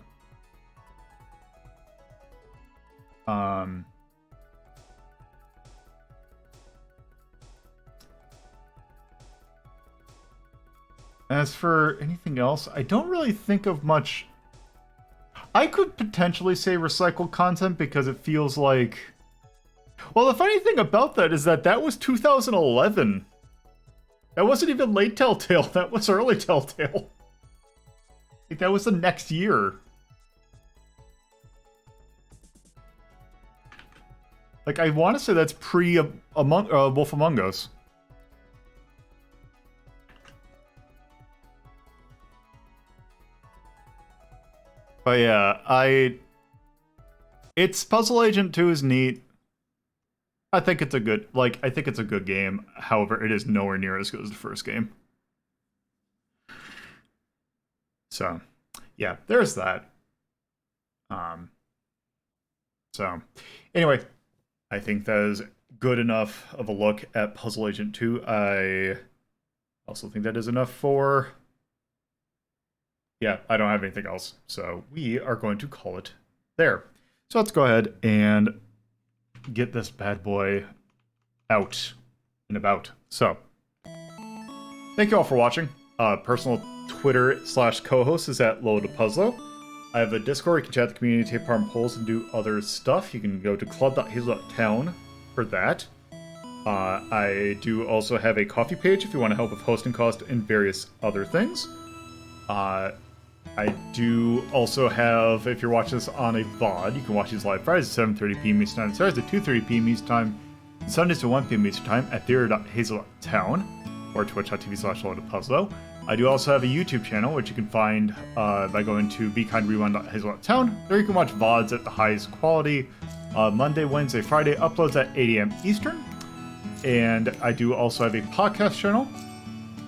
As for anything else, I don't really think of much. I could potentially say recycled content because it feels like... Well, the funny thing about that is that was 2011. That wasn't even late Telltale, that was early Telltale. Like, that was the next year. Like, I want to say that's pre Wolf Among Us. But yeah, it's Puzzle Agent 2 is neat. I think it's a good, game. However, it is nowhere near as good as the first game. So, yeah, there's that. So, anyway, I think that is good enough of a look at Puzzle Agent 2. I also think that is enough for... Yeah, I don't have anything else, so we are going to call it there. So let's go ahead and get this bad boy out and about. So, thank you all for watching. Personal Twitter /co-host is at LoadAPuzzlo. I have a Discord, you can chat the community, take part in polls, and do other stuff. You can go to club.hazel.town for that. I do also have a coffee page if you want to help with hosting costs and various other things. I do also have, if you're watching this on a VOD, you can watch these live Fridays at 7:30 p.m. Eastern Time, Saturdays at 2:30 p.m. Eastern Time, and Sundays at 1 p.m. Eastern Time at theater.hazel.town or twitch.tv/LoadAPuzzlo. I do also have a YouTube channel, which you can find by going to bekindrewind.hazel.town. There you can watch VODs at the highest quality, Monday, Wednesday, Friday, uploads at 8 a.m. Eastern. And I do also have a podcast channel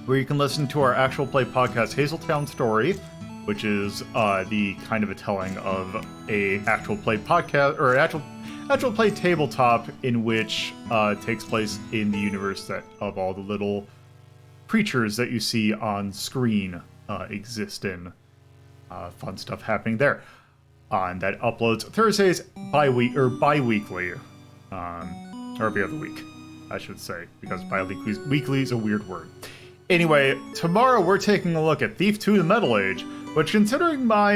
where you can listen to our actual play podcast, Hazeltown Story, which is the kind of a telling of a actual play podcast, or actual play tabletop in which takes place in the universe that of all the little creatures that you see on screen exist in. Fun stuff happening there. And that uploads Thursdays bi-weekly. Or every other week, I should say, because bi-weekly is a weird word. Anyway, tomorrow we're taking a look at Thief 2: The Metal Age, which, considering my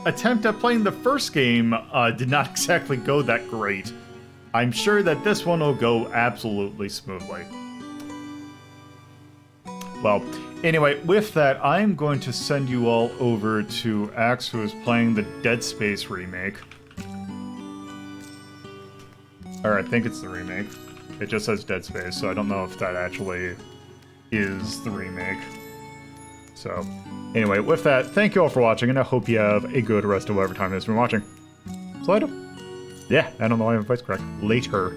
attempt at playing the first game did not exactly go that great, I'm sure that this one will go absolutely smoothly. Well, anyway, with that, I'm going to send you all over to Axe, who is playing the Dead Space remake. Or I think it's the remake. It just says Dead Space, so I don't know if that actually is the remake. So, anyway, with that, thank you all for watching, and I hope you have a good rest of whatever time it is you've been watching. So later. Yeah, I don't know why my voice cracked. Later.